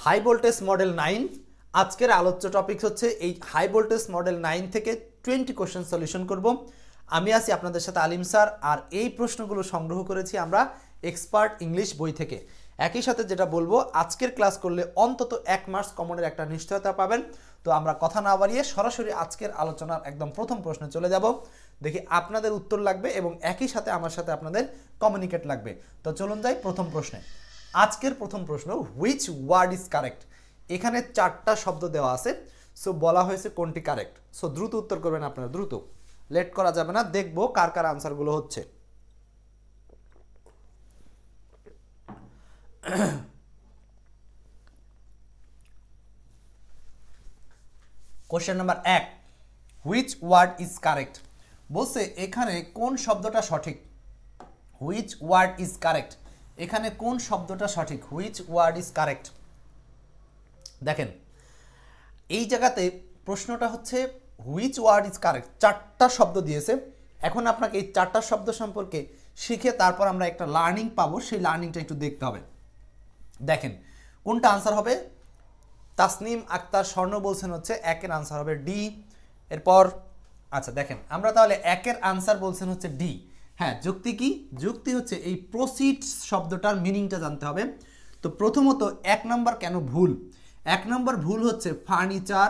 High voltage model 9 আজকের আলোচ্য topic হচ্ছে এই হাই ভোল্টেজ মডেল 9 থেকে 20 কোশ্চেন সলিউশন করব। আমি আছি আপনাদের সাথে আলিম স্যার, আর এই প্রশ্নগুলো সংগ্রহ করেছি আমরা এক্সপার্ট ইংলিশ বই থেকে। একই সাথে যেটা বলবো, আজকের ক্লাস করলে অন্তত 1 মার্কস কমনের একটা নিশ্চয়তা পাবেন। তো আমরা কথা না বাড়িয়ে সরাসরি আজকের আলোচনার একদম প্রথম প্রশ্নে চলে যাব। দেখি আপনাদের উত্তর লাগবে এবং একই সাথে আমার সাথে আপনাদের কমিউনিকেট লাগবে। তো চলুন যাই প্রথম প্রশ্নে। আজকের প্রথম প্রশ্ন, হুইচ ওয়ার্ড ইজ কারেক্ট। এখানে 4টা শব্দ দেওয়া আছে, সো বলা হয়েছে কোনটি কারেক্ট। সো দ্রুত উত্তর করবেন আপনারা, দ্রুত, লেট করা যাবে না। দেখবো কার কার আনসারগুলো হচ্ছে। Question number 1, which word is correct. বলছে এখানে কোন শব্দটা সঠিক। হুইচ ওয়ার্ড ইজ কারেক্ট, এখানে কোন শব্দটা সঠিক। Which word is correct. দেখেন এই জায়গাতে প্রশ্নটা হচ্ছে হুইচ ওয়ার্ড ইজ কারেক্ট। 4টা শব্দ দিয়েছে। এখন আপনাকে এই 4টা শব্দ সম্পর্কে শিখে তারপর আমরা একটা লার্নিং পাবো, সেই লার্নিংটা একটু দেখতে হবে। দেখেন কোনটা আনসার হবে। তাসনিম আক্তার স্বর্ণ বলছেন হচ্ছে 1-এর আনসার হবে ডি। এরপর আচ্ছা দেখেন, আমরা তাহলে 1-এর আনসার বলছেন হচ্ছে ডি। হ্যাঁ, যুক্তি কি? যুক্তি হচ্ছে এই প্রসিড শব্দটার মিনিংটা জানতে হবে। তো প্রথমত 1 নম্বর কেন ভুল। 1 নম্বর ভুল হচ্ছে ফার্নিচার,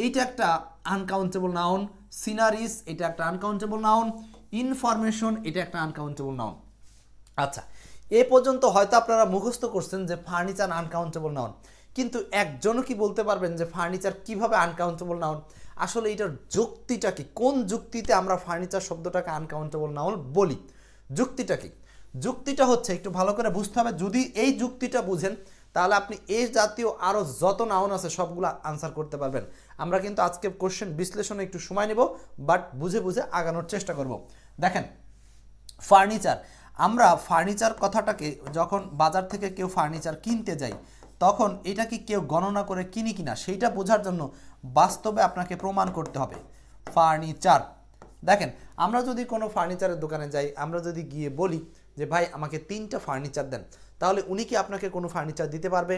এইটা একটা আনকাউন্টেবল নাউন। সিনারিস, এটা একটা আনকাউন্টেবল নাউন। ইনফরমেশন, এটা একটা আনকাউন্টেবল নাউন। আচ্ছা, এ পর্যন্ত হয়তো আপনারা মুখস্থ করছেন যে ফার্নিচার আনকাউন্টেবল নাউন, কিন্তু একজনও কি বলতে পারবেন যে ফার্নিচার কিভাবে আনকাউন্টেবল নাউন। আসলে এটার যুক্তিটা কি, কোন যুক্তিতে আমরা ফার্নিচার শব্দটাকে আনকাউন্টেবল নাউন বলি। যুক্তিটা কি? যুক্তিটা হচ্ছে, একটু ভালো করে বুঝতে হবে। যদি এই যুক্তিটা বুঝেন তাহলে আপনি এই জাতীয় আরও যত নাউন আছে সবগুলো আনসার করতে পারবেন। আমরা কিন্তু আজকে কোশ্চেন বিশ্লেষণে একটু সময় নেব, বাট বুঝে বুঝে আগানোর চেষ্টা করব। দেখেন ফার্নিচার, আমরা ফার্নিচার কথাটাকে যখন বাজার থেকে কেউ ফার্নিচার কিনতে যাই, তখন এটা কি কেউ গণনা করে কিনি কিনা সেইটা বোঝার জন্য বাস্তবে আপনাকে প্রমাণ করতে হবে। ফার্নিচার, দেখেন আমরা যদি কোনো ফার্নিচারের দোকানে যাই, আমরা যদি গিয়ে বলি যে ভাই আমাকে 3টা ফার্নিচার দেন, তাহলে উনি কি আপনাকে কোনো ফার্নিচার দিতে পারবে?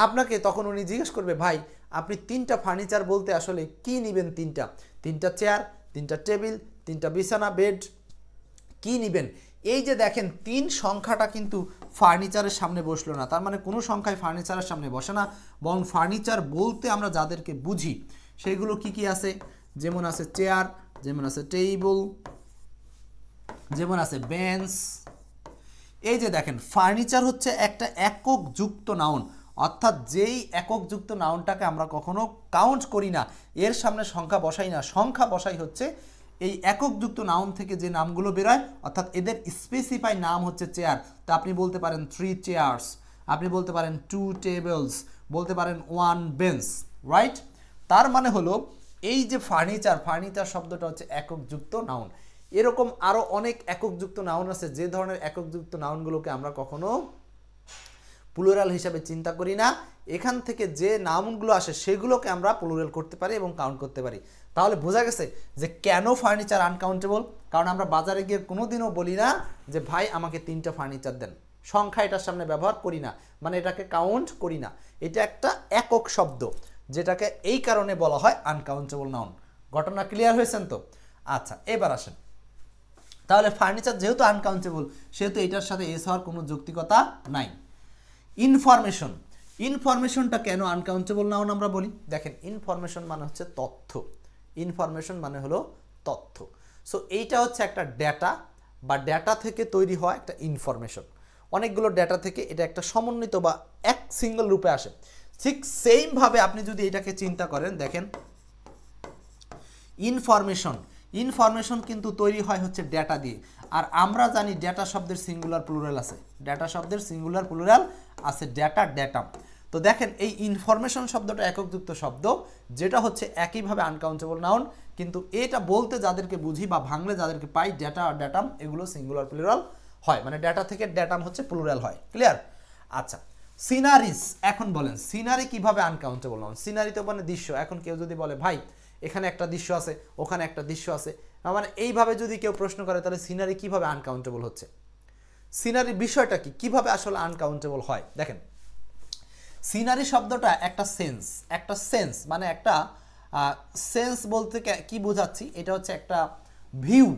আপনাকে তখন উনি জিজ্ঞেস করবে, ভাই আপনি 3টা ফার্নিচার বলতে আসলে কি নেবেন? 3টা চেয়ার, 3টা টেবিল, 3টা বিছানা, বেড, কি নেবেন? এই যে দেখেন 3 সংখ্যাটা কিন্তু ফার্নিচারের সামনে বসলো না। তার মানে কোনো সংখ্যায় ফার্নিচারের সামনে বসে না, বরং ফার্নিচার বলতে আমরা যাদেরকে বুঝি সেগুলো কি কি আছে, যেমন আছে চেয়ার, যেমন আছে টেবিল, যেমন আছে বেঞ্চ। এই যে দেখেন ফার্নিচার হচ্ছে একটা একক যুক্ত নাউন, অর্থাৎ যেই একক যুক্ত নাউনটাকে আমরা কখনো কাউন্ট করি না, এর সামনে সংখ্যা বসাই না। সংখ্যা বসাই হচ্ছে এই একক যুক্ত নাউন থেকে যে নামগুলো বেরোয়, অর্থাৎ এদের স্পেসিফাই নাম হচ্ছে চেয়ার। তা আপনি বলতে পারেন 3 চেয়ার্স, আপনি বলতে পারেন 2 টেবিলস, বলতে পারেন 1 বেঞ্চ, রাইট? তার মানে হলো এই যে ফার্নিচার, ফার্নিচার শব্দটা হচ্ছে একক যুক্ত নাউন। এরকম আরও অনেক একক যুক্ত নাউন আছে, যে ধরনের একক যুক্ত নাউনগুলোকে আমরা কখনো প্লুরাল হিসাবে চিন্তা করি না। এখান থেকে যে নাউনগুলো আসে সেগুলোকে আমরা প্লুরাল করতে পারি এবং কাউন্ট করতে পারি। তাহলে বোঝা গেছে যে কেন ফার্নিচার আনকাউন্টেবল। কারণ আমরা বাজারে গিয়ে কোনোদিনও বলি না যে ভাই আমাকে 3টা ফার্নিচার দেন, সংখ্যা এটার সামনে ব্যবহার করি না, মানে এটাকে কাউন্ট করি না। এটা একটা একক শব্দ, যেটাকে এই কারণে বলা হয় আনকাউন্টেবল নাউন। ঘটনা ক্লিয়ার হয়েছেন তো? আচ্ছা, এবার আসেন। তাহলে ফার্নিচার যেহেতু আনকাউন্টেবল, সেহেতু এটার সাথে এস হওয়ার কোনো যৌক্তিকতা নাই। ইনফরমেশন, ইনফরমেশনটা কেন আনকাউন্টেবল নাউন আমরা বলি? দেখেন ইনফরমেশন মানে হচ্ছে তথ্য। ইনফরমেশন মানে হলো তথ্য। সো এইটা হচ্ছে একটা ডেটা বা ডেটা থেকে তৈরি হওয়া একটা ইনফরমেশন। অনেকগুলো ডেটা থেকে এটা একটা সমন্বিত বা এক সিঙ্গল রূপে আসে। ঠিক সেইমভাবে আপনি যদি এটাকে চিন্তা করেন, দেখেন ইনফরমেশন, ইনফরমেশন কিন্তু তৈরি হয় হচ্ছে ডেটা দিয়ে। আর আমরা জানি ডেটা শব্দের সিঙ্গুলার প্লুরাল আছে, ডেটা শব্দের সিঙ্গুলার প্লুরাল আছে ডেটা, ডেটাম। তো দেখেন এই ইনফরমেশন শব্দটা এককযুক্ত শব্দ, যেটা হচ্ছে একইভাবে আনকাউন্টেবল নাউন, কিন্তু এটা বলতে যাদেরকে বুঝি বা ভাঙলে যাদেরকে পাই, ডেটা আর ডেটাম, এগুলো সিঙ্গুলার প্লুরাল হয়, মানে ডেটা থেকে ডেটাম হচ্ছে প্লুরাল হয়। ক্লিয়ার? আচ্ছা, সিনারিস, এখন বলেন সিনারি কিভাবে আনকাউন্টেবল নাউন? সিনারি তো মানে দৃশ্য। এখন কেউ যদি বলে ভাই এখানে একটা দৃশ্য আছে, ওখানে একটা দৃশ্য আছে, মানে এইভাবে যদি কেউ প্রশ্ন করে, তাহলে সিনারি কিভাবে আনকাউন্টেবল হচ্ছে? সিনারির বিষয়টা কি, কিভাবে আসলে আনকাউন্টেবল হয়? দেখেন সিনারি শব্দটা একটা সেন্স মানে একটা সেন্স বলতে কি বোঝাচ্ছি, এটা হচ্ছে একটা ভিউ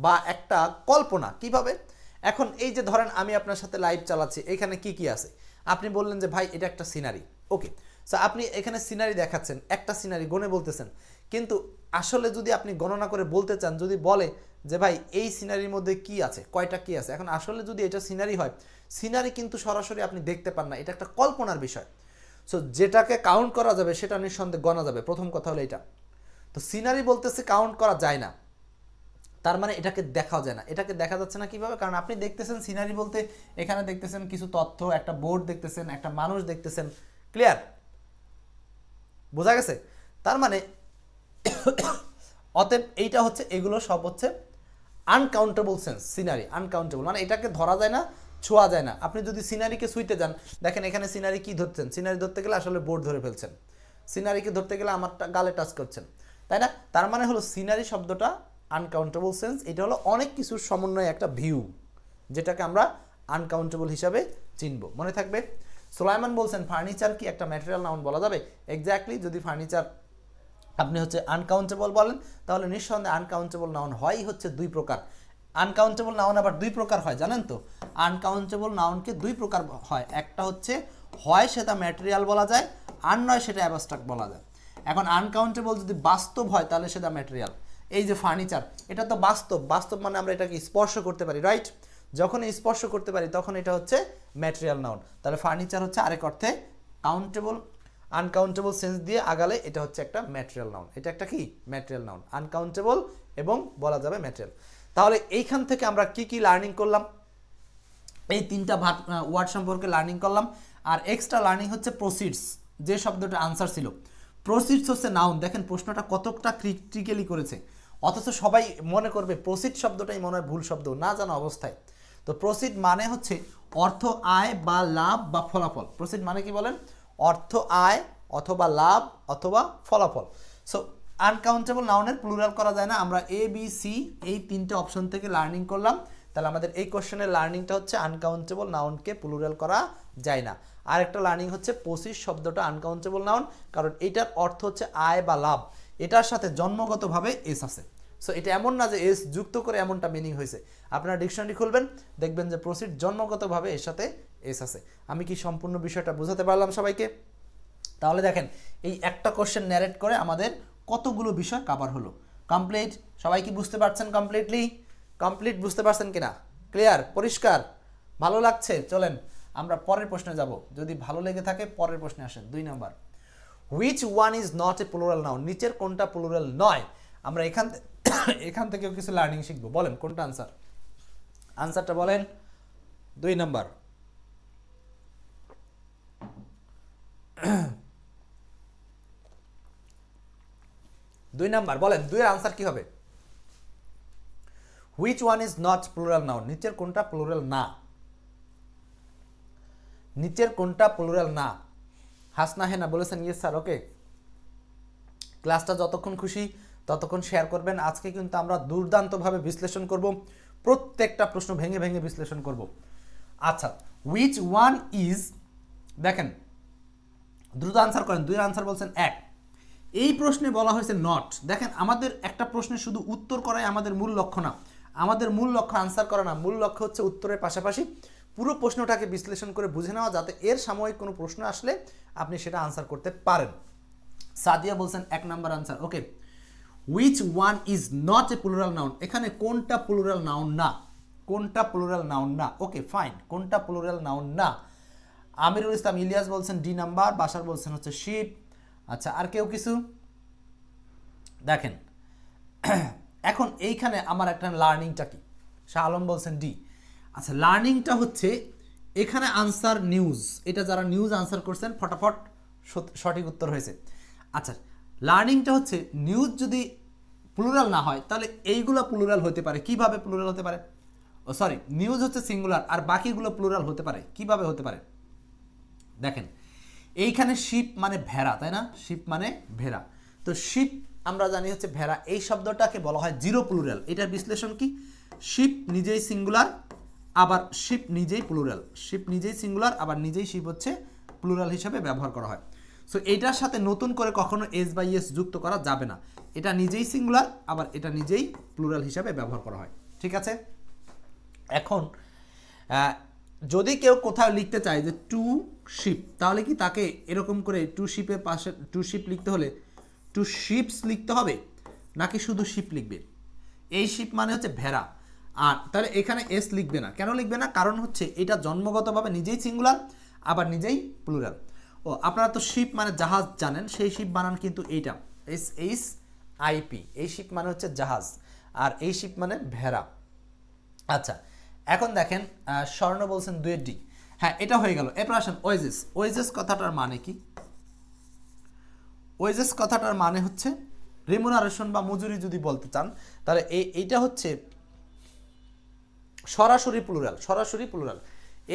বা একটা কল্পনা। কিভাবে? এখন এই যে ধরেন আমি আপনার সাথে লাইভ চালাচ্ছি, এখানে কি কি আছে, আপনি বললেন যে ভাই এটা একটা সিনারি, ওকে। সো আপনি এখানে সিনারি দেখাচ্ছেন, একটা সিনারি গণে বলতেছেন, কিন্তু আসলে যদি আপনি গণনা করে বলতে চান, যদি বলে যে ভাই এই সিনারির মধ্যে কি আছে, কয়টা কি আছে, এখন আসলে যদি এটা সিনারি হয়, সিনারি কিন্তু সরাসরি আপনি দেখতে পান না, এটা একটা কল্পনার বিষয়। সো যেটাকে কাউন্ট করা যাবে সেটা নিঃসন্দেহে গণা যাবে, প্রথম কথা হলো এটা। তো সিনারি বলতেছে কাউন্ট করা যায় না, তার মানে এটাকে দেখাও যায় না। এটাকে দেখা যাচ্ছে না কিভাবে? কারণ আপনি দেখতেছেন সিনারি বলতে এখানে দেখতেছেন কিছু তথ্য, একটা বোর্ড দেখতেছেন, একটা মানুষ দেখতেছেন, ক্লিয়ার? বোঝা গেছে? তার মানে অতএব এইটা হচ্ছে, এগুলো সব হচ্ছে আনকাউন্টেবল সেন্স। সিনারি আনকাউন্টেবল মানে এটাকে ধরা যায় না, ছোঁয়া যায় না। আপনি যদি সিনারিকে ছুঁইতে যান, দেখেন এখানে সিনারি কি ধরছেন, সিনারি ধরতে গেলে আসলে বোর্ড ধরে ফেলছেন, সিনারিকে ধরতে গেলে আমার গালে টাচ করছেন, তাই না? তার মানে হলো সিনারি শব্দটা আনকাউন্টেবল সেন্স, এটা হলো অনেক কিছুর সমন্বয়ে একটা ভিউ, যেটাকে আমরা আনকাউন্টেবল হিসাবে চিনব। মনে থাকবে? সুলাইমান বলছেন ফার্নিচার কি একটা ম্যাটেরিয়াল নাউন বলা যাবে? এক্স্যাক্টলি, যদি ফার্নিচার আপনি হচ্ছে আনকাউন্টেবল বলেন, তাহলে নিঃসন্দেহে আনকাউন্টেবল নাউন হয় হচ্ছে দুই প্রকার। আনকাউন্টেবল নাউন আবার দুই প্রকার হয়, জানেন তো? আনকাউন্টেবল নাউনকে দুই প্রকার হয়, একটা হচ্ছে হয় সেটা ম্যাটেরিয়াল বলা যায়, আর নয় সেটা অ্যাবস্ট্রাক্ট বলা যায়। এখন আনকাউন্টেবল যদি বাস্তব হয় তাহলে সেটা ম্যাটেরিয়াল। এই যে ফার্নিচার, এটা তো বাস্তব মানে আমরা এটাকে স্পর্শ করতে পারি, রাইট? যখন স্পর্শ করতে পারি তখন এটা হচ্ছে ম্যাটেরিয়াল নাউন। তাহলে ফার্নিচার হচ্ছে আরেক অর্থে কাউন্টেবল, আনকাউন্টেবল সেন্স দিয়ে আগালে এটা হচ্ছে একটা ম্যাটেরিয়াল নাউন। এটা একটা কি ম্যাটেরিয়াল নাউন, আনকাউন্টেবল এবং বলা যাবে ম্যাটেরিয়াল। তাহলে এইখান থেকে আমরা কি কি লার্নিং করলাম? এই তিনটা ওয়ার্ড সম্পর্কে লার্নিং করলাম। আর এক্সট্রা লার্নিং হচ্ছে প্রসিডস, যে শব্দটা আনসার ছিল। প্রসিডস হচ্ছে নাউন। দেখেন প্রশ্নটা কতটা ক্রিটিক্যালি করেছে, অথচ সবাই মনে করবে প্রসিড শব্দটাই মনে হয় ভুল শব্দ, না জানা অবস্থায়। তো প্রসিড মানে হচ্ছে অর্থ, আয় বা লাভ বা ফলাফল। প্রসিড মানে কি বলেন? অর্থ, আয় অথবা লাভ অথবা ফলাফল। সো আনকাউন্টেবল নাউনের প্লুরাল করা যায় না। আমরা এ বি সি এই তিনটে অপশন থেকে লার্নিং করলাম। তাহলে আমাদের এই কোশ্চেনের লার্নিংটা হচ্ছে আনকাউন্টেবল নাউনকে প্লুরাল করা যায় না। আরেকটা লার্নিং হচ্ছে পঁচিশ শব্দটা আনকাউন্টেবল নাউন, কারণ এটার অর্থ হচ্ছে আয় বা লাভ, এটার সাথে জন্মগতভাবে এস আছে। সো এটা এমন না যে এস যুক্ত করে এমনটা মিনিং হয়েছে। আপনারা ডিকশনারি খুলবেন, দেখবেন যে প্রসিড জন্মগতভাবে এর সাথে এস আছে। আমি কি সম্পূর্ণ বিষয়টা বোঝাতে পারলাম সবাইকে? তাহলে দেখেন এই একটা কোশ্চেন ন্যারেট করে আমাদের কতগুলো বিষয় কভার হলো। কমপ্লিট? সবাই কি বুঝতে পারছেন? কমপ্লিট বুঝতে পারছেন কিনা? ক্লিয়ার? পরিষ্কার? ভালো লাগছে? চলেন আমরা পরের প্রশ্নে যাব। যদি ভালো লেগে থাকে পরের প্রশ্নে আসেন। 2 number, which one is not a plural noun? নিচের কোনটা প্লুরাল নয়? আমরা এখান থেকেও কিছু লার্নিং শিখবো। বলেন কোনটা আনসার? আনসারটা বলেন। 2 নাম্বার, বলেন 2 এর আনসার কি হবে? Which one is not plural noun? নিচের কোনটা প্লুরাল না? নিচের কোনটা প্লুরাল না? হাসনা হেনা বলেছেন ইয়েস স্যার। ওকে, ক্লাসটা যতক্ষণ খুশি ততক্ষণ শেয়ার করবেন। আজকে কিন্তু আমরা দুর্দান্তভাবে বিশ্লেষণ করব, প্রত্যেকটা প্রশ্ন ভেঙে ভেঙে বিশ্লেষণ করব। আচ্ছা, হুইচ ওয়ান ইজ, দেখেন দ্রুত আনসার করেন। 2 এর আনসার বলছেন 1। এই প্রশ্নে বলা হয়েছে নট। দেখেন আমাদের একটা প্রশ্নে শুধু উত্তর করাই আমাদের মূল লক্ষ্য না, আমাদের মূল লক্ষ্য আনসার করা না। মূল লক্ষ্য হচ্ছে উত্তরের পাশাপাশি পুরো প্রশ্নটাকে বিশ্লেষণ করে বুঝে নেওয়া, যাতে এর সাময়িক কোনো প্রশ্ন আসলে আপনি সেটা আনসার করতে পারেন। সাদিয়া বলছেন 1 number answer. Okay, which one is not a plural noun? এখানে কোনটা প্লুরাল নাউন না? কোনটা প্লুরাল নাউন না? ওকে ফাইন, কোনটা প্লুরাল নাউন না? আমিরুল ইসলাম ইলিয়াস বলছেন ডি নাম্বার, বাশার বলছেন হচ্ছে শিপ। আচ্ছা, আর কেউ কিছু? দেখেন এখন এইখানে আমার একটা লার্নিংটা কি? শাহ আলম বলছেন ডি। আচ্ছা, লার্নিংটা হচ্ছে এখানে আনসার নিউজ, এটা যারা নিউজ আনসার করছেন ফটাফট সঠিক উত্তর হয়েছে। আচ্ছা, লার্নিংটা হচ্ছে নিউজ যদি প্লুরাল না হয় তাহলে এইগুলো প্লুরাল হতে পারে। কিভাবে প্লুরাল হতে পারে? ও সরি, নিউজ হচ্ছে সিঙ্গুলার আর বাকিগুলো প্লুরাল হতে পারে। কিভাবে হতে পারে? দেখেন এইখানে শিপ মানে ভেড়া, তাই না? শিপ মানে ভেড়া। তো শিপ আমরা জানি হচ্ছে ভেড়া, এই শব্দটাকে বলা হয় জিরো প্লুরাল। এটার বিশ্লেষণ কি? শিপ নিজেই সিঙ্গুলার, আবার শিপ নিজেই প্লুরাল। শিপ নিজেই সিঙ্গুলার, আবার নিজেই শিপ হচ্ছে প্লুরাল হিসাবে ব্যবহার করা হয়। সো এইটার সাথে নতুন করে কখনো এস বাই এস যুক্ত করা যাবে না, এটা নিজেই সিঙ্গুলার, আবার এটা নিজেই প্লুরাল হিসাবে ব্যবহার করা হয়। ঠিক আছে, এখন যদি কেউ কোথাও লিখতে চায় যে টু শিপ, তাহলে কি তাকে এরকম করে টু শিপের পাশে টু শিপ লিখতে হলে টু শিপস লিখতে হবে, নাকি শুধু শিপ লিখবে? এই শিপ মানে হচ্ছে ভেড়া, আর তাহলে এখানে এস লিখবে না। কেন লিখবে না? কারণ হচ্ছে এটা জন্মগতভাবে নিজেই সিঙ্গুলার, আবার নিজেই প্লুরাল। ও আপনারা তো শিপ মানে জাহাজ জানেন, সেই শিপ বানান কিন্তু এইটা SHIP, এই শিপ মানে হচ্ছে জাহাজ, আর এই শিপ মানে ভেড়া। আচ্ছা, এখন দেখেন স্বর্ণ বলছেন 2D, হ্যাঁ এটা হয়ে গেল। এরপর আসেন ওয়েজেস। ওয়েজেস কথাটার মানে কি? ওয়েজেস কথাটার মানে হচ্ছে রেমুনারেশন বা মজুরি যদি বলতে চান, তাহলে এইটা হচ্ছে সরাসরি প্লুরাল, সরাসরি প্লুরাল।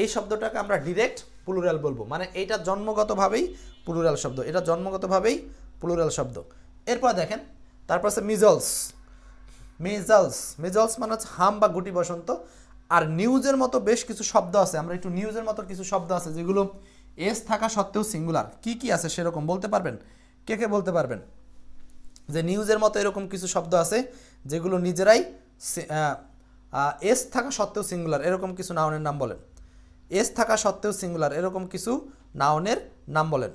এই শব্দটাকে আমরা ডিরেক্ট প্লুরাল বলবো, মানে এইটা জন্মগতভাবেই প্লুরাল শব্দ, এটা জন্মগতভাবেই প্লুরাল শব্দ। এরপর দেখেন তারপর আছে মিজলস। মিজলস, মিজলস মানে হচ্ছে হাম বা গুটি বসন্ত। আর নিউজের মতো বেশ কিছু শব্দ আছে, আমরা একটু নিউজের মতো কিছু শব্দ আছে যেগুলো এস থাকা সত্ত্বেও সিঙ্গুলার। কি কি আছে সেরকম বলতে পারবেন? কে কে বলতে পারবেন যে নিউজের মতো এরকম কিছু শব্দ আছে যেগুলো নিজেরাই এস থাকা সত্ত্বেও সিঙ্গুলার? এরকম কিছু নাউনের নাম বলেন। এস থাকা সত্ত্বেও সিঙ্গুলার এরকম কিছু নাউনের নাম বলেন।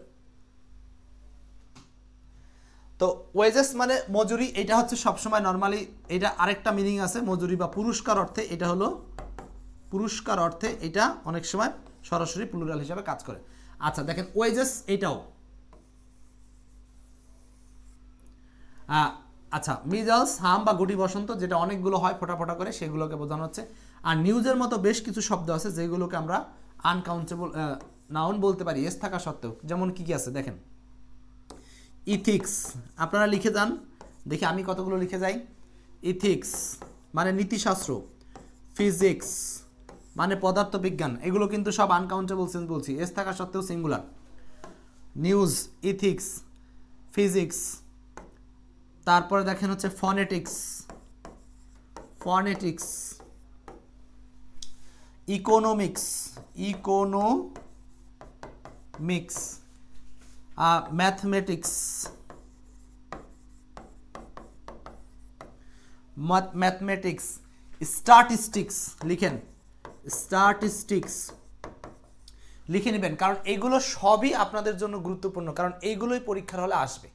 তো ওয়েজেস মানে মজুরি, এটা হচ্ছে সবসময় নর্মালি, এটা আরেকটা মিনিং আছে মজুরি বা পুরস্কার অর্থে, এটা হলো পুরস্কার অর্থে, এটা অনেক সময় সরাসরি প্লুরাল হিসাবে কাজ করে। আচ্ছা দেখেন ওয়েজেস এটাও, আচ্ছা মিজলস হাম বা গুটি বসন্ত যেটা অনেকগুলো হয় ফোটা ফোটা করে, সেগুলোকে বোঝানো হচ্ছে। আর নিউজের মতো বেশ কিছু শব্দ আছে যেগুলোকে আমরা আনকাউন্টেবল নাউন বলতে পারি এস থাকা সত্ত্বেও। যেমন কি কি আছে দেখেন, ইথিক্স, আপনারা লিখে যান দেখি আমি কতগুলো লিখে যাই। ইথিক্স মানে নীতিশাস্ত্র, ফিজিক্স মানে পদার্থবিজ্ঞান, এগুলো কিন্তু সব আনকাউন্টেবল সেন্স বলছি, এস থাকা সত্ত্বেও সিঙ্গুলার। নিউজ, ইথিক্স, ফিজিক্স, তারপরে দেখেন হচ্ছে phonetics, phonetics, economics, economics, mathematics, mathematics, statistics, লিখেন স্ট্যাটিস্টিক্স লিখে নেবেন, কারণ এগুলো সবই আপনাদের জন্য গুরুত্বপূর্ণ, কারণ এইগুলোই পরীক্ষার হলে আসবে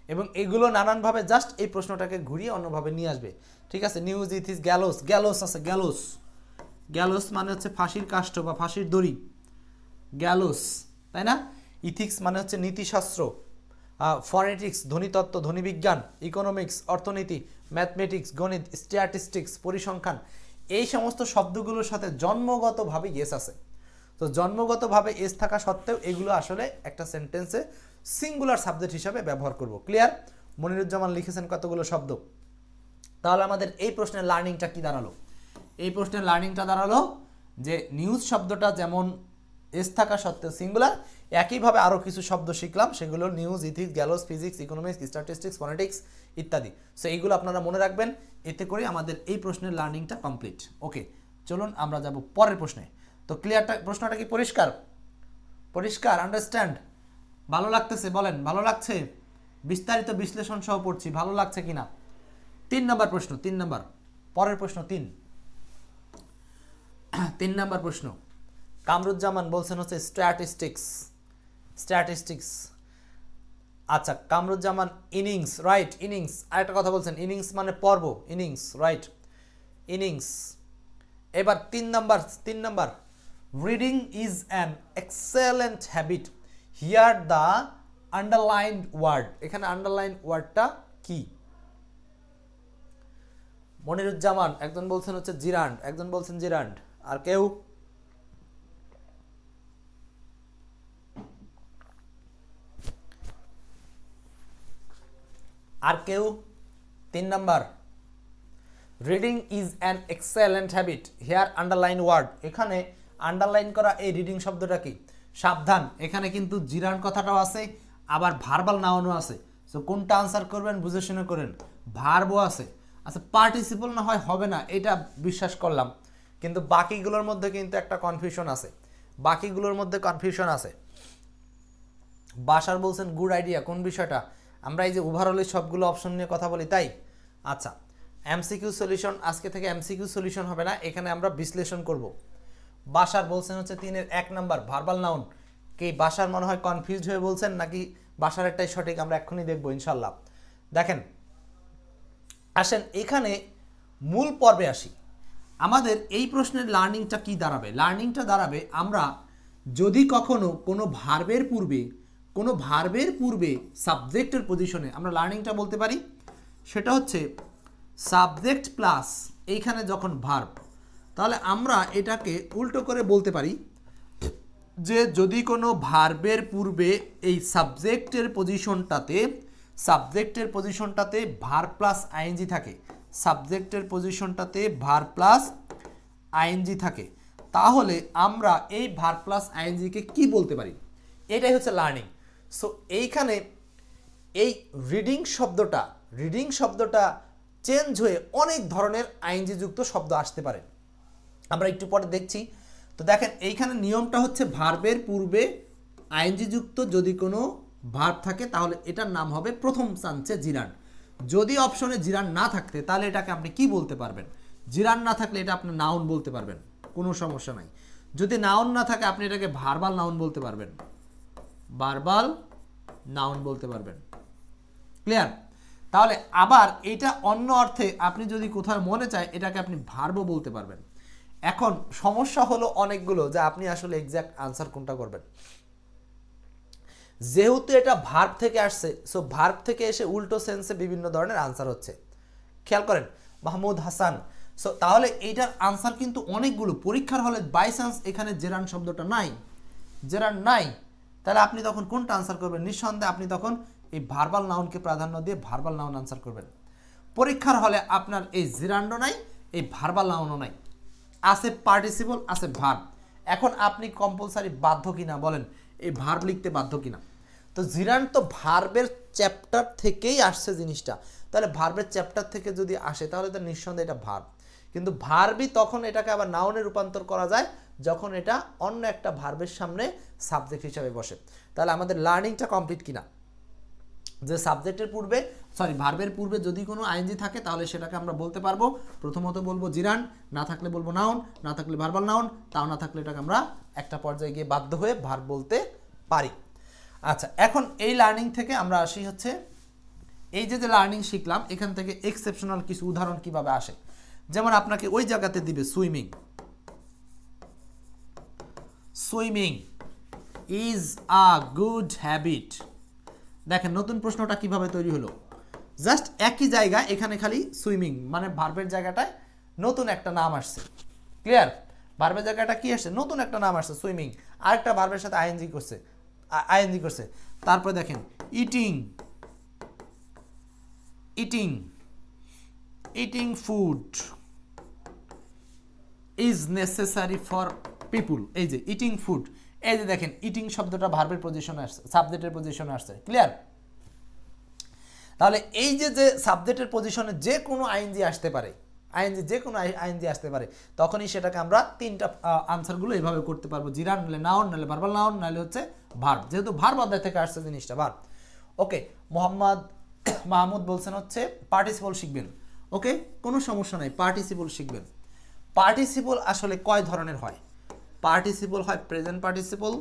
এবং এগুলো নানানভাবে জাস্ট এই প্রশ্নটাকে ঘুরিয়ে অন্যভাবে নিয়ে আসবে। ঠিক আছে, নিউজ, ইথিক্স, গ্যালোস, গ্যালোস আছে, গ্যালোস, গ্যালোস মানে হচ্ছে ফাঁসির কাষ্ঠ বা ফাঁসির দড়ি, গ্যালোস, তাই না? ইথিক্স মানে হচ্ছে নীতিশাস্ত্র, ফনেটিক্স ধ্বনিতত্ত্ব ধ্বনিবিজ্ঞান, ইকোনমিক্স অর্থনীতি, ম্যাথমেটিক্স গণিত, স্ট্যাটিস্টিক্স পরিসংখ্যান, এই সমস্ত শব্দগুলোর সাথে জন্মগতভাবে এস আছে। তো জন্মগতভাবে এস থাকা সত্ত্বেও এগুলো আসলে একটা সেন্টেন্সে সিঙ্গুলার সাবজেক্ট হিসাবে ব্যবহার করব। ক্লিয়ার? মনিরুজ্জামান লিখেছেন কতগুলো শব্দ। তাহলে আমাদের এই প্রশ্নের লার্নিংটা কি দাঁড়ালো? এই প্রশ্নের লার্নিংটা দাঁড়ালো যে নিউজ শব্দটা যেমন এস থাকা সত্ত্বেও সিঙ্গুলার, একইভাবে আরও কিছু শব্দ শিখলাম, সেগুলো news, ethics, গ্যালোস, physics, economics, statistics, phonetics ইত্যাদি। সো এইগুলো আপনারা মনে রাখবেন, এতে করে আমাদের এই প্রশ্নের লার্নিংটা কমপ্লিট। ওকে, চলুন আমরা যাব পরের প্রশ্নে। তো ক্লিয়ারটা, প্রশ্নটা কি পরিষ্কার? পরিষ্কার, আন্ডারস্ট্যান্ড? ভালো লাগতেছে? বলেন ভালো লাগছে? বিস্তারিত বিশ্লেষণ সহ পড়ছি, ভালো লাগছে কিনা? 3 নম্বর প্রশ্ন, 3 নম্বর, পরের প্রশ্ন 3 নম্বর প্রশ্ন। কামরুজ্জামান বলছেন হচ্ছে স্ট্যাটিস্টিক্স, স্ট্যাটিস্টিক্স। আচ্ছা কামরুজ্জামান ইনিংস, রাইট, ইনিংস। আরেকটা কথা বলছেন ইনিংস মানে পর্ব, ইনিংস, রাইট, ইনিংস। এবার 3 নাম্বার, reading is an excellent habit, here the underlined word. এখানে আন্ডারলাইন্ড ওয়ার্ডটা কি? মনিরুজ্জামান একজন বলছেন হচ্ছে জিরান্ড, একজন বলছেন জিরান্ড, আর কেউ? আর কেউ? 3 নাম্বার, reading is an excellent habit, here underline word. এখানে আন্ডারলাইন করা এই রিডিং শব্দটা কি? সাবধান, এখানে কিন্তু জিরান কথাটাও আছে, আবার ভার্বাল নাউনও আছে। সো কোনটা আনসার করবেন বুঝে শুনে করেন। ভার্বও আছে। আচ্ছা পার্টিসিপল না হয় হবে না, এটা বিশ্বাস করলাম, কিন্তু বাকিগুলোর মধ্যে কিন্তু একটা কনফিউশন আছে, বাকিগুলোর মধ্যে কনফিউশন আছে। বাসার বলছেন গুড আইডিয়া, কোন বিষয়টা? আমরা এই যে ওভারঅলে সবগুলো অপশন নিয়ে কথা বলি তাই। আচ্ছা, এমসিকিউ সলিউশন, আজকে থেকে এমসিকিউ সলিউশন হবে না, এখানে আমরা বিশ্লেষণ করব। বাসার বলছেন হচ্ছে 3-এর 1 নাম্বার ভার্বাল নাউন। কি বাসার মনে হয় কনফিউজড হয়ে বলছেন নাকি বাসার একটাই সঠিক? আমরা এক্ষুনি দেখবো ইনশাল্লাহ। দেখেন, আসেন এখানে মূল পর্বে আসি। আমাদের এই প্রশ্নের লার্নিংটা কি দাঁড়াবে? লার্নিংটা দাঁড়াবে আমরা যদি কখনো কোনো ভার্বের পূর্বে সাবজেক্টের পজিশনে আমরা লার্নিংটা বলতে পারি, সেটা হচ্ছে সাবজেক্ট প্লাস এইখানে যখন ভার্ব, তাহলে আমরা এটাকে উল্টো করে বলতে পারি যে যদি কোনো ভার্বের পূর্বে এই সাবজেক্টের পজিশনটাতে ভার্ব প্লাস আইএনজি থাকে, সাবজেক্টের পজিশনটাতে ভার্ব প্লাস আইএনজি থাকে, তাহলে আমরা এই ভার্ব প্লাস আইএনজিকে কি বলতে পারি? এটাই হচ্ছে লার্নিং। সো এইখানে এই রিডিং শব্দটা চেঞ্জ হয়ে অনেক ধরনের আইএনজি যুক্ত শব্দ আসতে পারে, আমরা একটু পরে দেখছি। তো দেখেন এইখানে নিয়মটা হচ্ছে ভার্বের পূর্বে আইএনজি যুক্ত যদি কোনো ভার্ব থাকে তাহলে এটার নাম হবে প্রথম চান্সে জিরান। যদি অপশনে জিরান না থাকতে তাহলে এটাকে আপনি কি বলতে পারবেন? জিরান না থাকলে এটা আপনি নাউন বলতে পারবেন, কোনো সমস্যা নাই। যদি নাউন না থাকে আপনি এটাকে ভার্বাল নাউন বলতে পারবেন, ক্লিয়ার? তাহলে আবার এটা অন্য অর্থে আপনি যদি কোথাও মনে চায় এটাকে আপনি ভার্বও বলতে পারবেন। এখন সমস্যা হলো অনেকগুলো যে আপনি আসলে এক্সাক্ট আনসার কোনটা করবেন। যেহেতু এটা ভার্ব থেকে আসছে, সো ভার্ব থেকে এসে উল্টো সেন্সে বিভিন্ন ধরনের আনসার হচ্ছে। খেয়াল করেন মাহমুদ হাসান। সো তাহলে এইটার আনসার কিন্তু অনেকগুলো। পরীক্ষার হলে বাই চান্স এখানে জেরান শব্দটা নাই, তাহলে আপনি তখন কোনটা আনসার করবেন? নিঃসন্দেহে আপনি তখন এই ভার্বাল নাউনকে প্রাধান্য দিয়ে ভার্বাল নাউন আনসার করবেন। পরীক্ষার হলে আপনার এই জিরান্ড নাই, এই ভার্বাল নাউনও নাই, আছে পার্টিসিপল, আছে ভার্ব। এখন আপনি কম্পালসারি বাধ্য কিনা বলেন, এই ভার্ব লিখতে বাধ্য কিনা? তো জিরান্ড তো ভার্বের চ্যাপ্টার থেকেই আসছে জিনিসটা, তাহলে ভার্বের চ্যাপ্টার থেকে যদি আসে তাহলে তো নিঃসন্দেহে এটা ভার্ব। কিন্তু ভার্বই তখন এটাকে আবার নাউনে রূপান্তর করা যায় যখন এটা অন্য একটা ভার্বের সামনে সাবজেক্ট হিসাবে বসে। তাহলে আমাদের লার্নিংটা কমপ্লিট কিনা? যে ভার্বের পূর্বে যদি কোনো আইএনজি থাকে তাহলে সেটাকে আমরা বলতে পারবো, প্রথমত বলবো জিরান, না থাকলে বলবো নাউন, না থাকলে ভার্বাল নাউন, তাও না থাকলে এটাকে আমরা একটা পর্যায়ে গিয়ে বাধ্য হয়ে ভার্ব বলতে পারি। আচ্ছা, এখন এই লার্নিং থেকে আমরা আসি হচ্ছে এই যে লার্নিং শিখলাম, এখান থেকে এক্সেপশনাল কিছু উদাহরণ কিভাবে আসে। যেমন আপনাকে ওই জায়গাতে দিবে swimming is a good habit. দেখেন নতুন প্রশ্নটা কিভাবে তৈরি হলো। জাস্ট একই জায়গা, এখানে খালি সুইমিং মানে ভার্বের জায়গাটায় নতুন একটা নাম আসছে। ক্লিয়ার? ভার্বের জায়গাটা কি আসছে? নতুন একটা নাম আসছে সুইমিং, আরেকটা ভার্বের সাথে আইএনজি করছে। তারপরে দেখেন eating food is necessary for পিপুল। এই যে ইটিং ফুড, এই যে দেখেন ইটিং শব্দটা ভার্বের পজিশনে আসছে, সাবজেক্টের পজিশনে আসছে। ক্লিয়ার? তাহলে এই যে সাবজেক্টের পজিশনে যে কোনো আইএনজি আসতে পারে, তখনই সেটাকে আমরা তিনটা আনসারগুলো এইভাবে করতে পারবো, জিরান নাহলে নাউন, নাহলে ভার্বাল নাউন, নাহলে হচ্ছে ভার্ব। যেহেতু ভার্ব অধ্যায় থেকে আসছে জিনিসটা ভার্ব। ওকে, মাহমুদ বলছেন হচ্ছে পার্টিসিপল শিখবেন। ওকে, কোনো সমস্যা নাই, পার্টিসিপল শিখবেন। পার্টিসিপল আসলে কয় ধরনের হয়? পার্টিসিপল হয় প্রেজেন্ট পার্টিসিপল,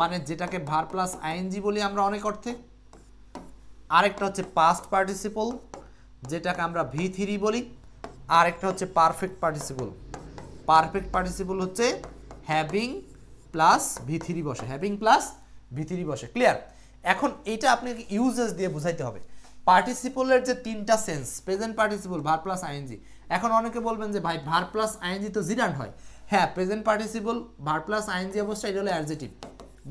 মানে যেটাকে ভার্ব প্লাস আইএনজি বলি আমরা অনেক অর্থে। আরেকটা হচ্ছে পাস্ট পার্টিসিপল, যেটাকে আমরা V3 বলি। আরেকটা হচ্ছে পারফেক্ট পার্টিসিপল হচ্ছে হ্যাভিং প্লাস V3 বসে। ক্লিয়ার? এখন এইটা আপনাকে ইউজেস দিয়ে বুঝাইতে হবে। পার্টিসিপলের যে তিনটা sense, present participle, verb plus ING. এখন অনেকে বলবেন যে ভাই ভার্ব প্লাস আইএনজি তো জিরান্ড হয়। হ্যাঁ, present participle verb plus ING অবস্থা, এটা হলো অ্যাডজেক্টিভ।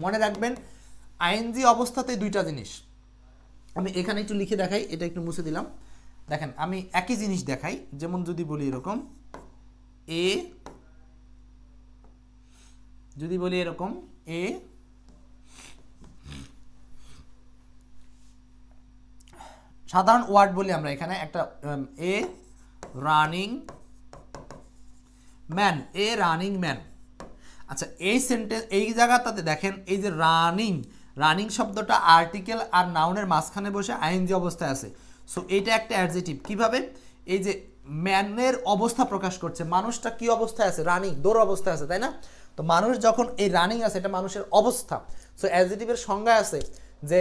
মনে রাখবেন আইএনজি অবস্থাতে দুইটা জিনিস। আমি এখানে একটু লিখে দেখাই, এটা একটু মুছে দিলাম। দেখেন আমি একই জিনিস দেখাই, যেমন যদি বলি এরকম এ সাধারণ ওয়ার্ড বলি আমরা এখানে একটা এ রানিং ম্যান। আচ্ছা, এই সেন্টেন্স এই জায়গাটাতে দেখেন এই যে রানিং রানিং শব্দটা আর্টিকেল আর নাউনের মাঝখানে বসে আইএনজি অবস্থায় আছে। সো এটা একটা অ্যাডজেটিভ। কিভাবে? এই যে ম্যানের অবস্থা প্রকাশ করছে, মানুষটা কি অবস্থায় আছে? রানিং, দৌড় অবস্থায় আছে, তাই না? তো মানুষ যখন এই রানিং আছে, এটা মানুষের অবস্থা। সো অ্যাডজেটিভের সংজ্ঞা আছে যে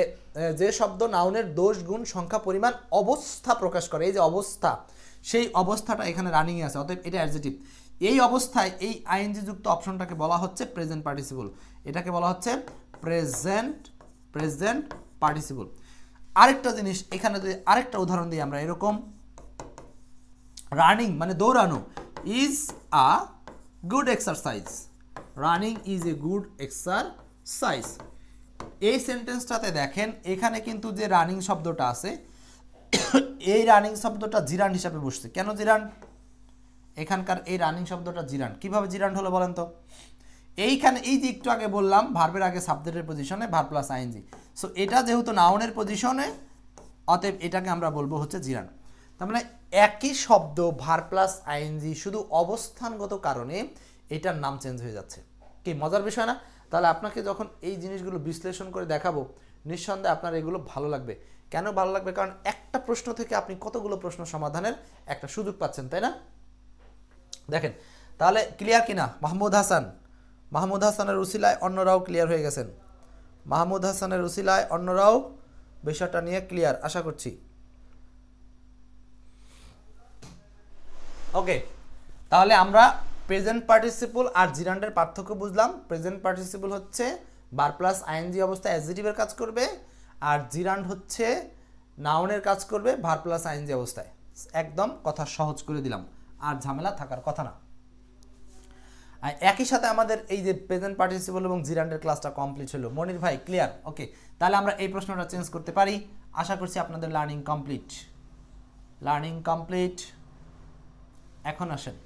যে শব্দ নাউনের দোষ গুণ সংখ্যা পরিমাণ অবস্থা প্রকাশ করে, এই যে অবস্থা, সেই অবস্থাটা এখানে রানিংয়ে আছে, অতএব এটা অ্যাডজেটিভ। এই অবস্থায় এই আইএনজি যুক্ত অপশনটাকে বলা হচ্ছে প্রেজেন্ট পার্টিসিপল, এটাকে বলা হচ্ছে প্রেজেন্ট পার্টিসিপল। আরেকটা জিনিস এখানে যদি আরেকটা উদাহরণ দিই আমরা, এরকম রানিং মানে দৌড়ানো is a good exercise, running is a good exercise. এই সেন্টেন্সটাতে দেখেন এখানে কিন্তু যে রানিং শব্দটা আছে, এই রানিং শব্দটা জিরান্ড হিসাবে বসছে। কেন জিরান্ড? এখানকার এই রানিং শব্দটা জিরান্ড। কিভাবে জিরান্ড হলো বলেন তো? এইখানে এই যে একটু আগে বললাম ভার্বের আগে সাবজেক্টের পজিশনে ভার্ব প্লাস আইএনজি, সো এটা যেহেতু নাউনের পজিশনে, অতএব এটাকে আমরা বলবো হচ্ছে জিরান্ড। তার মানে একই শব্দ ভার্ব প্লাস আইএনজি, শুধু অবস্থানগত কারণে এটার নাম চেঞ্জ হয়ে যাচ্ছে। কি মজার বিষয় না? তাহলে আপনাকে যখন এই জিনিসগুলো বিশ্লেষণ করে দেখাবো, নিঃসন্দেহে আপনার এগুলো ভালো লাগবে। কেন ভালো লাগবে? কারণ একটা প্রশ্ন থেকে আপনি কতগুলো প্রশ্ন সমাধানের একটা সুযোগ পাচ্ছেন, তাই না? দেখেন তাহলে ক্লিয়ার কিনা? মাহমুদ হাসানের উসিলায় অন্যরাও ক্লিয়ার হয়ে গেছেন। মাহমুদ হাসানের উসিলায় অন্যরাও বিষয়টা নিয়ে ক্লিয়ার আশা করছি। ওকে, তাহলে আমরা প্রেজেন্ট পার্টিসিপল আর জিরান্ডের পার্থক্য বুঝলাম। প্রেজেন্ট পার্টিসিপল হচ্ছে ভার্ব প্লাস আইএনজি অবস্থায় অ্যাডজেটিভের কাজ করবে, আর জিরান্ড হচ্ছে নাউনের কাজ করবে ভার্ব প্লাস আইএনজি অবস্থায়। একদম কথা সহজ করে দিলাম, আর ঝামেলা থাকার কথা না। একই সাথে আমাদের এই যে প্রেজেন্ট পার্টিসিপল এবং জিরান্ডের ক্লাসটা কমপ্লিট হলো। মনির ভাই ক্লিয়ার? ওকে, তাহলে আমরা এই প্রশ্নটা চেঞ্জ করতে পারি। আশা করছি আপনাদের লার্নিং কমপ্লিট। এখন আসেন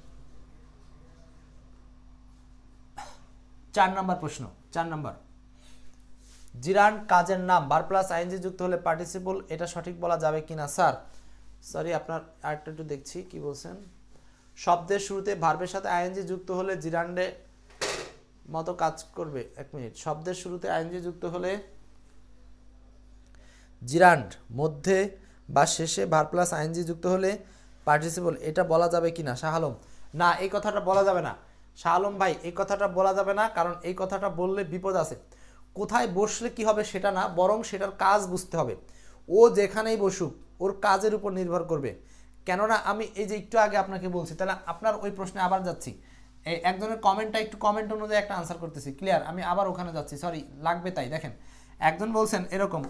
4 নম্বর প্রশ্ন। 4 নম্বর, জিরান্ড কাজের নাম ভার্ব প্লাস আইএনজি যুক্ত হলে পার্টিসিপল, এটা সঠিক বলা যাবে কিনা স্যার? সরি, আপনার আরেকটা একটু দেখছি কি বলছেন। শব্দের শুরুতে ভার্বের সাথে আইএনজি যুক্ত হলে জিরান্ডে মতো কাজ করবে। 1 মিনিট, শব্দের শুরুতে আইএনজি যুক্ত হলে জিরান্ড, মধ্যে বা শেষে ভার্ব প্লাস আইএনজি যুক্ত হলে পার্টিসিপল, এটা বলা যাবে কিনা? শাহ আলম, না, এই কথাটা বলা যাবে না। শাহ আলম ভাই, এই কথাটা বলা যাবে না, কারণ এই কথাটা বললে বিপদ আছে। কোথায় বসলে কি হবে সেটা না, বরং সেটার কাজ বুঝতে হবে। ও যেখানেই বসুক ওর কাজের উপর নির্ভর করবে। কেননা আমি এই যে একটু আগে আপনাকে বলছি, তাহলে আপনার ওই প্রশ্নে আবার যাচ্ছি। এই একজনের কমেন্টটা একটু কমেন্ট অনুযায়ী একটা আনসার করতেছি, ক্লিয়ার? আমি আবার ওখানে যাচ্ছি, সরি লাগবে তাই। দেখেন একজন বলছেন এরকম,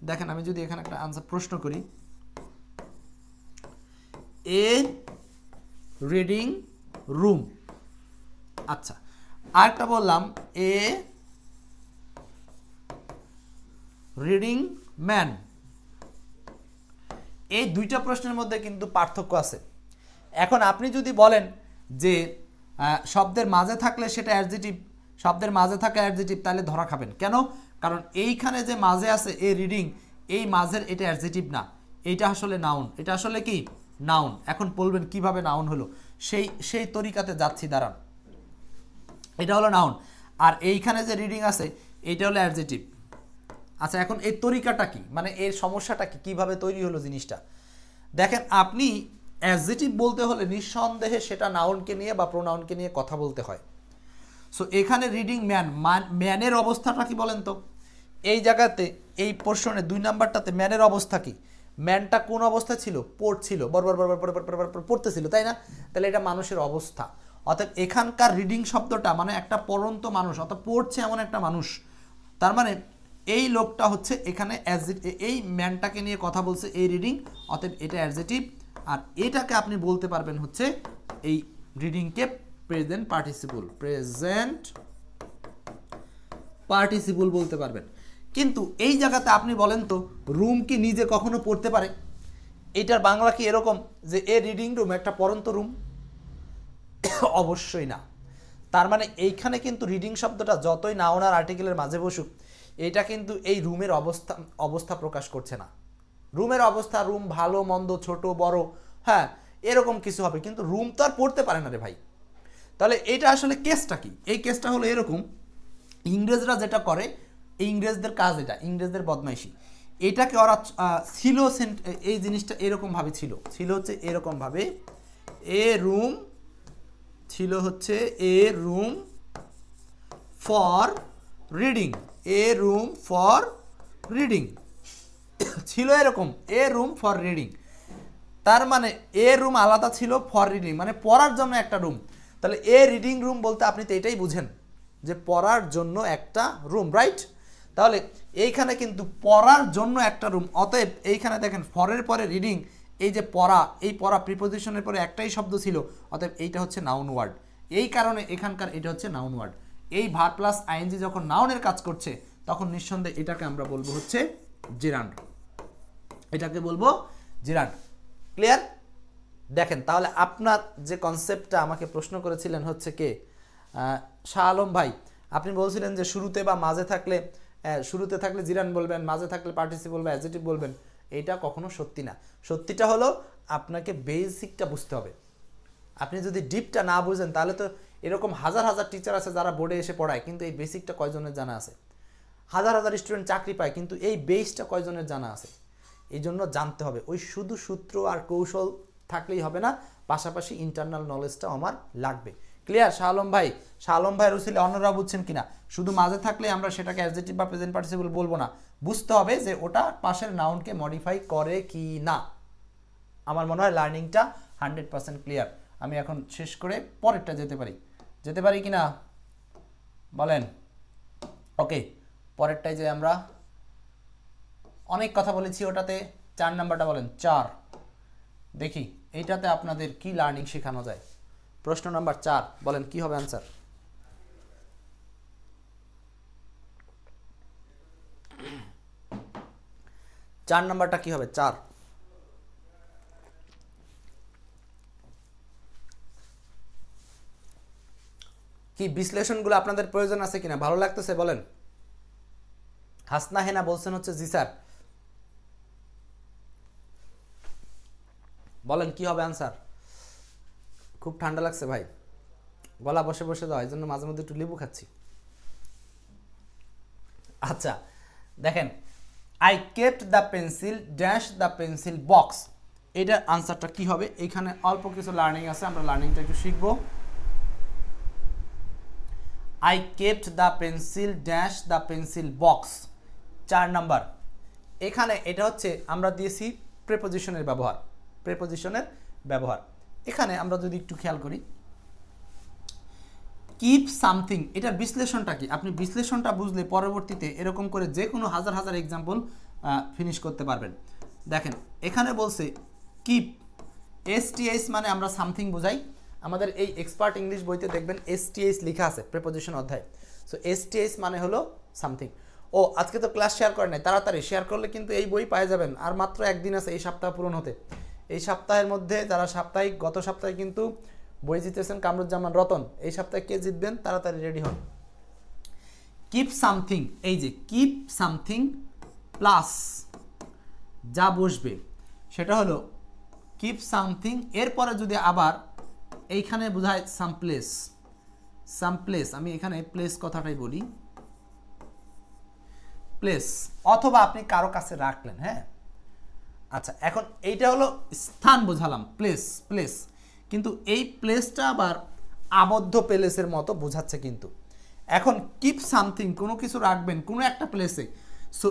দেখেন আমি যদি এখানে একটা আনসার প্রশ্ন করি, এ রিডিং রুম, আচ্ছা, আরেকটা বললাম এ রিডিং ম্যান। এই দুইটা প্রশ্নের মধ্যে কিন্তু পার্থক্য আছে। এখন আপনি যদি বলেন যে শব্দের মাঝে থাকলে সেটা অ্যাডজেটিভ, শব্দের মাঝে থাকা অ্যাডজেটিভ, তাহলে ধরা খাবেন। কেন? কারণ এইখানে যে মাঝে আছে এ রিডিং, এই মাঝের এটা অ্যাডজেটিভ না, এইটা আসলে নাউন। এটা আসলে কি? নাউন। এখন বলবেন কিভাবে নাউন হলো? সেই তরিকাতে যাচ্ছি, দাঁড়ান। এটা হলো নাউন, আর এইখানে যে রিডিং আছে এইটা হলো অ্যাডজেটিভ। আচ্ছা, এখন এই তরিকাটা কি, মানে এর সমস্যাটা কি, কিভাবে তৈরি হলো জিনিসটা? দেখেন, আপনি অ্যাডজেটিভ বলতে হলে নিঃসন্দেহে সেটা নাউনকে নিয়ে বা প্রোনাউনকে নিয়ে কথা বলতে হয়। সো এখানে রিডিং ম্যান, ম্যানের অবস্থাটা কি বলেন তো? এই জায়গাতে এই পোর্শনে 2 নাম্বারটাতে ম্যানের অবস্থা কি? ম্যানটা কোন অবস্থা ছিল? পড়ছিল, বরবর পড়তেছিল, তাই না? তাহলে এটা মানুষের অবস্থা। অর্থাৎ এখানকার রিডিং শব্দটা মানে একটা পড়ন্ত মানুষ, অর্থাৎ পড়ছে এমন একটা মানুষ। তার মানে এই লোকটা হচ্ছে এখানে এই ম্যানটাকে নিয়ে কথা বলছে, এই রিডিং, অতএব এটা অ্যাডজেটিভ। আর এটাকে আপনি বলতে পারবেন হচ্ছে এই রিডিংকে প্রেজেন্ট পার্টিসিপল বলতে পারবেন। কিন্তু এই জায়গাতে আপনি বলেন তো, রুম কি নিজে কখনো পড়তে পারে? এটার বাংলা কি এরকম যে এ রিডিং রুম একটা পড়ন্ত রুম? অবশ্যই না। তার মানে এইখানে কিন্তু রিডিং শব্দটা যতই নাউন আর আর্টিকেলের মাঝে বসুক, এটা কিন্তু এই রুমের অবস্থা প্রকাশ করছে না। রুমের অবস্থা, রুম ভালো মন্দ, ছোট বড়, হ্যাঁ এরকম কিছু হবে, কিন্তু রুম তো আর পড়তে পারে না রে ভাই। তাহলে এটা আসলে কেসটা কি? এই কেসটা হলো এরকম, ইংরেজরা যেটা করে, ইংরেজদের কাজ, এটা ইংরেজদের বদমাইশি। এটাকে ওরা ছিল এই জিনিসটা এরকমভাবে ছিল হচ্ছে এরকমভাবে, এ রুম ছিল হচ্ছে a room for reading, a room for reading ছিল এরকম, এ রুম ফর রিডিং। তার মানে এ রুম আলাদা ছিল, ফর রিডিং মানে পড়ার জন্য একটা রুম। তাহলে এ রিডিং রুম বলতে আপনি তো এটাই বুঝেন যে পড়ার জন্য একটা রুম, রাইট? তাহলে এইখানে কিন্তু পড়ার জন্য একটা রুম, অতএব এইখানে দেখেন ফরের পরে রিডিং, এই যে পড়া, এই পড়া প্রিপোজিশনের পরে একটাই শব্দ ছিল, অতএব এইটা হচ্ছে নাউন ওয়ার্ড। এই কারণে এখানকার এটা হচ্ছে নাউন ওয়ার্ড। এই ভার্ব প্লাস আইএনজি যখন নাউনের কাজ করছে তখন নিঃসন্দেহে এটাকে আমরা বলবো হচ্ছে জেরান্ড, এটাকে বলবো জেরান্ড। ক্লিয়ার? দেখেন তাহলে আপনার যে কনসেপ্টটা আমাকে প্রশ্ন করেছিলেন হচ্ছে কে, শাহ আলম ভাই, আপনি বলছিলেন যে শুরুতে বা মাঝে থাকলে, শুরুতে থাকলে জিরান বলবেন, মাঝে থাকলে পার্টিসিপল বা অ্যাডজেক্টিভ বলবেন। এইটা কখনো সত্যি না। সত্যিটা হলো আপনাকে বেসিকটা বুঝতে হবে। আপনি যদি ডিপটা না বুঝেন তাহলে তো এরকম হাজার হাজার টিচার আছে যারা বোর্ডে এসে পড়ায়, কিন্তু এই বেসিকটা কয়জনের জানা আছে? হাজার হাজার স্টুডেন্ট চাকরি পায়, কিন্তু এই বেসটা কয়জনের জানা আছে? এই জন্য জানতে হবে। ওই শুধু সূত্র আর কৌশল থাকলেই হবে না, পাশাপাশি ইন্টারনাল নলেজটাও আমার লাগবে। ক্লিয়ার? শাহ আলম ভাই, শাহ আলম ভাই রুসিলে অন্যরা বুঝছেন কিনা? শুধু মাঝে থাকলে আমরা সেটাকে অ্যাডজেক্টিভ বা প্রেজেন্ট পার্টিসিপল বলবো না, বুঝতে হবে যে ওটা পাশের নাউনকে মডিফাই করে কি না। আমার মনে হয় লার্নিংটা 100% ক্লিয়ার। আমি এখন শেষ করে পরেরটা যেতে পারি কি না বলেন? ওকে, পরেরটাই যে আমরা অনেক কথা বলেছি, ওটাতে 4 নাম্বারটা বলেন। 4 দেখি এইটাতে আপনাদের কি লার্নিং শেখানো যায়। প্রশ্ন নাম্বার 4 বলেন কি হবে आंसर? চার নাম্বারটা কি হবে? 4 কি বিশ্লেষণগুলো আপনাদের প্রয়োজন আছে কিনা? ভালো লাগতেছে বলেন। হাসনা হেনা বলছেন হচ্ছে জি স্যার। বলেন কি হবে आंसर? খুব ঠান্ডা লাগছে ভাই, গলা বসে বসে যাওয়ার জন্য মাঝে মধ্যে একটু লেবু খাচ্ছি। আচ্ছা দেখেন, I kept the pencil dash the pencil box, এটার আনসারটা কি হবে? এখানে অল্প কিছু লার্নিং আছে, আমরা লার্নিংটা একটু শিখবো। I kept the pencil dash the pencil box, 4 number. এখানে এটা হচ্ছে আমরা দিয়েছি প্রেপোজিশনের ব্যবহার, প্রেপোজিশনের ব্যবহার। এখানে আমরা যদি একটু খেয়াল করি, কিপ সামথিং, এটার বিশ্লেষণটা কি? আপনি বিশ্লেষণটা বুঝলে পরবর্তীতে এরকম করে যে কোনো হাজার হাজার এক্সাম্পল ফিনিশ করতে পারবেন। দেখেন এখানে বলছে কিপ, এসটিএস মানে আমরা সামথিং বোঝাই। আমাদের এই এক্সপার্ট ইংলিশ বইতে দেখবেন এসটিএস লেখা আছে প্রেপোজিশন অধ্যায়। সো এসটিএস মানে হলো সামথিং। ও আজকে তো ক্লাস শেয়ার করে নাই, তাড়াতাড়ি শেয়ার করলে কিন্তু এই বই পাওয়া যাবেন। আর মাত্র একদিন আছে এই সপ্তাহ পূরণ হতে। এই সপ্তাহের মধ্যে যারা সাপ্তাহিক, গত সপ্তাহে কিন্তু বই জিতেছেন কামরুজ্জামান রতন, এই সপ্তাহে কে জিতবেন তাড়াতাড়ি রেডি হন। কিপ সামথিং, এই যে কিপ সামথিং প্লাস যা বসবে সেটা হলো কিপ সামথিং। এরপরে যদি আবার এইখানে বোঝায় সাম প্লেস, সাম প্লেস, আমি এখানে প্লেস কথাটাই বলি, প্লেস, অথবা আপনি কারো কাছে রাখলেন। হ্যাঁ আচ্ছা, এখন এইটা হলো স্থান বোঝালাম, প্লেস, প্লেস, কিন্তু এই প্লেসটা আবার আবদ্ধ প্লেসের মতো বোঝাচ্ছে। কিন্তু এখন কিপ সামথিং, কোনো কিছু রাখবেন কোনো একটা প্লেসে, সো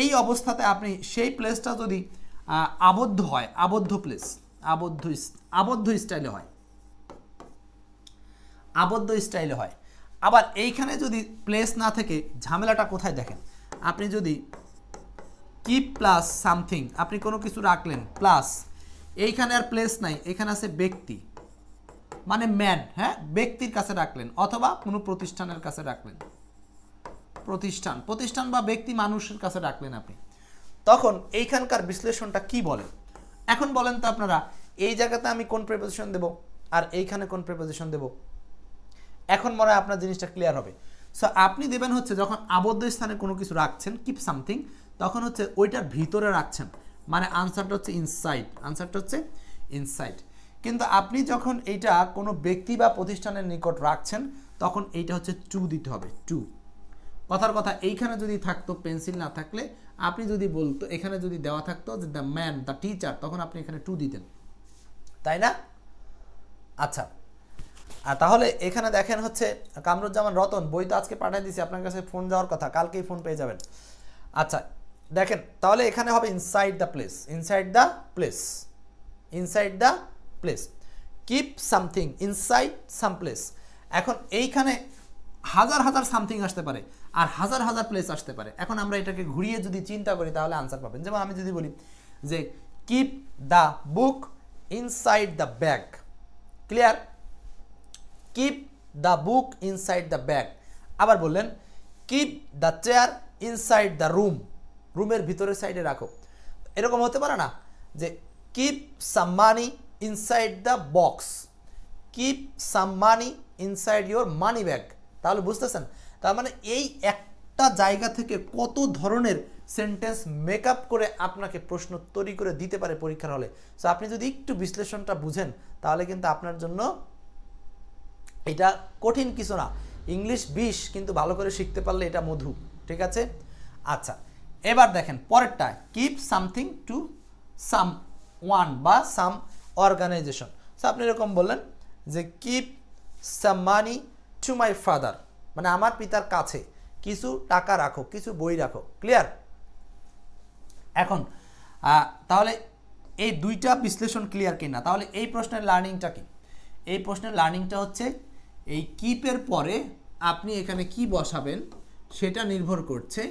এই অবস্থাতে আপনি সেই প্লেসটা যদি আবদ্ধ হয়, আবদ্ধ প্লেস, আবদ্ধ স্টাইলে হয়, আবদ্ধ স্টাইলে হয়। আবার এইখানে যদি প্লেস না থেকে ঝামেলাটা কোথায় দেখেন, আপনি যদি কিপ প্লাস সামথিং, আপনি কোনো কিছু রাখলেন প্লাস এইখানে আর প্লেস নাই, এখানে আছে ব্যক্তি মানে ম্যান, হ্যাঁ ব্যক্তির কাছে রাখলেন অথবা কোনো প্রতিষ্ঠানের কাছে রাখলেন, প্রতিষ্ঠান বা ব্যক্তি মানুষের কাছে রাখলেন আপনি, তখন এইখানকার বিশ্লেষণটা কি বলে? এখন বলেন তো আপনারা, এই জায়গাতে আমি কোন প্রিপোজিশন দেব আর এইখানে কোন প্রিপোজিশন দেব? এখন মনে হয় আপনার জিনিসটা ক্লিয়ার হবে। সো আপনি দেবেন হচ্ছে যখন আবদ্ধ স্থানে কোনো কিছু রাখছেন কিপ সামথিং, তখন হচ্ছে ওইটার ভিতরে রাখছেন, মানে আনসারটা হচ্ছে ইনসাইড, আনসারটা হচ্ছে ইনসাইড। কিন্তু আপনি যখন এইটা কোনো ব্যক্তি বা প্রতিষ্ঠানের নিকট রাখছেন তখন এইটা হচ্ছে টু দিতে হবে, টু, কথার কথা এইখানে যদি থাকতো পেন্সিল না থাকলে আপনি যদি বলতো, এখানে যদি দেওয়া থাকতো যে দ্য ম্যান, দ্য টিচার, তখন আপনি এখানে টু দিতেন, তাই না? আচ্ছা, আর তাহলে এখানে দেখেন হচ্ছে কামরুজ্জামান রতন, বই তো আজকে পাঠিয়ে দিয়েছি আপনার কাছে, ফোন যাওয়ার কথা, কালকেই ফোন পেয়ে যাবেন। আচ্ছা দেখেন, তাহলে এখানে হবে inside the place, inside the place, inside the place, keep something inside some place. এখন এইখানে হাজার হাজার সামথিং আসতে পারে আর হাজার হাজার প্লেস আসতে পারে। এখন আমরা এটাকে ঘুরিয়ে যদি চিন্তা করি তাহলে আনসার পাবেন। যেমন আমি যদি বলি যে keep the book inside the bag, clear? Keep the book inside the bag. আবার বললেন keep the chair inside the room, রুমের ভিতরের সাইডে রাখো। এরকম হতে পারে না যে keep some money inside the box, keep some money inside your money bag. তাহলে বুঝতেছেন, তার মানে এই একটা জায়গা থেকে কত ধরনের সেন্টেন্স মেকআপ করে আপনাকে প্রশ্ন তৈরি করে দিতে পারে পরীক্ষার হলে। সো আপনি যদি একটু বিশ্লেষণটা বুঝেন তাহলে কিন্তু আপনার জন্য এটা কঠিন কিছু না। ইংলিশ 20 কিন্তু ভালো করে শিখতে পারলে এটা মধু, ঠিক আছে? আচ্ছা এবার দেখেন পরেরটা, keep something to some one বা সাম অর্গানাইজেশন। সো আপনি এরকম বললেন যে keep some money to my father, মানে আমার পিতার কাছে কিছু টাকা রাখো, কিছু বই রাখো, ক্লিয়ার? এখন তাহলে এই দুইটা বিশ্লেষণ ক্লিয়ার কিনা? তাহলে এই প্রশ্নের লার্নিংটা কি? এই প্রশ্নের লার্নিংটা হচ্ছে এই কিপের পরে আপনি এখানে কি বসাবেন সেটা নির্ভর করছে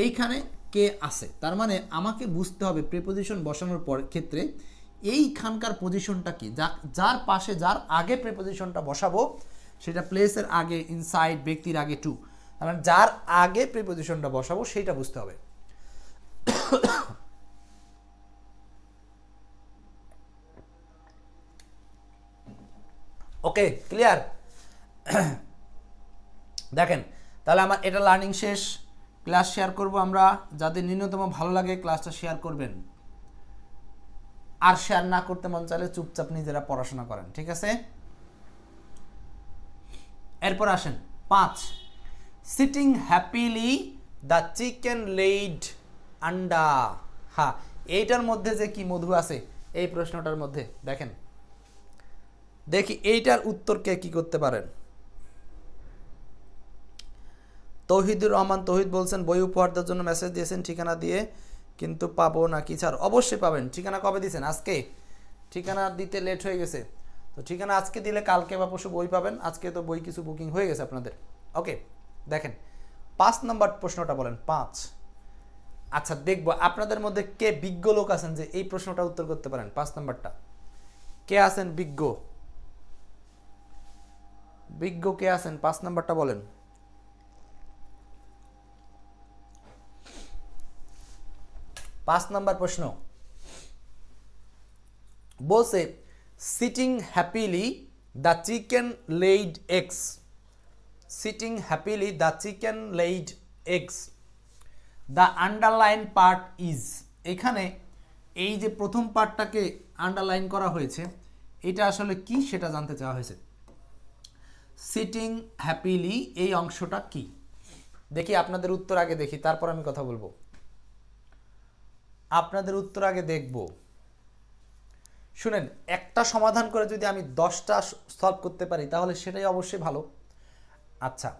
এইখানে কে আছে। তার মানে আমাকে বুঝতে হবে প্রিপোজিশন বসানোর পর ক্ষেত্রে এইখানকার পজিশনটা কি, যার পাশে যার আগে প্রিপোজিশনটা বসাবো সেটা প্লেসের আগে ইনসাইড, ব্যক্তির আগে টু, তার মানে যার আগে প্রিপোজিশনটা বসাবো সেইটা বুঝতে হবে। ওকে, ক্লিয়ার? দেখেন তাহলে আমার এটা লার্নিং শেষ। ক্লাস শেয়ার করব আমরা, যাদের ন্যূনতম ভালো লাগে ক্লাসটা শেয়ার করবেন, আর শেয়ার না করতে মন চাইলে চুপচাপ নিজেরা পড়াশোনা করেন, ঠিক আছে? এরপর আসেন 5, sitting happily the chicken laid আন্ডা। হ্যাঁ, এইটার মধ্যে যে কি মধু আছে এই প্রশ্নটার মধ্যে, দেখেন দেখি এইটার উত্তর কে কি করতে পারেন। তৌহিদুর রহমান তৌহিদ বলছেন বই উপহার দেওয়ার জন্য মেসেজ দিয়েছেন ঠিকানা দিয়ে, কিন্তু পাবো না কি স্যার? অবশ্যই পাবেন। ঠিকানা কবে দিয়েছেন? আজকে? ঠিকানা দিতে লেট হয়ে গেছে, তো ঠিকানা আজকে দিলে কালকে বা পরশু বই পাবেন। আজকে তো বই কিছু বুকিং হয়ে গেছে আপনাদের। ওকে, দেখেন 5 নম্বর প্রশ্নটা বলেন, 5। আচ্ছা দেখবো আপনাদের মধ্যে কে বিজ্ঞ লোক আছেন যে এই প্রশ্নটা উত্তর করতে পারেন। 5 নম্বরটা কে আছেন বিজ্ঞ? বিজ্ঞ কে আছেন? 5 নম্বরটা বলেন। পাঁচ নম্বর প্রশ্ন বলছে sitting happily the chicken laid eggs, sitting happily the chicken laid eggs, the underline part is. এখানে এই যে প্রথম পার্টটাকে আন্ডারলাইন করা হয়েছে এটা আসলে কি সেটা জানতে চাওয়া হয়েছে। সিটিং হ্যাপিলি এই অংশটা কি? দেখি আপনাদের উত্তর আগে দেখি, তারপর আমি কথা বলবো। আপনাদের উত্তর আগে দেখব। শুনেন, একটা সমাধান করে যদি আমি 10টা সলভ করতে পারি তাহলে সেটাই অবশ্যই ভালো। আচ্ছা,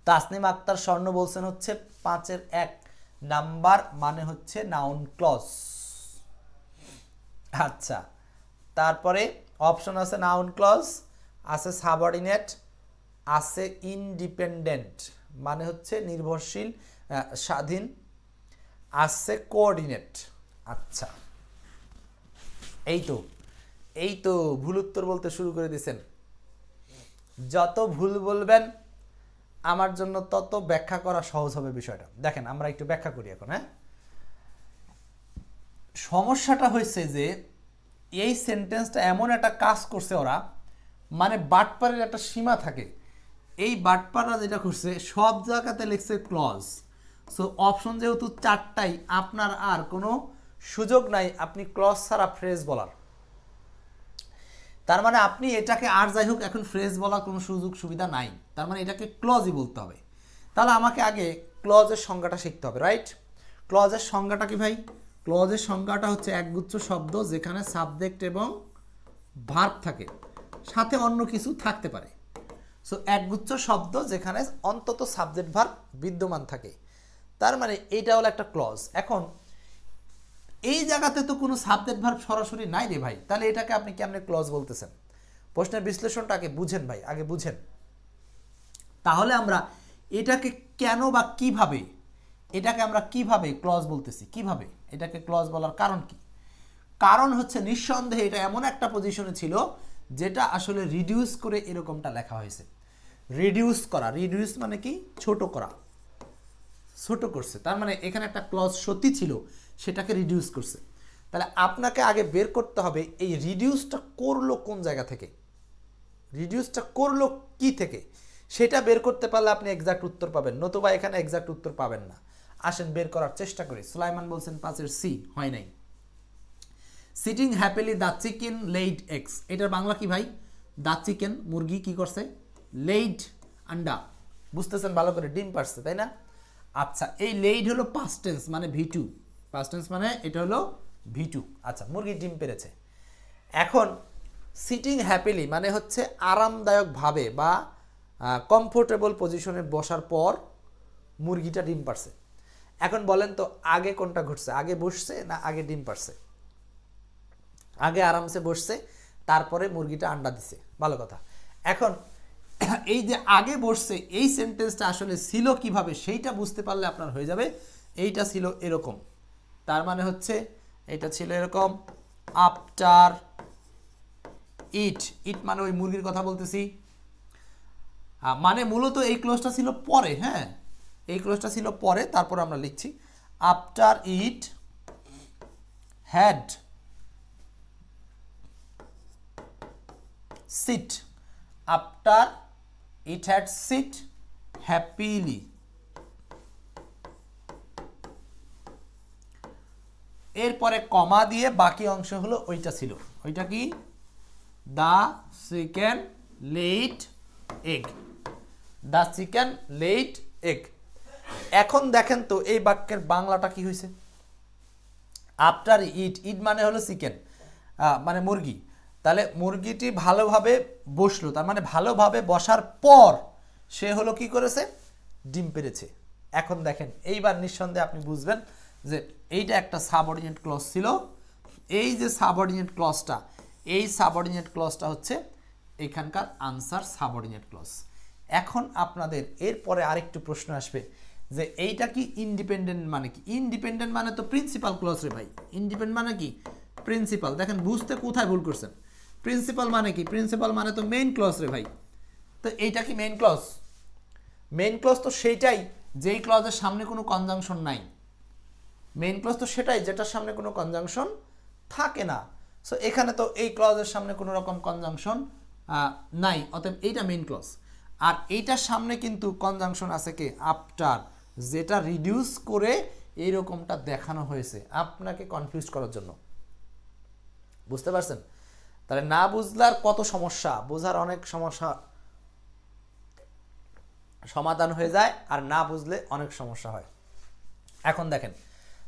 তাসনিম আক্তার স্বর্ণ বলছেন হচ্ছে 5-এর 1 নাম্বার মানে হচ্ছে নাউন ক্লজ। আচ্ছা, তারপরে অপশন আছে নাউন ক্লজ, আছে সাবঅর্ডিনেট, আছে ইন্ডিপেন্ডেন্ট মানে হচ্ছে নির্ভরশীল স্বাধীন, আছে কোঅর্ডিনেট। আচ্ছা, এই তো ভুল উত্তর বলতে শুরু করে দিয়েছেন। যত ভুল বলবেন আমার জন্য তত ব্যাখ্যা করা সহজ হবে বিষয়টা। দেখেন আমরা একটু ব্যাখ্যা করি এখন। হ্যাঁ, সমস্যাটা হয়েছে যে এই সেন্টেন্সটা এমন একটা কাজ করছে ওরা, মানে বাটপারের একটা সীমা থাকে। এই বাটপাররা যেটা করছে সব জায়গাতে লিখছে ক্লজ। সো অপশন যেহেতু 4টাই, আপনার আর কোনো সুযোগ নাই আপনি ক্লজ ছাড়া ফ্রেজ বলার। তার মানে আপনি এটাকে আর যাই হোক এখন ফ্রেজ বলার কোনো সুযোগ সুবিধা নাই, তার মানে এটাকে ক্লজই বলতে হবে। তাহলে আমাকে আগে ক্লজের সংজ্ঞাটা শিখতে হবে, রাইট? ক্লজের সংজ্ঞাটা কি ভাই? ক্লজের সংজ্ঞাটা হচ্ছে একগুচ্ছ শব্দ যেখানে সাবজেক্ট এবং ভার্ব থাকে, সাথে অন্য কিছু থাকতে পারে। সো একগুচ্ছ শব্দ যেখানে অন্তত সাবজেক্ট ভার্ব বিদ্যমান থাকে, তার মানে এইটা হলো একটা ক্লজ। এখন এই জায়গাতে তো কোনো সাবজেক্ট ভার্ব সরাসরি নাই রে ভাই, তাহলে এটাকে আপনি কেমনে ক্লজ বলতেছেন? প্রশ্নের বিশ্লেষণটা আগে বুঝেন ভাই, আগে বুঝেন। তাহলে আমরা এটাকে কেন বা কিভাবে, এটাকে আমরা কিভাবে ক্লজ বলতেছি, কিভাবে এটাকে ক্লজ বলার কারণ কি? কারণ হচ্ছে নিঃসন্দেহে এটা এমন একটা পজিশনে ছিল যেটা আসলে রিডিউস করে এরকমটা লেখা হয়েছে। রিডিউস করা, রিডিউস মানে কি? ছোট করা, ছোট করছে। তার মানে এখানে একটা ক্লজ সত্যি ছিল, সেটাকে রিডিউস করছে। তাহলে আপনাকে আগে বের করতে হবে এই রিডিউসটা করলো কোন জায়গা থেকে, রিডিউসটা করলো কি থেকে, সেটা বের করতে পারলে আপনি এক্সাক্ট উত্তর পাবেন, নতুবা এখানে এক্সাক্ট উত্তর পাবেন না। আসেন বের করার চেষ্টা করি। সুলাইমান বলছেন 5-এর সি হয় নাই। Sitting happily the chicken laid eggs, এটার বাংলা কি ভাই? দ্য চিকেন, মুরগি কি করছে? লেইড, আন্ডা, বুঝতেছেন ভালো করে, ডিম পারছে, তাই না? আচ্ছা, এই লেইড হলো পাস্ট টেন্স মানে V2, পাস্ট টেন্স মানে এটা হলো V2। আচ্ছা, মুরগি ডিম পেরেছে। এখন সিটিং হ্যাপিলি মানে হচ্ছে আরামদায়কভাবে বা কমফোর্টেবল পজিশনে বসার পর মুরগিটা ডিম পারছে। এখন বলেন তো আগে কোনটা ঘটছে, আগে বসছে না আগে ডিম পারছে? আগে আরামসে বসছে, তারপরে মুরগিটা আন্ডা দিছে, ভালো কথা। এখন এই যে আগে বসছে এই সেন্টেন্সটা আসলে ছিল কিভাবে সেইটা বুঝতে পারলে আপনার হয়ে যাবে এইটা ছিল এরকম, তার মানে হচ্ছে এটা ছিল এরকম, আফটার ইট, ইট মানে ওই মুরগির কথা বলতেছি, মানে মূলত এই ক্লোজটা ছিল পরে, হ্যাঁ এই ক্লোজটা ছিল পরে, তারপর আমরা লিখছি after it had sat, after it had sat happily. এরপরে কমা দিয়ে বাকি অংশ হলো ওইটা ছিল, ওইটা কি? The chicken laid egg, the chicken laid egg. এখন দেখেন তো এই বাক্যের বাংলাটা কি হয়েছে? আফটার ইট, ইট মানে হলো চিকেন, মানে মুরগি। তাহলে মুরগিটি ভালোভাবে বসলো, তার মানে ভালোভাবে বসার পর সে হলো কি করেছে? ডিম পেরেছে। এখন দেখেন এইবার নিঃসন্দেহে আপনি বুঝবেন যে এইটা একটা সাবঅর্ডিনেট ক্লজ ছিল। এই যে সাবঅর্ডিনেট ক্লজটা, এই সাবঅর্ডিনেট ক্লজটা হচ্ছে এখানকার আনসার সাবঅর্ডিনেট ক্লজ। এখন আপনাদের এরপরে আরেকটু প্রশ্ন আসবে যে এইটা কি ইন্ডিপেন্ডেন্ট মানে কি? ইন্ডিপেন্ডেন্ট মানে তো প্রিন্সিপাল ক্লজ রে ভাই, ইন্ডিপেন্ডেন্ট মানে কি? প্রিন্সিপাল। দেখেন বুঝতে কোথায় ভুল করছেন, প্রিন্সিপাল মানে কি? প্রিন্সিপাল মানে তো মেইন ক্লজ রে ভাই। তো এইটা কি মেইন ক্লজ? মেইন ক্লজ তো সেইটাই যেই ক্লজের সামনে কোনো কনজাংশন নাই। মেইন ক্লজ তো সেটাই যেটার সামনে কোনো কনজাংশন থাকে না। সো এখানে তো এই ক্লজের সামনে কোনো রকম কনজাংশন নাই, অতএব এইটা মেইন ক্লজ। আর এইটার সামনে কিন্তু কনজাংশন আছে কে? আফটার, যেটা রিডিউস করে এইরকমটা দেখানো হয়েছে আপনাকে কনফিউজ করার জন্য। বুঝতে পারছেন? তাহলে না বুঝলার কত সমস্যা, বোঝার অনেক সমস্যা সমাধান হয়ে যায়, আর না বুঝলে অনেক সমস্যা হয়। এখন দেখেন,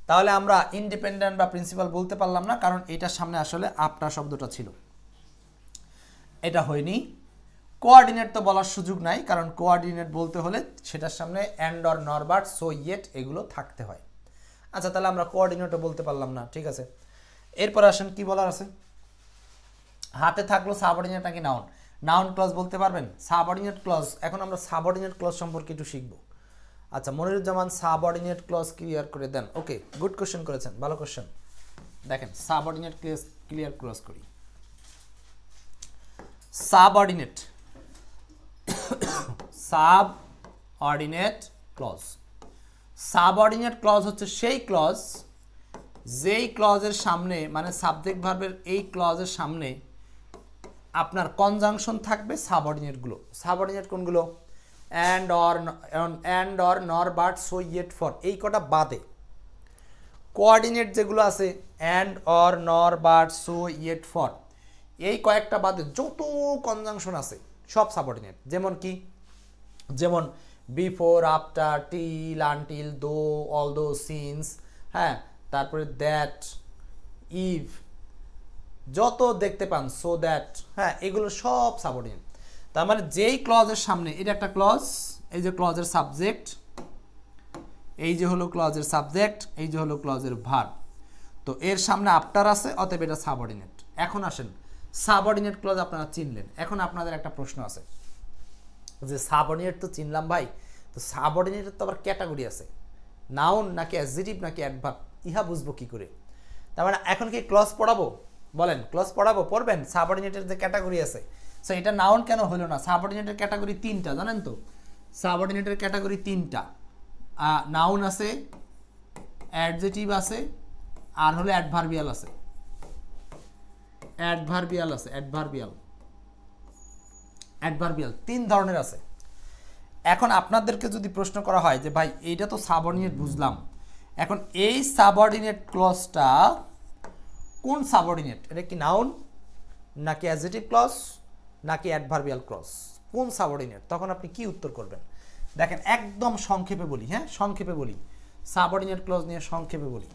তাহলে আমরা ইন্ডিপেন্ডেন্ট বা প্রিন্সিপাল বলতে পারলাম না, কারণ এটার সামনে আসলে আফটার শব্দটা ছিল, এটা হয়নি। কোঅর্ডিনেট তো বলার সুযোগ নাই, কারণ কোঅর্ডিনেট বলতে হলে সেটার সামনে অ্যান্ড অর নর বাট সো ইয়েট এগুলো থাকতে হয়। আচ্ছা, তাহলে আমরা কোঅর্ডিনেটও বলতে পারলাম না, ঠিক আছে। এরপর আসেন কি বলার আছে। হাতে থাকলো সাবঅর্ডিনেট নাকি নাউন, নাউন ক্লজ বলতে পারবেন? সাবঅর্ডিনেট ক্লজ, এখন আমরা সাবঅর্ডিনেট ক্লজ সম্পর্কে একটু শিখবো। আচ্ছা, মনিরুজ্জামান সাবঅর্ডিনেট ক্লজ ক্লিয়ার করে দেন। ওকে, গুড কোশ্চেন করেছেন, ভালো কোশ্চেন। দেখেন সাবঅর্ডিনেট ক্লিয়ার ক্লজ করি। Subordinate, subordinate clause, subordinate clause হচ্ছে সেই ক্লজ যেই ক্লজের সামনে, মানে সাবজেক্ট ভার্বের এই ক্লজের সামনে আপনার কনজাংশন থাকবে সাবঅর্ডিনেটগুলো। সাবঅর্ডিনেট কোনগুলো? অ্যান্ড অর নর বাট সো ইয়েট ফর, এই কটা বাদে কোঅর্ডিনেট যেগুলো আছে অ্যান্ড অর নর বাট সো ইয়েট ফর, এই কয়েকটা বাদে যত কনজাংশন আছে সব সাবঅর্ডিনেট। যেমন কি? যেমন বিফোর, আফটার, টিল, আনটিল, দো, অল দো, সিন্স, হ্যাঁ, তারপরে দ্যাট, ইভ, যত দেখতে পান, সো দ্যাট, হ্যাঁ, এগুলো সব সাবঅর্ডিনেট। তার মানে যেই ক্লজের সামনে, এটা একটা ক্লজ, এই যে ক্লজের সাবজেক্ট, এই যে হলো ক্লজের সাবজেক্ট, এই যে হলো ক্লজের ভার্ব, তো এর সামনে আফটার আছে, অতএব এটা সাবঅর্ডিনেট। এখন আসেন সাবঅর্ডিনেট ক্লজ আপনারা চিনলেন, এখন আপনাদের একটা প্রশ্ন আছে যে সাবঅর্ডিনেট তো চিনলাম ভাই, তো সাবঅর্ডিনেটের তো আবার ক্যাটাগরি আছে, নাউন নাকি অ্যাডজেক্টিভ নাকি অ্যাডভার্ব, ইহা বুঝবো কি করে? তার মানে এখন কি ক্লজ পড়াবো? বলেন, ক্লজ পড়াবো? পড়বেন? সাবঅর্ডিনেটের যে ক্যাটাগরি আছে, সো এটা নাউন কেন হলো না? সাবঅর্ডিনেটের ক্যাটাগরি তিনটা, জানেন তো? সাবঅর্ডিনেটের ক্যাটাগরি তিনটা, নাউন আছে, অ্যাডজেক্টিভ আছে, আর হলো অ্যাডভার্বিয়াল আছে। অ্যাডভার্বিয়াল তিন ধরনের আছে। এখন আপনাদেরকে যদি প্রশ্ন করা হয় যে ভাই এইটা তো সাবঅর্ডিনেট বুঝলাম, এখন এই সাবঅর্ডিনেট ক্লজটা কোন সাবঅর্ডিনেট? এটা কি নাউন নাকি অ্যাডজেক্টিভ ক্লজ নাকি অ্যাডভার্বিয়াল ক্লজ? কোন সাবঅর্ডিনেট? তখন আপনি কি উত্তর করবেন? দেখেন একদম সংক্ষেপে বলি, হ্যাঁ সংক্ষেপে বলি, সাবঅর্ডিনেট ক্লজ নিয়ে সংক্ষেপে বলি।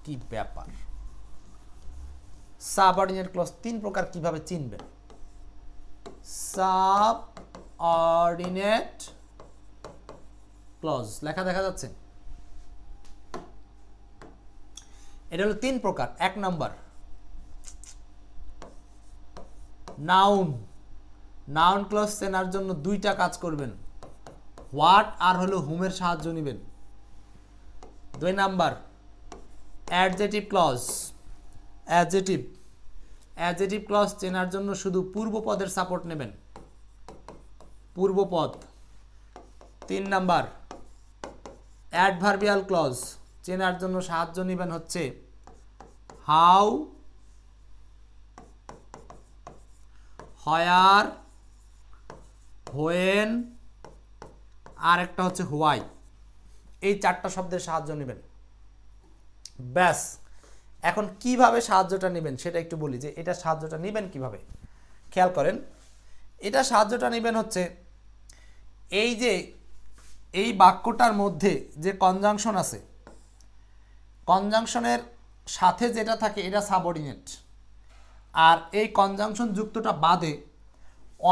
কি ব্যাপার, সাবঅর্ডিনেট ক্লজ তিন প্রকার, কিভাবে চিনবেন? সাবঅর্ডিনেট ক্লজ লেখা দেখা যাচ্ছে, এটা হলো তিন প্রকার। এক নাম্বার নাউন। নাউন ক্লজ চেনার জন্য দুইটা কাজ করবেন, হোয়াট আর হলো হুমের সাহায্য নেবেন। দুই number adjective clause. Adjective clause চেনার জন্য শুধু পূর্বপদের সাপোর্ট নেবেন, পূর্বপদ। তিন নাম্বার অ্যাডভার্বিয়াল ক্লজ চেনার জন্য সাহায্য নেবেন হচ্ছে হাউ, হোয়ার, হোয়েন, আর একটা হচ্ছে হোয়াই। এই চারটা শব্দের সাহায্য নেবেন, ব্যাস। এখন কিভাবে সাহায্যটা নেবেন সেটা একটু বলি, যে এটা সাহায্যটা নেবেন কিভাবে। খেয়াল করেন, এটা সাহায্যটা নেবেন হচ্ছে এই যে এই বাক্যটার মধ্যে যে কনজাংশন আছে, কনজাংশনের সাথে যেটা থাকে এটা সাবঅর্ডিনেট, আর এই কনজাংশন যুক্তটা বাদে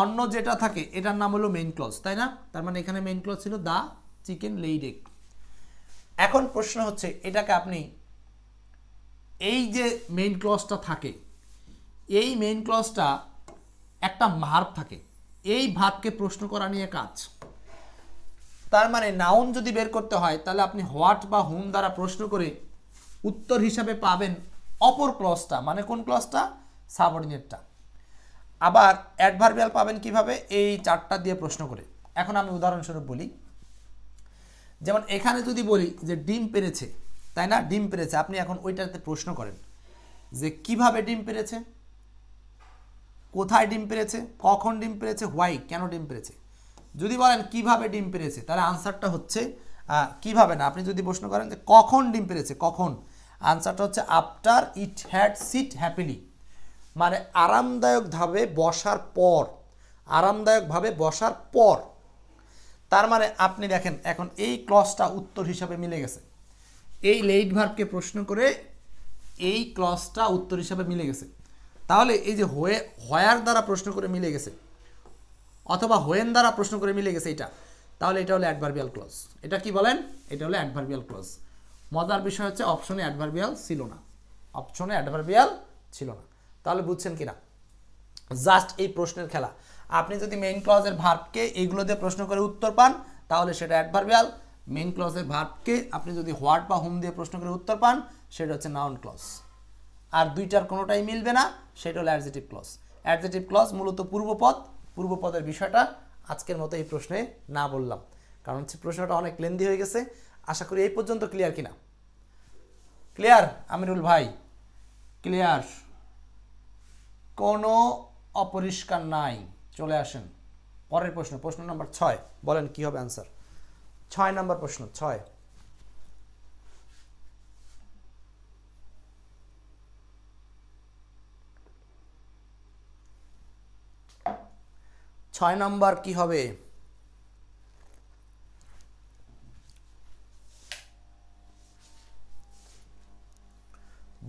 অন্য যেটা থাকে এটার নাম হলো মেইন ক্লজ, তাই না? তার মানে এখানে মেইন ক্লজ ছিল দা চিকেন লেইড এগ। এখন প্রশ্ন হচ্ছে এটাকে আপনি, এই যে মেইন ক্লজটা থাকে, এই মেইন ক্লজটা একটা ভার্ব থাকে, এই ভার্বকে প্রশ্ন করা নিয়ে কাজ। তার মানে নাউন যদি বের করতে হয় তাহলে আপনি হোয়াট বা হুম দ্বারা প্রশ্ন করে উত্তর হিসাবে পাবেন অপর ক্লজটা, মানে কোন ক্লজটা? সাবঅর্ডিনেটটা। আবার অ্যাডভার্বিয়াল পাবেন কিভাবে? এই চারটা দিয়ে প্রশ্ন করে। এখন আমি উদাহরণস্বরূপ বলি, যেমন এখানে যদি বলি যে ডিম পেড়েছে, তাই না? ডিম পেড়েছে, আপনি এখন ওইটাতে প্রশ্ন করেন যে কিভাবে ডিম পেড়েছে, কোথায় ডিম পেড়েছে, কখন ডিম পেড়েছে, হোয়াই, কেন ডিম পেড়েছে। যদি বলেন কিভাবে ডিম পেড়েছে, তাহলে আনসারটা হচ্ছে কিভাবে না, আপনি যদি প্রশ্ন করেন যে কখন ডিম পেড়েছে, কখন, আনসারটা হচ্ছে after it had sat happily, মানে আরামদায়কভাবে বসার পর, আরামদায়কভাবে বসার পর। তার মানে আপনি দেখেন এখন এই ক্লজটা উত্তর হিসাবে মিলে গেছে, এই লেইড ভার্বকে প্রশ্ন করে এই ক্লজটা উত্তর হিসাবে মিলে গেছে। তাহলে এই যে হোয়ার দ্বারা প্রশ্ন করে মিলে গেছে অথবা হোয়েন দ্বারা প্রশ্ন করে মিলে গেছে এটা, তাহলে এটা হলো অ্যাডভার্বিয়াল ক্লজ। এটা কি বলেন? এটা হলো অ্যাডভার্বিয়াল ক্লজ। মজার বিষয় হচ্ছে অপশনে অ্যাডভার্বিয়াল ছিল না, অপশনে অ্যাডভার্বিয়াল ছিল না। তাহলে বুঝছেন কিনা? জাস্ট এই প্রশ্নের খেলা। আপনি যদি মেইন ক্লজের ভার্বকে এইগুলো দিয়ে প্রশ্ন করে উত্তর পান তাহলে সেটা অ্যাডভার্বিয়াল, মেইন ক্লজের ভার্বকে আপনি যদি হোয়াট বা হুম দিয়ে প্রশ্ন করে উত্তর পান সেটা হচ্ছে নাউন ক্লজ। আর দুইটার কোনোটাই মিলবে না, সেটা হলো অ্যাডজেক্টিভ ক্লজ। অ্যাডজেক্টিভ ক্লজ মূলত পূর্বপদ, পূর্বপদের বিষয়টা আজকের মতো এই প্রশ্নে না বললাম, কারণ হচ্ছে প্রশ্নটা অনেক লেন্দি হয়ে গেছে। আশা করি এই পর্যন্ত ক্লিয়ার কিনা? ক্লিয়ার আমিরুল ভাই? ক্লিয়ার, কোনো অপরিষ্কার নাই। চলে আসেন পরের প্রশ্ন, প্রশ্ন নাম্বার 6। বলেন কি হবে আনসার? 6 নম্বর প্রশ্ন, 6। 6 নম্বর কি হবে?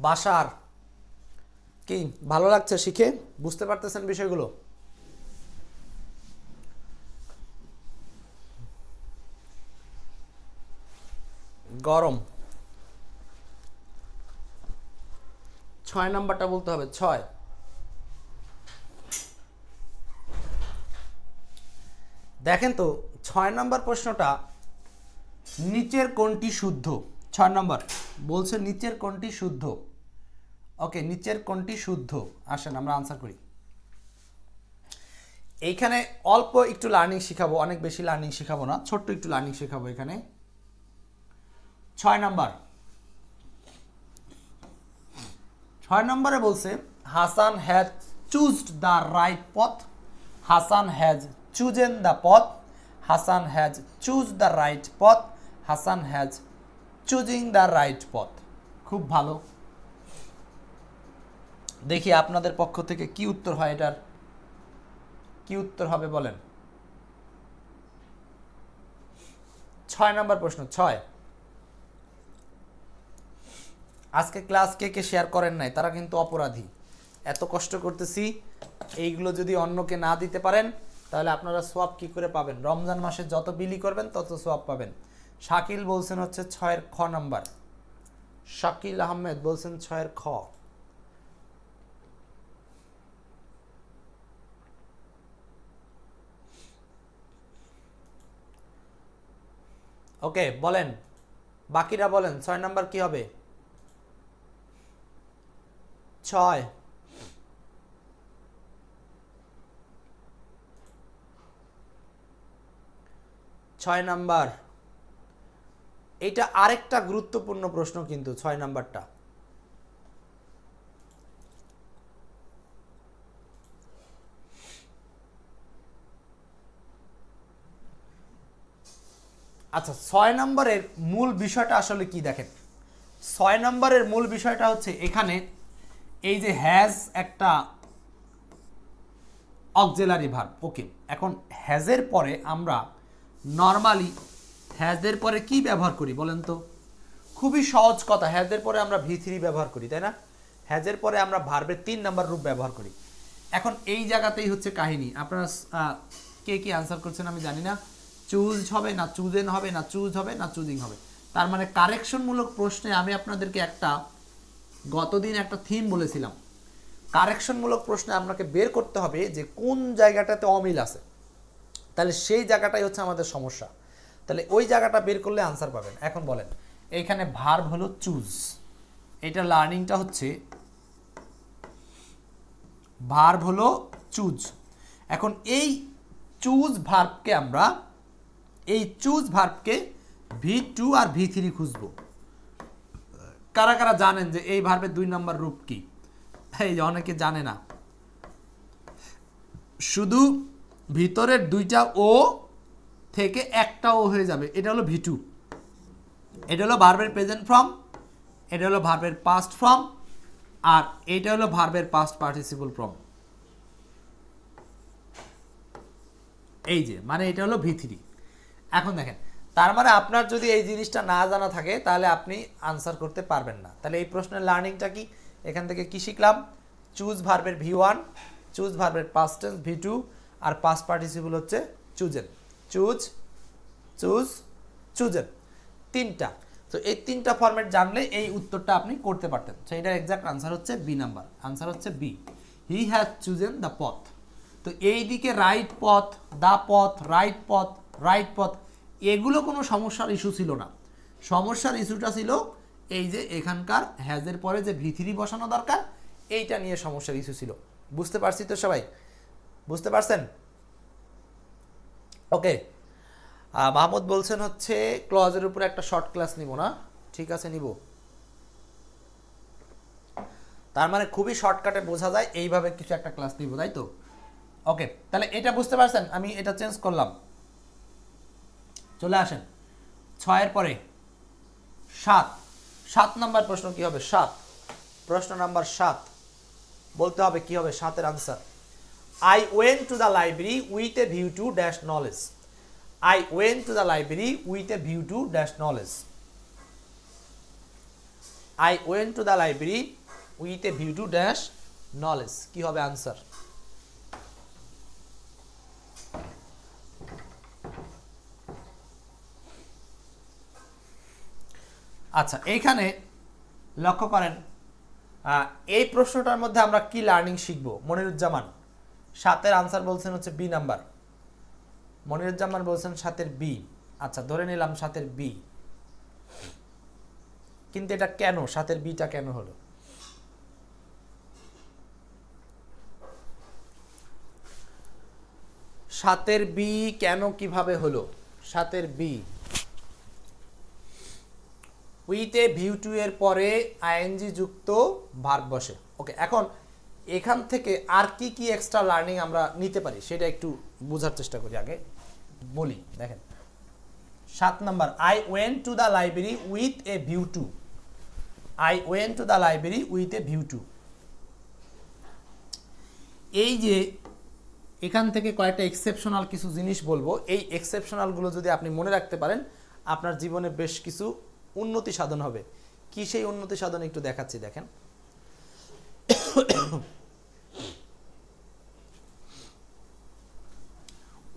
বাসার কি ভালো লাগছে শিখে? বুঝতে পারতেছেন বিষয়গুলো? গরম 6 নাম্বারটা বলতে হবে। 6 দেখেন তো 6 নাম্বার প্রশ্নটা, নিচের কোনটি শুদ্ধ? 6 নাম্বার বলছে নিচের কোনটি শুদ্ধ। ওকে, নিচের কোনটি শুদ্ধ? আসেন আমরা আনসার করি। এইখানে অল্প একটু লার্নিং শিখাবো, অনেক বেশি লার্নিং শিখাবো না, ছোট্ট একটু লার্নিং শিখাবো এখানে। 6 নাম্বার, 6 নম্বরে বলছে Hasan has choosed the right পথ, হাসান হ্যাজ চুজেন দ্য পথ, Hasan has choose the right পথ, Hasan has choosing the right পথ। খুব ভালো, দেখি আপনাদের পক্ষ থেকে কি উত্তর হয়, এটার কি উত্তর হবে বলেন। 6 নম্বর প্রশ্ন। 6 আজকে ক্লাস কে কে শেয়ার করেন নাই তারা কিন্তু অপরাধী। এত কষ্ট করতেছি, এইগুলো যদি অন্যকে না দিতে পারেন তাহলে আপনারা সোয়াব কি করে পাবেন? রমজান মাসে যত বিলি করবেন তত সোয়াব পাবেন। শাকিল বলছেন হচ্ছে 6 এর খ নাম্বার, শাকিল আহমেদ বলছেন 6 এর খ। ওকে বলেন, বাকিরা বলেন 6 নাম্বার কি হবে? 6 নাম্বার, এটা আরেকটা গুরুত্বপূর্ণ প্রশ্ন কিন্তু 6 নাম্বারটা। আচ্ছা 6 নম্বরের মূল বিষয়টা আসলে কি দেখেন, 6 নম্বরের মূল বিষয়টা হচ্ছে এখানে এই যে হ্যাজ একটা অক্সিলারি ভার্ব। ওকে, এখন হ্যাজের পরে আমরা নরমালি হ্যাজের পরে কি ব্যবহার করি বলেন তো? খুবই সহজ কথা, হ্যাজের পরে আমরা V3 ব্যবহার করি, তাই না? হ্যাজের পরে আমরা ভার্বের 3 নাম্বার রূপ ব্যবহার করি। এখন এই জায়গাতেই হচ্ছে কাহিনী। আপনারা কে কি আনসার করছেন আমি জানি না। চুজ হবে না চুজেন হবে না চুজ হবে না চুজিং হবে। তার মানে কারেকশনমূলক প্রশ্নে আমি আপনাদেরকে গতদিন একটা থিম বলেছিলাম। কারেকশনমূলক প্রশ্নে আপনাকে বের করতে হবে যে কোন জায়গাটাতে অমিল আছে, তাহলে সেই জায়গাটাই হচ্ছে আমাদের সমস্যা। তাহলে ওই জায়গাটা বের করলে আনসার পাবেন। এখন বলেন, এইখানে ভার্ব হলো চুজ, এটা লার্নিংটা হচ্ছে ভার্ব হলো চুজ। এখন এই চুজ ভার্বকে আমরা V2 আর V3 খুঁজবো। কারা কারা জানেন যে এই ভার্বের 2 নাম্বার রূপ কি? এই যে অনেকে জানে না, শুধু ভিতরের 2টা ও থেকে একটা ও হয়ে যাবে, এটা হলো V2। এটা হলো ভার্বের প্রেজেন্ট ফর্ম, এটা হলো ভার্বের পাস্ট ফর্ম, আর এটা হলো ভার্বের পাস্ট পার্টিসিপল ফর্ম। এই যে মানে এটা হলো V3। এখন দেখেন, তার মানে আপনার যদি এই জিনিসটা না জানা থাকে তাহলে আপনি আনসার করতে পারবেন না। তাহলে এই প্রশ্নের লার্নিংটা কি? এখান থেকে কি শিখলাম? চুজ ভার্বের V1, চুজ ভার্বের পাস্ট টেন্স V2, আর পাস্ট পার্টিসিপল হচ্ছে চুজেন। চুজেন, 3টা। তো এই 3টা ফরম্যাট জানলে এই উত্তরটা আপনি করতে পারতেন। তো এটার এক্সাক্ট আনসার হচ্ছে বি নাম্বার, আনসার হচ্ছে B, he has chosen the path. তো এই দিকে রাইট পথ, দা পথ, রাইট পথ, এগুলো কোনো সমস্যার ইস্যু ছিল না। সমস্যার ইস্যুটা ছিল এই যে এখানকার হ্যাজের পরে যে V3 বসানো দরকার, এইটা নিয়ে সমস্যার ইস্যু ছিল। বুঝতে পারছি তো সবাই? বুঝতে পারছেন? ওকে, মাহমুদ বলছেন হচ্ছে ক্লজের উপরে একটা শর্ট ক্লাস নিব না। ঠিক আছে, নিব। তার মানে খুবই শর্টকাটে বোঝা যায় এইভাবে কিছু একটা ক্লাস নিব, তাই তো? ওকে, তাহলে এটা বুঝতে পারছেন? আমি এটা চেঞ্জ করলাম। চলে আসেন 6 এর পরে 7 নাম্বার প্রশ্ন কি হবে? 7 প্রশ্ন নাম্বার 7 বলতে হবে কি হবে 7 এর answer. I went to the library with a view to dash knowledge. I went to the library with a view to dash knowledge. I went to the library with a view to dash knowledge, কি হবে answer? আচ্ছা, এইখানে লক্ষ্য করেন, এই প্রশ্নটার মধ্যে আমরা কি লার্নিং শিখব? মনিরুজ্জামান 7-এর আনসার বলছেন হচ্ছে বি নাম্বার। মনিরুজ্জামান বলছেন 7-এর বি। আচ্ছা, ধরে নিলাম 7-এর বি, কিন্তু এটা কেন 7-এর বিটা কেন হলো? সাতের বি কেন, কিভাবে হলো 7-এর B? With a view to এর পরে আইএনজি যুক্ত ভার্ব বসে। ওকে, এখন এখান থেকে আর কি কি এক্সট্রা লার্নিং আমরা নিতে পারি সেটা একটু বোঝার চেষ্টা করি। আগে বলি, দেখেন 7 number, I went to the library with a view two. I went to the library with a view two. এই যে এখান থেকে কয়েকটা এক্সেপশনাল কিছু জিনিস বলবো, এই এক্সেপশনালগুলো যদি আপনি মনে রাখতে পারেন আপনার জীবনে বেশ কিছু উন্নতি সাধন হবে। কি সেই উন্নতি সাধন একটু দেখাচ্ছি, দেখেন।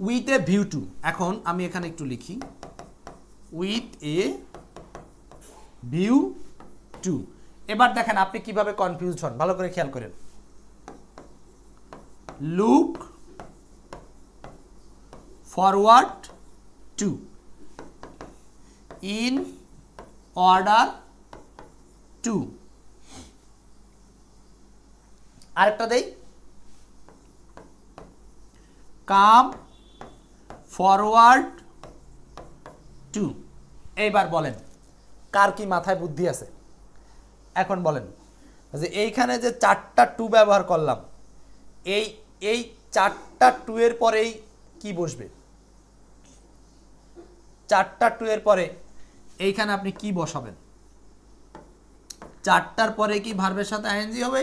উইথ এ ভিউ টু, এখন আমি এখানে একটু লিখি উইথ এ ভিউ টু। এবার দেখেন আপনি কিভাবে কনফিউজ হন, ভালো করে খেয়াল করেন। Look forward to, in order two, আরেকটা দেই, কাম ফরওয়ার্ড টু। এইবার বলেন কার কি মাথায় বুদ্ধি আছে? এখন বলেন যে এইখানে যে 4টা টু ব্যবহার করলাম, এই 4টা টু এর পরেই কি বসবে? 4টা টু এর পরে এইখানে আপনি কি বসাবেন? 4টার পরে কি ভার্বের সাথে আইএনজি হবে,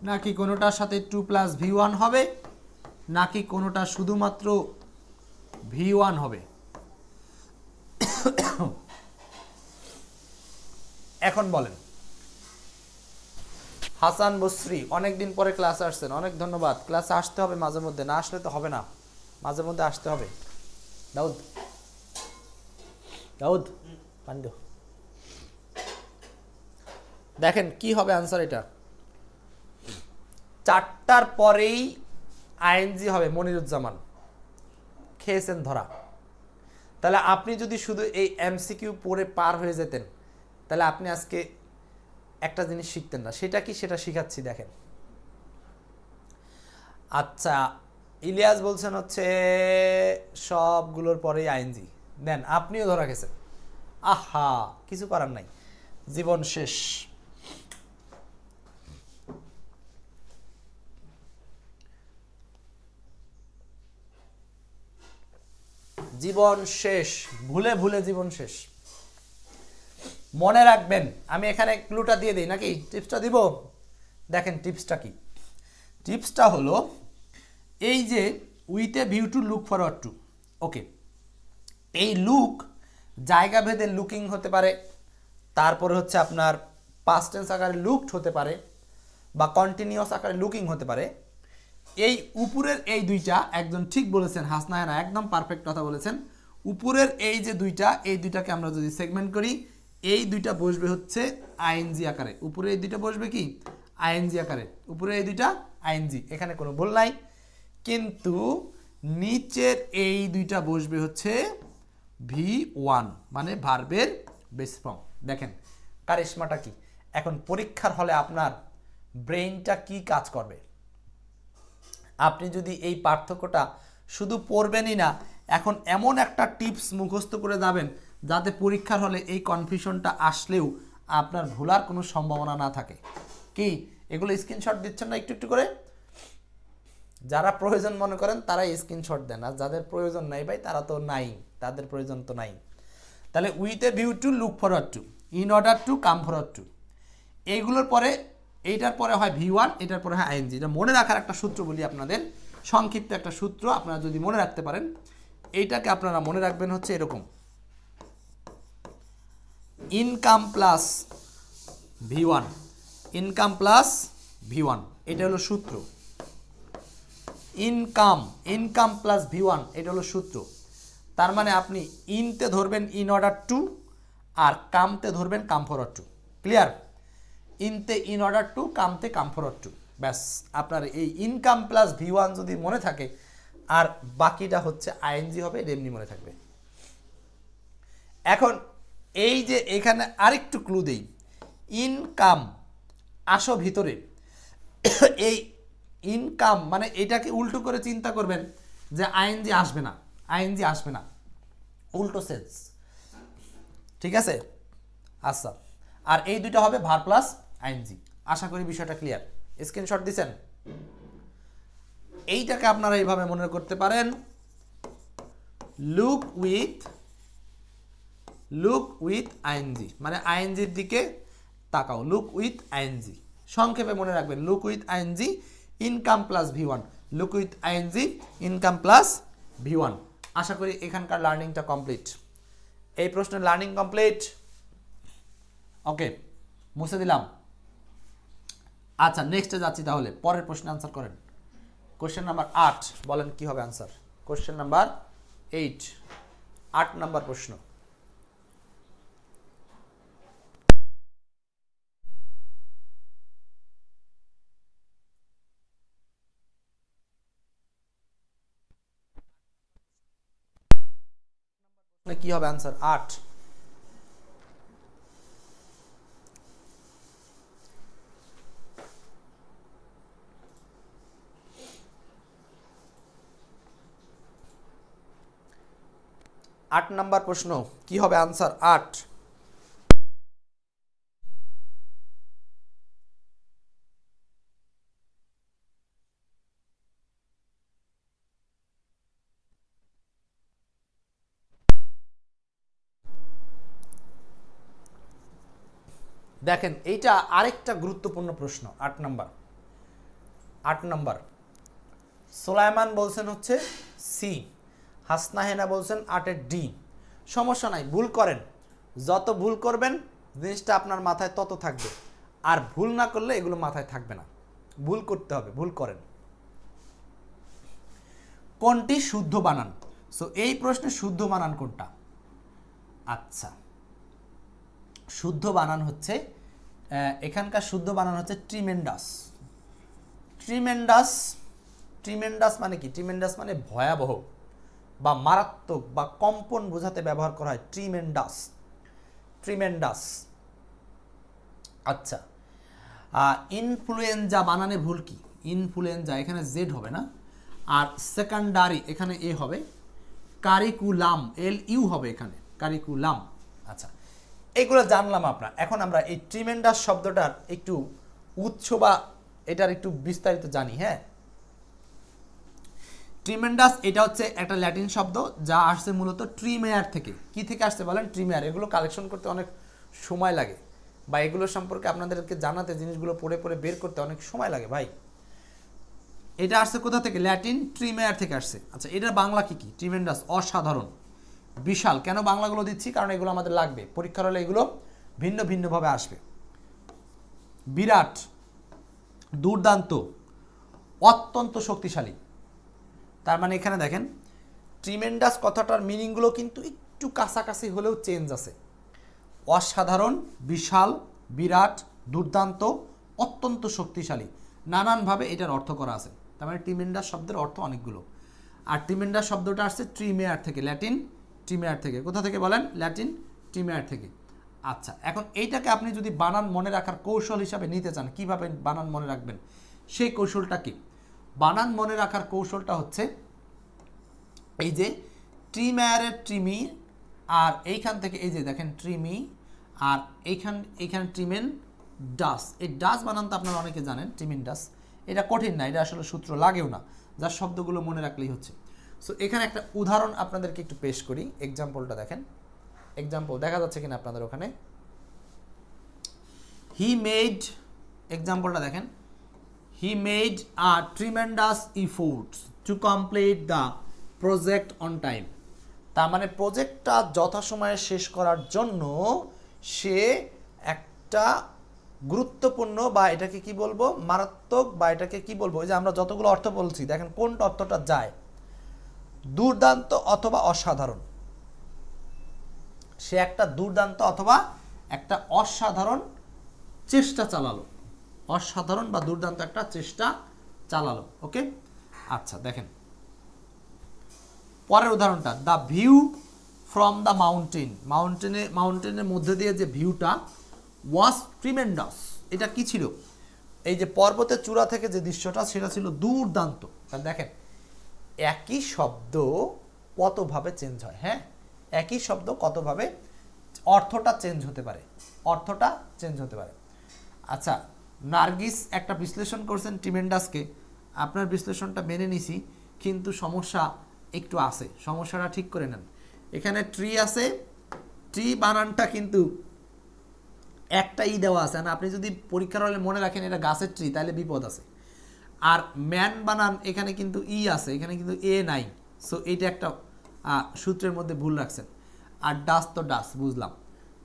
নাকি কোনোটার সাথে 2 প্লাস ভি1 হবে, নাকি কোনোটা শুধুমাত্র ভি1 হবে? এখন বলেন। হাসান বসরি, অনেকদিন পরে ক্লাসে আসছেন, অনেক ধন্যবাদ। ক্লাসে আসতে হবে মাঝে মধ্যে, না আসলে তো হবে না, মাঝে মধ্যে আসতে হবে। দাউদ দাউদ পান্ডু, দেখেন কি হবে আনসার। এটা 4টার পরেই আইএনজি হবে। মনিরুজ্জামান খেয়েছেন ধরা। তাহলে আপনি যদি শুধু এই এমসিকিউ পড়ে পার হয়ে যেতেন তাহলে আপনি আজকে একটা জিনিস শিখতেন না। সেটা কি, সেটা শিখাচ্ছি, দেখেন। আচ্ছা, ইলিয়াস বলছেন হচ্ছে সবগুলোর পরেই আইএনজি। দেন আপনিও ধরা গেছেন। আহা, কিছু করার নাই, জীবন শেষ। জীবন শেষ, ভুলে ভুলে জীবন শেষ। মনে রাখবেন, আমি এখানে ক্লুটা দিয়ে দিই নাকি টিপসটা দিব? দেখেন টিপসটা কি। টিপসটা হলো এই যে with a view to look forward to. Okay, এই লুক জায়গা ভেদে লুকিং হতে পারে, তারপরে হচ্ছে আপনার পাস্ট টেন্স আকারে লুকড হতে পারে, বা কন্টিনিউয়াস আকারে লুকিং হতে পারে। এই উপরের এই দুইটা একদম ঠিক বলেছেন হাসনায়না, একদম পারফেক্ট কথা বলেছেন। উপরের এই যে দুইটা, এই দুইটাকে আমরা যদি সেগমেন্ট করি, এই দুইটা বসবে হচ্ছে আইএনজি আকারে। উপরে এই দুইটা বসবে কি আইএনজি আকারে, উপরে এই দুইটা আইএনজি, এখানে কোনো ভুল নাই। কিন্তু নিচের এই দুইটা বসবে হচ্ছে ভি1, মানে ভার্বের বেস ফর্ম। দেখেন কারিশমাটা কি। এখন পরীক্ষার হলে আপনার ব্রেইনটা কি কাজ করবে? আপনি যদি এই পার্থক্যটা শুধু পড়বেনই না, এখন এমন একটা টিপস মুখস্থ করে যাবেন যাতে পরীক্ষার হলে এই কনফিউশনটা আসলেও আপনার ভুলার কোনো সম্ভাবনা না থাকে। কি এগুলো স্ক্রিনশট দিচ্ছেন না একটু একটু করে? যারা প্রয়োজন মনে করেন তারাই স্ক্রিনশট দেন, আর যাদের প্রয়োজন নাই ভাই তারা তো নাই, তাদের প্রয়োজন তো নাই। তাহলে with a view to look forward to, in order to, come forward to, এইগুলোর পরে এইটার পরে হয় ভি1, এটার পরে হয় আইএনজি। এটা মনে রাখার একটা সূত্র বলি আপনাদের, সংক্ষিপ্ত একটা সূত্র, আপনারা যদি মনে রাখতে পারেন এইটাকে আপনারা মনে রাখবেন হচ্ছে এরকম, income plus V1, income plus V1, এটা হলো সূত্র। ইনকাম প্লাস V1, এটা হলো সূত্র। তার মানে আপনি ইনতে ধরবেন ইন অর্ডার টু, আর কামতে ধরবেন কাম ফরওয়ার্ড টু। ক্লিয়ার? ইনতে ইন অর্ডার টু, কামতে কাম ফরওয়ার্ড টু। ব্যাস, আপনার এই ইনকাম প্লাস V1 যদি মনে থাকে, আর বাকিটা হচ্ছে আইএনজি হবে, এটা এমনি মনে থাকবে। এখন এই যে এখানে আরেকটু ক্লু দেই, ইনকাম, আসো ভিতরে। এই ইনকাম মানে এটাকে উল্টো করে চিন্তা করবেন যে আইএনজি আসবে না, আইএনজি আসবে না, উল্টো সেন্স। ঠিক আছে? আচ্ছা, আর এই দুইটা হবে ভার প্লাস আইএনজি। আশা করি বিষয়টা ক্লিয়ার। স্ক্রিনশট দিছেন? এইটাকে আপনারা এইভাবে মনে করতে পারেন, লুক উইথ আইএনজি, মানে আইএনজির দিকে তাকাও, লুক উইথ আইএনজি। সংক্ষেপে মনে রাখবেন, look with ING, income plus V1, look with ING, income plus V1। আশা করি এখানকার লার্নিংটা কমপ্লিট। এই প্রশ্নের লার্নিং কমপ্লিট। ওকে, মুছে দিলাম। আচ্ছা, নেক্সটে যাচ্ছি তাহলে। পরের প্রশ্নে আনসার করেন। কোশ্চেন নাম্বার 8, বলেন কি হবে আনসার। কোশ্চেন নাম্বার 8, 8 নাম্বার প্রশ্ন। কি হবে আনসার? 8। আট নাম্বার প্রশ্ন, কি হবে আনসার? 8। দেখেন, এইটা আরেকটা গুরুত্বপূর্ণ প্রশ্ন। 8 নাম্বার সোলাইমান বলছেন হচ্ছে সি, হাসনা হেনা বলছেন 8-এর ডি। সমস্যা নাই, ভুল করেন, যত ভুল করবেন জিনিসটা আপনার মাথায় তত থাকবে, আর ভুল না করলে এগুলো মাথায় থাকবে না। ভুল করতে হবে, ভুল করেন। কোনটি শুদ্ধ বানান? সো এই প্রশ্নে শুদ্ধ বানান কোনটা? আচ্ছা, শুদ্ধ বানান হচ্ছে, এখানকার শুদ্ধ বানান হচ্ছে ট্রিমেন্ডাস। ট্রিমেন্ডাস মানে কি? ট্রিমেন্ডাস মানে ভয়াবহ বা মারাত্মক বা কম্পন বোঝাতে ব্যবহার করা হয় ট্রিমেন্ডাস। আচ্ছা, ইনফ্লুয়েঞ্জা বানানে ভুল কি? ইনফ্লুয়েঞ্জা, এখানে জেড হবে না, আর সেকেন্ডারি এখানে এ হবে, কারিকুলাম LU হবে এখানে, কারিকুলাম। আচ্ছা, এগুলো জানলাম আমরা। এখন আমরা এই ট্রিমেন্ডাস শব্দটার একটু উৎস বা এটার একটু বিস্তারিত জানি। হ্যাঁ, ট্রিমেন্ডাস এটা হচ্ছে একটা ল্যাটিন শব্দ, যা আসছে মূলত ট্রিমেয়ার থেকে। কি থেকে আসছে বলেন? ট্রিমেয়ার। এগুলো কালেকশন করতে অনেক সময় লাগে, বা এগুলো সম্পর্কে আপনাদেরকে জানাতে, জিনিসগুলো পড়ে পড়ে বের করতে অনেক সময় লাগে ভাই। এটা আসছে কোথা থেকে? ল্যাটিন ট্রিমেয়ার থেকে আসছে। আচ্ছা, এটার বাংলা কি কি? ট্রিমেন্ডাস, অসাধারণ, বিশাল। কেন বাংলাগুলো দিচ্ছি? কারণ এগুলো আমাদের লাগবে, পরীক্ষার হলে এগুলো ভিন্ন ভিন্নভাবে আসবে। বিরাট, দুর্দান্ত, অত্যন্ত শক্তিশালী। তার মানে এখানে দেখেন, ট্রিমেন্ডাস কথাটার মিনিংগুলো কিন্তু একটু কাছাকাছি হলেও চেঞ্জ আছে। অসাধারণ, বিশাল, বিরাট, দুর্দান্ত, অত্যন্ত শক্তিশালী, নানানভাবে এটার অর্থ করা আছে। তার মানে ট্রিমেন্ডাস শব্দের অর্থ অনেকগুলো। আর ট্রিমেন্ডাস শব্দটা আসছে ট্রিমেয়ার থেকে, ল্যাটিন ট্রিমেয়ার থেকে। কোথা থেকে বলেন? ল্যাটিন ট্রিমেয়ার থেকে। আচ্ছা, এখন এইটাকে আপনি যদি বানান মনে রাখার কৌশল হিসাবে নিতে চান, কিভাবে বানান মনে রাখবেন, সেই কৌশলটা কি? বানান মনে রাখার কৌশলটা হচ্ছে এই যে ট্রিমেয়ারের ট্রিমি, আর এইখান থেকে এই যে দেখেন ট্রিমি, আর এইখানে ট্রিমেন ডাস। এই ডাস বানান তো আপনারা অনেকে জানেন, ট্রিমেন ডাস। এটা কঠিন না, এটা আসলে সূত্র লাগেও না, যার শব্দগুলো মনে রাখলেই হচ্ছে। সো এখানে একটা উদাহরণ আপনাদেরকে একটু পেশ করি। এক্সাম্পলটা দেখেন, এক্সাম্পল দেখা যাচ্ছে কিনা আপনাদের ওখানে? হি মেড, এক্সাম্পলটা দেখেন, he made a tremendous efforts to complete the project on time. তার মানে প্রজেক্টটা যথাসময়ে শেষ করার জন্য সে একটা গুরুত্বপূর্ণ বা এটাকে কি বলবো, মারাত্মক, বা এটাকে কি বলবো, এই যে আমরা যতগুলো অর্থ বলছি দেখেন কোন অর্থটা যায়, দুর্দান্ত অথবা অসাধারণ। সে একটা দুর্দান্ত অথবা একটা অসাধারণ চেষ্টা চালালো, অসাধারণ বা দুর্দান্ত একটা চেষ্টা চালালো। ওকে, আচ্ছা দেখেন পরের উদাহরণটা, the view from the mountain, মাউন্টেনের মধ্যে দিয়ে যে ভিউটা ওয়াজ ট্রিমেন্ডাস, এটা কি ছিল, এই যে পর্বতের চূড়া থেকে যে দৃশ্যটা সেটা ছিল দুর্দান্ত। তাহলে দেখেন একই শব্দ কতভাবে চেঞ্জ হয়, হ্যাঁ একই শব্দ কতভাবে অর্থটা চেঞ্জ হতে পারে, অর্থটা চেঞ্জ হতে পারে। আচ্ছা নার্গিস একটা বিশ্লেষণ করছেন ট্রিমেন্ডাসকে, আপনার বিশ্লেষণটা মেনে নিছি, কিন্তু সমস্যা একটু আছে, সমস্যাটা ঠিক করে নেন। এখানে ট্রি আছে, ট্রি বানানটা কিন্তু একটা ই দেওয়া আছে, না আপনি যদি পরীক্ষার হলে মনে রাখেন এটা গাছের ট্রি তাহলে বিপদ আছে। আর ম্যান বানান এখানে কিন্তু ই আছে, এখানে কিন্তু এ নাই, সো এইটা একটা সূত্রের মধ্যে ভুল রাখছেন। আর ডাস তো ডাস বুঝলাম,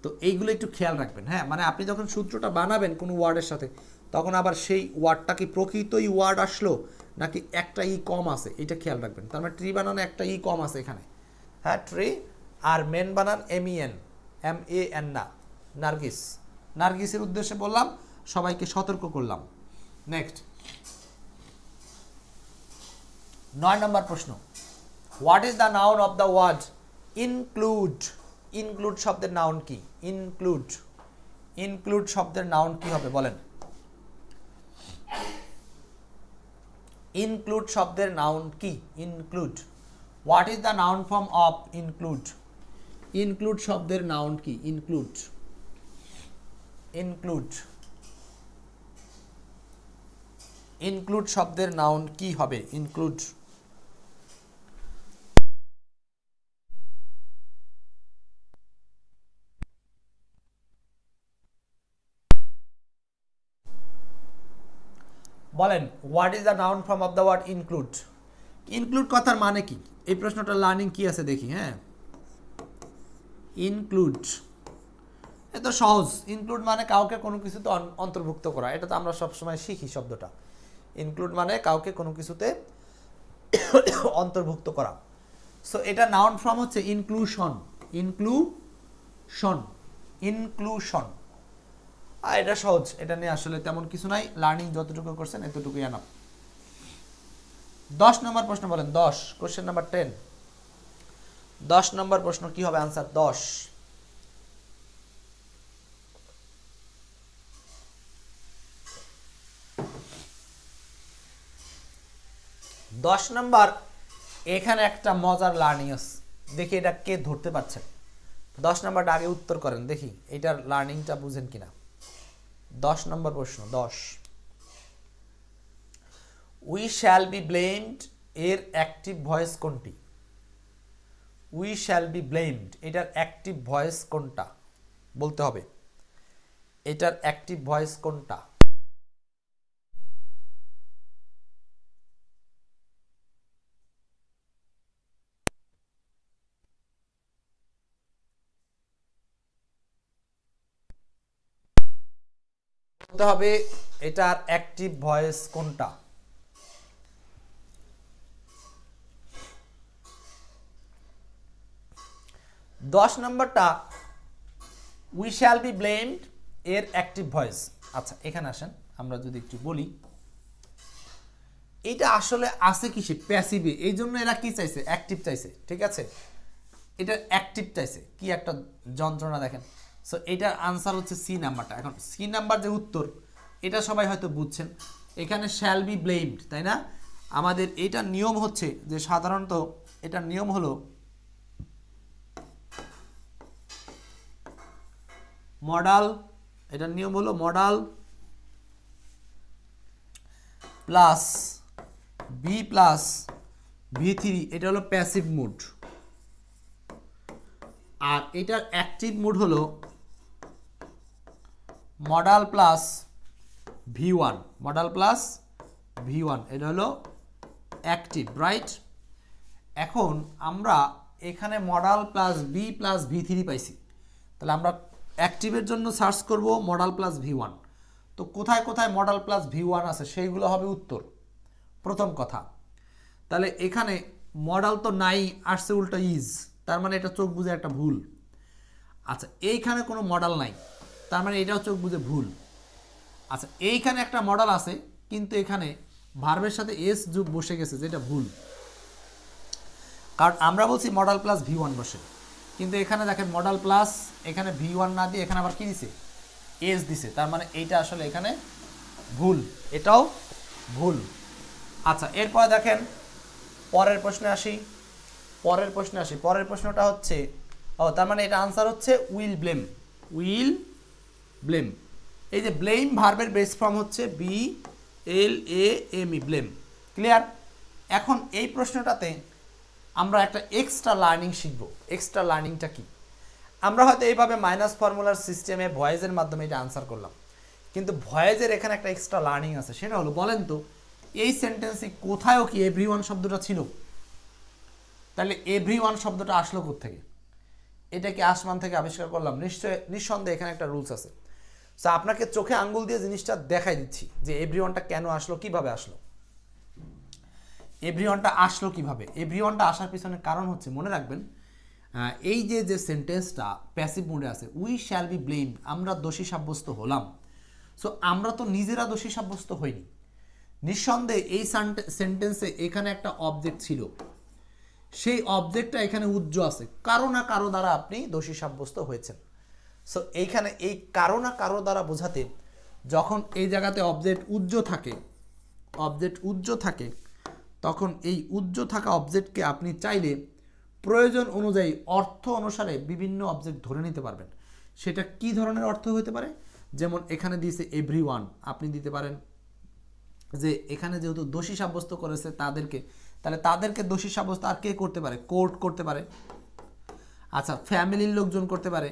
তো এইগুলো একটু খেয়াল রাখবেন। হ্যাঁ মানে আপনি যখন সূত্রটা বানাবেন কোনো ওয়ার্ডের সাথে, তখন আবার সেই ওয়ার্ডটা কি প্রকৃতই ওয়ার্ড আসলো নাকি একটা ই কম আছে, এটা খেয়াল রাখবেন। তার মানে ট্রি বানানো একটা ই কম আছে এখানে, হ্যাঁ ট্রি। আর মেন বানান MEN না, নার্গিস, নার্গিসের উদ্দেশ্যে বললাম, সবাইকে সতর্ক করলাম। নেক্সট 9 নম্বর প্রশ্ন, what is the noun of the word include, include শব্দের নাউন কি, ইনক্লুড, ইনক্লুড শব্দের নাউন কি হবে বলেন, ইনক্লুড শব্দের নাউন কি, include, what is the noun form of include, include শব্দের নাউন কি, ইনক্লুড, ইনক্লুড, ইনক্লুড শব্দের নাউন কি হবে, ইনক্লুড। বলেন what is the noun form of the word include, include কথার মানে কি, এই প্রশ্নটা লার্নিং কি আছে দেখি। হ্যাঁ ইনক্লুড এত সহজ, ইনক্লুড মানে কাউকে কোনো কিছুতে অন্তর্ভুক্ত করা, এটা তো আমরা সবসময় শিখি শব্দটা। ইনক্লুড মানে কাউকে কোনো কিছুতে অন্তর্ভুক্ত করা। সো এটা নাউন ফর্ম হচ্ছে ইনক্লুশন, ইনক্লুশন, ইনক্লুশন। আর এটা সহজ, এটা নিয়ে আসলে তেমন কিছু নাই, লার্নিং যতটুকু করছেন এতটুকুই আনাপ। 10 নম্বর প্রশ্ন বলেন, 10 কোশ্চেন নাম্বার 10, 10 নম্বর প্রশ্ন কি হবে আনসার, 10 নম্বর। এখানে একটা মজার লার্নিং আছে, দেখি এটা কে ধরতে পারছেন। 10 নম্বরটা আগে উত্তর করেন দেখি এটার লার্নিংটা বুঝেন কিনা। 10 নম্বর প্রশ্ন, 10, উই শ্যাল বি ব্লেমড এর অ্যাক্টিভ ভয়েস কোনটি, উই শ্যাল বি ব্লেমড এটার অ্যাক্টিভ ভয়েস কোনটা বলতে হবে, এটার অ্যাক্টিভ ভয়েস কোনটা। বলতে হবে এটার অ্যাক্টিভ ভয়েস কোনটা। দশ নম্বরটা উই শ্যাল বি ব্লেমড এর অ্যাক্টিভ ভয়েস। আচ্ছা এখানে আসেন আমরা যদি একটু বলি, এটা আসলে আছে কিসে, প্যাসিভে, এই জন্য এরা কি চাইছে, অ্যাক্টিভ চাইছে, ঠিক আছে, এটা অ্যাক্টিভ চাইছে, কি একটা যন্ত্রণা দেখেন। সো এটার আনসার হচ্ছে সি নাম্বারটা। এখন সি নাম্বার যে উত্তর এটা সবাই হয়তো বুঝছেন, এখানে শ্যাল বি ব্লেমড, তাই না। আমাদের এটা নিয়ম হচ্ছে যে সাধারণত এটার নিয়ম হলো মডাল, এটার নিয়ম হলো modal plus B plus V3, এটা হলো প্যাসিভ মুড, আর এটার অ্যাক্টিভ মুড হলো modal plus V1, modal plus V1, এটা হলো অ্যাক্টিভ, রাইট। এখন আমরা এখানে modal plus B plus V3 পাইছি, তাহলে আমরা অ্যাক্টিভের জন্য সার্চ করব মডাল প্লাস V1। তো কোথায় কোথায় মডাল প্লাস V1 আছে সেইগুলো হবে উত্তর। প্রথম কথা, তাহলে এখানে মডাল তো নাই, আসছে উল্টা ইজ, তার মানে এটা চোখ বুঝে একটা ভুল। আচ্ছা, এইখানে কোনো মডাল নাই, তার মানে এটাও চোখ বুঝে ভুল। আচ্ছা, এইখানে একটা মডাল আছে কিন্তু এখানে ভার্বের সাথে এস যোগ বসে গেছে, যেটা ভুল, কারণ আমরা বলছি মডাল প্লাস V1 বসে, কিন্তু এখানে দেখেন মডাল প্লাস এখানে V1 না দিয়ে এখানে আবার কি দিছে, এস দিছে, তার মানে এইটা আসলে এখানে ভুল, এটাও ভুল। আচ্ছা, এরপরে দেখেন পরের প্রশ্নে আসি। পরের প্রশ্নটা হচ্ছে, তার মানে এটা আনসার হচ্ছে উইল ব্লেম। উইল ব্লেম, এই যে ব্লেম ভার্বের বেস ফর্ম হচ্ছে BLAME, ব্লেম। ক্লিয়ার? এখন এই প্রশ্নটাতে আমরা একটা এক্সট্রা লার্নিং শিখব। এক্সট্রা লার্নিংটা কি? আমরা হয়তো এইভাবে মাইনাস ফর্মুলার সিস্টেমে ভয়েসের মাধ্যমে এটা আনসার করলাম, কিন্তু ভয়েসের এখানে একটা এক্সট্রা লার্নিং আছে। সেটা হলো, বলেন তো এই সেন্টেন্সে কোথায়ও কি এভরিওয়ান শব্দটা ছিল? তাহলে এভরিওয়ান শব্দটা আসলো কোত্থেকে? এটা কি আসমান থেকে আবিষ্কার করলাম? নিঃসন্দেহে এখানে একটা রুলস আছে। সো আপনাকে চোখে আঙ্গুল দিয়ে জিনিসটা দেখাই দিচ্ছি যে এভরিওয়ানটা কেন আসলো, কিভাবে আসলো। এভরিওয়ানটা আসলো কিভাবে? এভরিওয়ানটা আসার পিছনে কারণ হচ্ছে, মনে রাখবেন, এই যে সেন্টেন্সটা প্যাসিভ মোডে আছে, উই শ্যাল বি ব্লেমড, আমরা দোষী সাব্যস্ত হলাম। সো আমরা তো নিজেরা দোষী সাব্যস্ত হইনি। নিঃসন্দেহে এই সেন্টেন্সে এখানে একটা অবজেক্ট ছিল, সেই অবজেক্টটা এখানে উজ্জ আছে, কারো না কারো দ্বারা আপনি দোষী সাব্যস্ত হয়েছেন। সো এইখানে এই কারো না কারো দ্বারা বোঝাতে, যখন এই জায়গাতে অবজেক্ট উজ্জ থাকে, তখন এই উজ্জ থাকা অবজেক্টকে আপনি চাইলে প্রয়োজন অনুযায়ী অর্থ অনুসারে বিভিন্ন অবজেক্ট ধরে নিতে পারবেন। সেটা কি ধরনের অর্থ হতে পারে? যেমন এখানে দিয়েছে এভরিওয়ান, আপনি দিতে পারেন যে এখানে যেহেতু দোষী সাব্যস্ত করেছে তাদেরকে, তাহলে তাদেরকে দোষী সাব্যস্ত আর কে করতে পারে? কোর্ট করতে পারে। আচ্ছা, ফ্যামিলির লোকজন করতে পারে,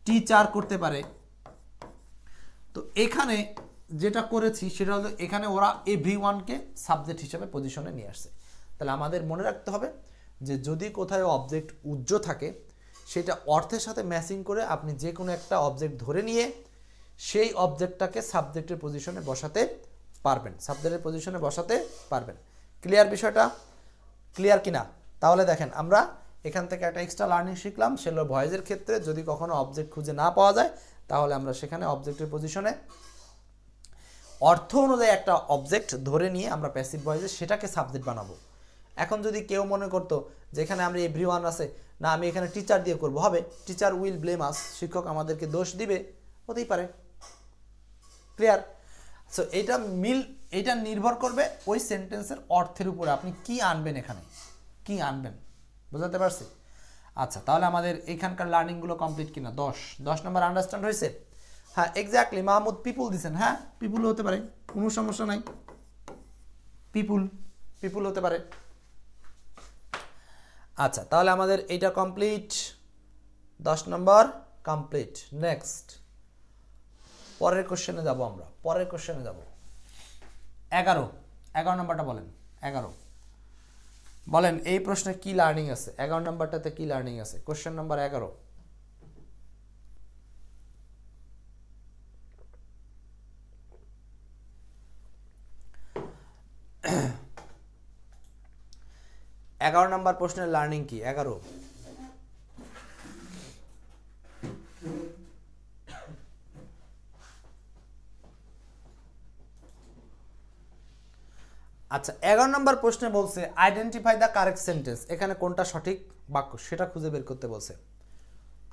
টিচার করতে পারে। তো এখানে যেটা করেছি সেটা হলো, এখানে ওরা এভরিওয়ানকে সাবজেক্ট হিসেবে পজিশনে নিয়ে আসছে। তাহলে আমাদের মনে রাখতে হবে যে যদি কোথাও অবজেক্ট উজ্জ থাকে, সেটা অর্থের সাথে ম্যাচিং করে আপনি যে কোনো একটা অবজেক্ট ধরে নিয়ে সেই অবজেক্টটাকে সাবজেক্টের পজিশনে বসাতে পারবেন। ক্লিয়ার? বিষয়টা ক্লিয়ার কিনা? তাহলে দেখেন, আমরা এখান থেকে একটা এক্সট্রা লার্নিং শিখলাম। সেগুলো ভয়েসের ক্ষেত্রে যদি কখনো অবজেক্ট খুঁজে না পাওয়া যায়, তাহলে আমরা সেখানে অবজেক্টের পজিশনে অর্থ অনুযায়ী একটা অবজেক্ট ধরে নিয়ে আমরা প্যাসিভ ভয়েসে সেটাকে সাবজেক্ট বানাবো। এখন যদি কেউ মনে করতো যেখানে আমরা এভরিওয়ান আছে, না আমি এখানে টিচার দিয়ে করব, হবে টিচার উইল ব্লেম আস, শিক্ষক আমাদেরকে দোষ দিবে, হতেই পারে। ক্লিয়ার? সো এটা নির্ভর করবে ওই সেন্টেন্সের অর্থের উপরে, আপনি কি আনবেন, এখানে কি আনবেন। বুঝাতে পারছি? আচ্ছা, তাহলে আমাদের এখানকার লার্নিংগুলো কমপ্লিট কিনা? 10 নম্বর আন্ডারস্ট্যান্ড হয়েছে? হ্যাঁ, এক্স্যাক্টলি। মাহমুদ পিপুল দিছেন, হ্যাঁ পিপুল হতে পারে, কোনো সমস্যা নাই, পিপুল হতে পারে। আচ্ছা, তাহলে আমাদের এইটা কমপ্লিট, 10 নম্বর কমপ্লিট। নেক্সট পরের কোশ্চেনে যাব আমরা। 11 নম্বরটা বলেন। 11 বলেন এই প্রশ্নে কি লার্নিং আছে? 11 নম্বরটাতে কি লার্নিং আছে? Question number 11। নম্বর প্রশ্নের লার্নিং কি? 11 আচ্ছা, 11 নম্বর প্রশ্নে বলছে আইডেন্টিফাই দ্য কারেক্ট সেন্টেন্স। এখানে কোনটা সঠিক বাক্য সেটা খুঁজে বের করতে বলছে।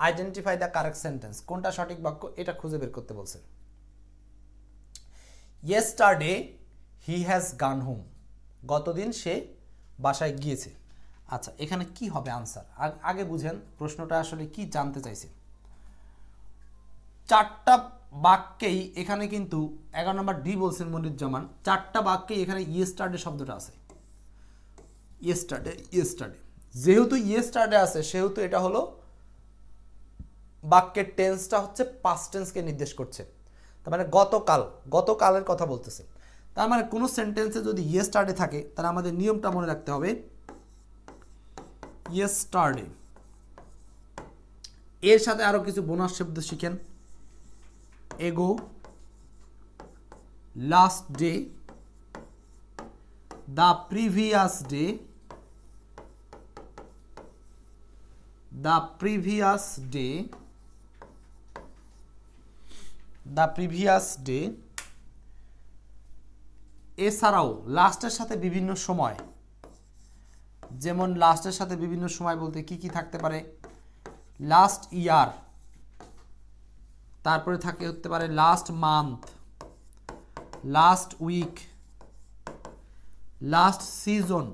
আইডেন্টিফাই দ্য কারেক্ট সেন্টেন্স, কোনটা সঠিক বাক্য এটা খুঁজে বের করতে বলছে। Yesterday he has gone home, গতদিন সে বাসায় গিয়েছে। আচ্ছা, এখানে কি হবে আনসার? আগে বুঝেন প্রশ্নটা আসলে কি জানতে চাইছে। 4টা বাক্যেই এখানে কিন্তু 11 নম্বর ডি বলছেন মনিরুজ্জামান, 4টা বাক্যেই এখানে ইয়েস্টারডে শব্দটা আছে। ইয়েস্টারডে যেহেতু ইয়েস্টারডে আছে, সেহেতু এটা হলো বাক্যের টেন্সটা হচ্ছে পাস্ট টেন্সকে নির্দেশ করছে। তার মানে গতকালের কথা বলতেছে। তার মানে কোনো সেন্টেন্সে যদি ইয়েস্টারডে থাকে, তাহলে আমাদের নিয়মটা মনে রাখতে হবে, ইয়েস্টারডে এর সাথে আরো কিছু বোনাস শব্দ শিখেন। এগো, last day, the previous day, the previous day, the previous day. এছাড়াও লাস্টের সাথে বিভিন্ন সময়, যেমন লাস্টের সাথে বিভিন্ন সময় বলতে কি কি থাকতে পারে, লাস্ট ইয়ার, তারপরে থাকে হতে পারে last month, last week, last season,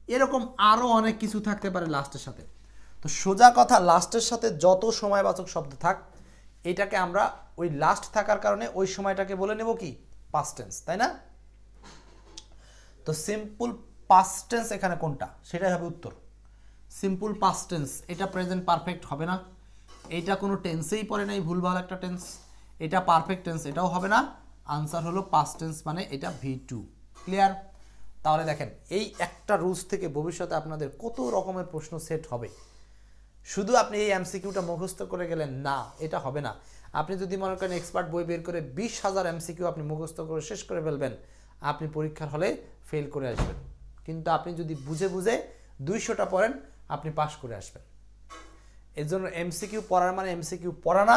এরকম আরো অনেক কিছু থাকতে পারে লাস্টের সাথে। তো সোজা কথা, লাস্টের সাথে যত সময়বাচক শব্দ থাক, এটাকে আমরা ওই লাস্ট থাকার কারণে ওই সময়টাকে বলে নেব কি, পাস্ট টেন্স, তাই না? তো সিম্পল পাস্ট টেন্স এখানে কোনটা, সেটাই হবে উত্তর। সিম্পল পাস্ট টেন্স, এটা প্রেজেন্ট পারফেক্ট হবে না, এটা কোনো টেন্সেই পড়ে নাই, ভুলভাল একটা টেন্স। এটা পারফেক্ট টেন্স, এটাও হবে না। আনসার হলো পাস্ট টেন্স, মানে এটা V2। ক্লিয়ার? তাহলে দেখেন, এই একটা রুলস থেকে ভবিষ্যতে আপনাদের কত রকমের প্রশ্ন সেট হবে। শুধু আপনি এই এমসিকিউটা মুখস্থ করে গেলেন না, এটা হবে না। আপনি যদি মনে করেন এক্সপার্ট বই বের করে 20,000 এমসিকিউ আপনি মুখস্থ করে শেষ করে ফেলবেন, আপনি পরীক্ষার হলে ফেল করে আসবেন। কিন্তু আপনি যদি বুঝে বুঝে 200টা পড়েন, আপনি পাস করে আসবেন। এর জন্য এমসিকিউ পড়ার মানে এমসিকিউ পড়া না,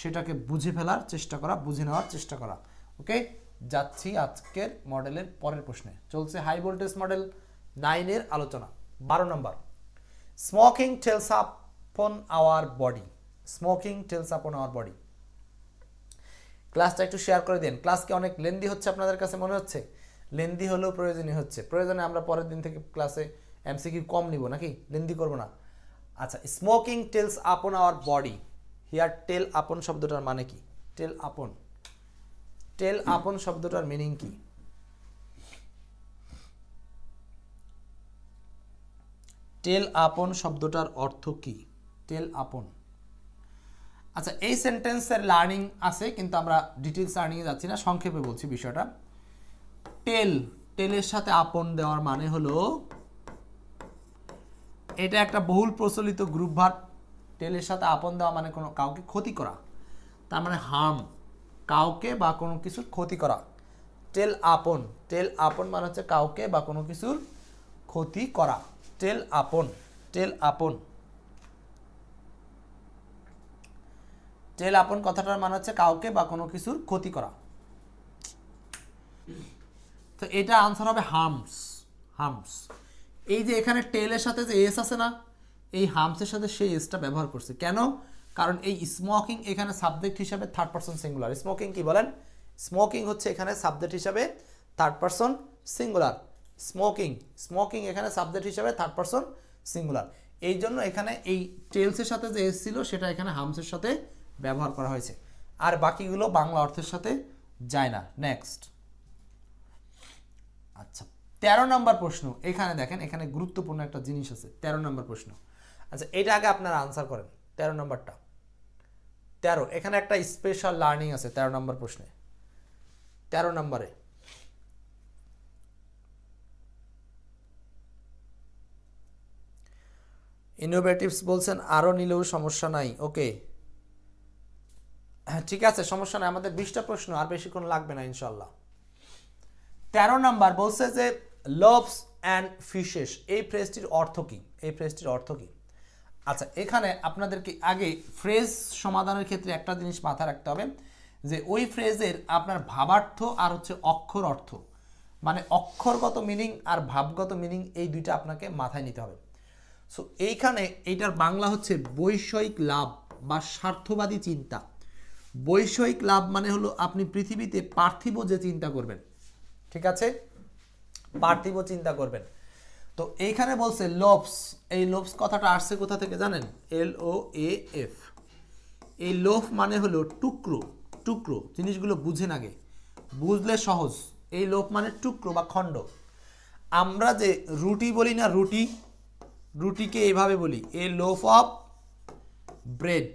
সেটাকে বুঝে ফেলার চেষ্টা করা, বুঝে নেওয়ার চেষ্টা করা। ওকে, যাচ্ছি আজকের মডেলের পরের প্রশ্নে। চলছে হাই ভোল্টেজ মডেল 9 এর আলোচনা। 12 নম্বর, স্মোকিং টেলস আপন আওয়ার বডি। স্মোকিং টেলস আপন আওয়ার বডি। ক্লাসটা একটু শেয়ার করে দেন। ক্লাস কি অনেক লেন্দি হচ্ছে আপনাদের কাছে মনে হচ্ছে? লেন্দি হলেও প্রয়োজনীয় হচ্ছে। প্রয়োজনে আমরা পরের দিন থেকে ক্লাসে এমসিকিউ কম নিব, নাকি লেন্দি করব না। আচ্ছা, স্মোকিং টেলস আপন আওয়ার বডি। হিয়ার টেল আপন শব্দটার মানে কি? টেল আপন, টেল আপন শব্দটার মিনিং কি? টেল আপন শব্দটার অর্থ কি? টেল আপন। আচ্ছা, এই সেন্টেন্সের লার্নিং আছে, কিন্তু আমরা ডিটেলস লার্নিংয়ে যাচ্ছি না, সংক্ষেপে বলছি বিষয়টা। টেল, টেলের সাথে আপন দেওয়ার মানে হলো, এটা একটা বহুল প্রচলিত গ্রুপ ভার্ব। টেলের সাথে আপন দেওয়া মানে কোনো কাউকে ক্ষতি করা, তার মানে হার্ম, কাউকে বা কোনো কিছুর ক্ষতি করা। টেল আপন, টেল আপন মানে হচ্ছে কাউকে বা কোনো কিছুর ক্ষতি করা। টেল আপন, টেল আপন, টেল আপন কথাটার মানে হচ্ছে কাউকে বা কোনো কিছুর ক্ষতি করা। তো এটা আনসার হবে হার্মস। হার্মস, এই যে এখানে টেলের সাথে যে এস আছে না, এই হার্মসের সাথে সেই এসটা ব্যবহার করছে। কেন? কারণ এই স্মোকিং এখানে সাবজেক্ট হিসাবে থার্ড পারসন সিঙ্গুলার। স্মোকিং কি বলেন? স্মোকিং হচ্ছে এখানে সাবজেক্ট হিসাবে third person singular. Smoking, smoking এখানে সাবজেক্ট হিসাবে থার্ড পারসন সিঙ্গুলার। এই জন্য এখানে এই টেলসের সাথে যে এস ছিল, সেটা এখানে হার্মসের সাথে ব্যবহার করা হয়েছে, আর বাকিগুলো বাংলা অর্থের সাথে যায় না। নেক্সট। আচ্ছা, 13 নম্বর প্রশ্ন। এখানে দেখেন, এখানে গুরুত্বপূর্ণ একটা জিনিস আছে। 13 নম্বর প্রশ্ন। আচ্ছা, এটা আগে আপনারা আনসার করেন। 13 নম্বরটা, 13, এখানে একটা স্পেশাল লার্নিং আছে 13 নম্বর প্রশ্নে। 13 নম্বরে ইনোভেটিভস বলছেন আরো নিলেও সমস্যা নাই। ওকে, হ্যাঁ ঠিক আছে, সমস্যা নাই। আমাদের 20টা প্রশ্ন, আর বেশিক্ষণ লাগবে না ইনশাল্লাহ। 13 নাম্বার বলছে যে লোভস অ্যান্ড ফিশেস। এই ফ্রেজটির অর্থ কি? এই ফ্রেজটির অর্থ কি? আচ্ছা, এখানে আপনাদেরকে আগে ফ্রেজ সমাধানের ক্ষেত্রে একটা জিনিস মাথায় রাখতে হবে, যে ওই ফ্রেজের আপনার ভাবার্থ আর হচ্ছে অক্ষর অর্থ, মানে অক্ষরগত মিনিং আর ভাবগত মিনিং, এই দুইটা আপনাকে মাথায় নিতে হবে। সো এইখানে এইটার বাংলা হচ্ছে বৈষয়িক লাভ বা স্বার্থবাদী চিন্তা। বৈষয়িক লাভ মানে হলো আপনি পৃথিবীতে পার্থিব যে চিন্তা করবেন, ঠিক আছে, পার্থিব চিন্তা করবেন। তো এইখানে বলছে লোভস। এই লোভস কথাটা আসছে কোথা থেকে জানেন? LOAF। এই লোভ মানে হলো টুকরো, টুকরো। জিনিসগুলো বুঝেন আগে, বুঝলে সহজ। এই লোভ মানে টুকরো বা খণ্ড। আমরা যে রুটি বলি না, রুটি, রুটিকে এইভাবে বলি এ লোফ অফ ব্রেড,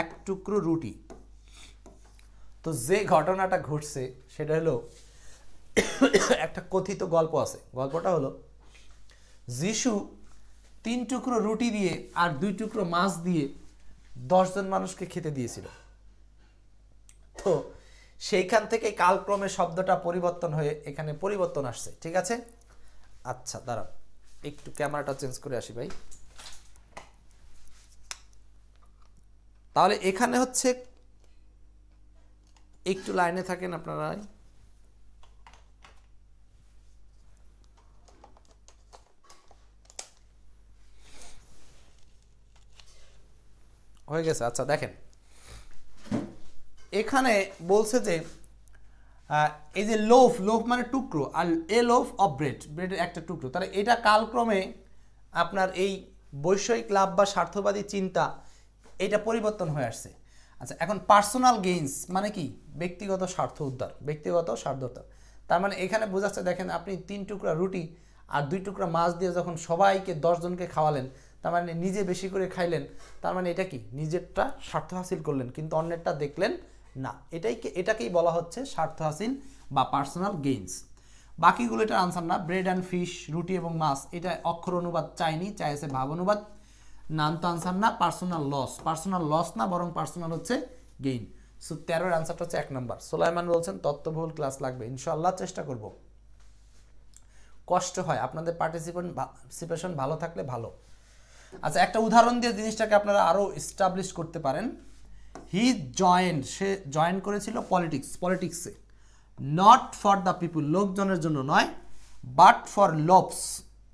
এক টুকরো রুটি। তো যে ঘটনাটা ঘটছে সেটা হলো একটা কথিত গল্প আছে। গল্পটা হলো যিশু 3 টুকরো রুটি দিয়ে আর 2 টুকরো মাছ দিয়ে 10 জন মানুষকে খেতে দিয়েছিল। তো সেইখান থেকে কালক্রমে শব্দটা পরিবর্তন হয়ে এখানে পরিবর্তন আসছে, ঠিক আছে। আচ্ছা দাঁড়াও, একটু ক্যামেরাটা চেঞ্জ করে আসি ভাই। তাহলে এখানে হচ্ছে, একটু লাইনে থাকেন আপনারা। হয়ে গেছে। আচ্ছা দেখেন, এখানে বলছে যে এই যে লোফ, লোফ মানে টুকরো, আর এ লোফ অফ ব্রেড, ব্রেডের একটা টুকরো, তাহলে এটা কালক্রমে আপনার এই বৈষয়িক লাভ বা স্বার্থবাদী চিন্তা এটা পরিবর্তন হয়ে আসছে। আচ্ছা এখন পার্সোনাল গেইনস মানে কি, ব্যক্তিগত স্বার্থ উদ্ধার, ব্যক্তিগত স্বার্থ উদ্ধার। তার মানে এখানে বোঝাচ্ছে, দেখেন আপনি 3 টুকরা রুটি আর 2 টুকরা মাছ দিয়ে যখন সবাইকে 10 জনকে খাওয়ালেন, তার মানে নিজে বেশি করে খাইলেন, তার মানে এটা কি নিজেরটা স্বার্থ হাসিল করলেন কিন্তু অন্যেরটা দেখলেন না, এটাকেই বলা হচ্ছে স্বার্থ হাসিল বা পার্সোনাল গেইনস। বাকিগুলো এটার আনসার না। ব্রেড অ্যান্ড ফিশ, রুটি এবং মাছ, এটা অক্ষর অনুবাদ চাইনি, চাইছে ভাব অনুবাদ। নান তো আনসার না। পার্সোনাল লস, পার্সোনাল লস না বরং পার্সোনাল হচ্ছে গেইন। সো 13-এর আনসারটা হচ্ছে 1 নম্বর। সোলাইমান বলছেন তত্ত্ববহুল ক্লাস লাগবে, ইনশাআল্লাহ চেষ্টা করব। কষ্ট হয়, আপনাদের পার্টিসিপেশন ভালো থাকলে ভালো। আচ্ছা একটা উদাহরণ দিয়ে জিনিসটাকে আপনারা আরও এস্টাবলিশ করতে পারেন। হি জয়েন্ট, সে জয়েন করেছিল পলিটিক্সে, নট ফর দ্য পিপুল, লোকজনের জন্য নয়, but for loaves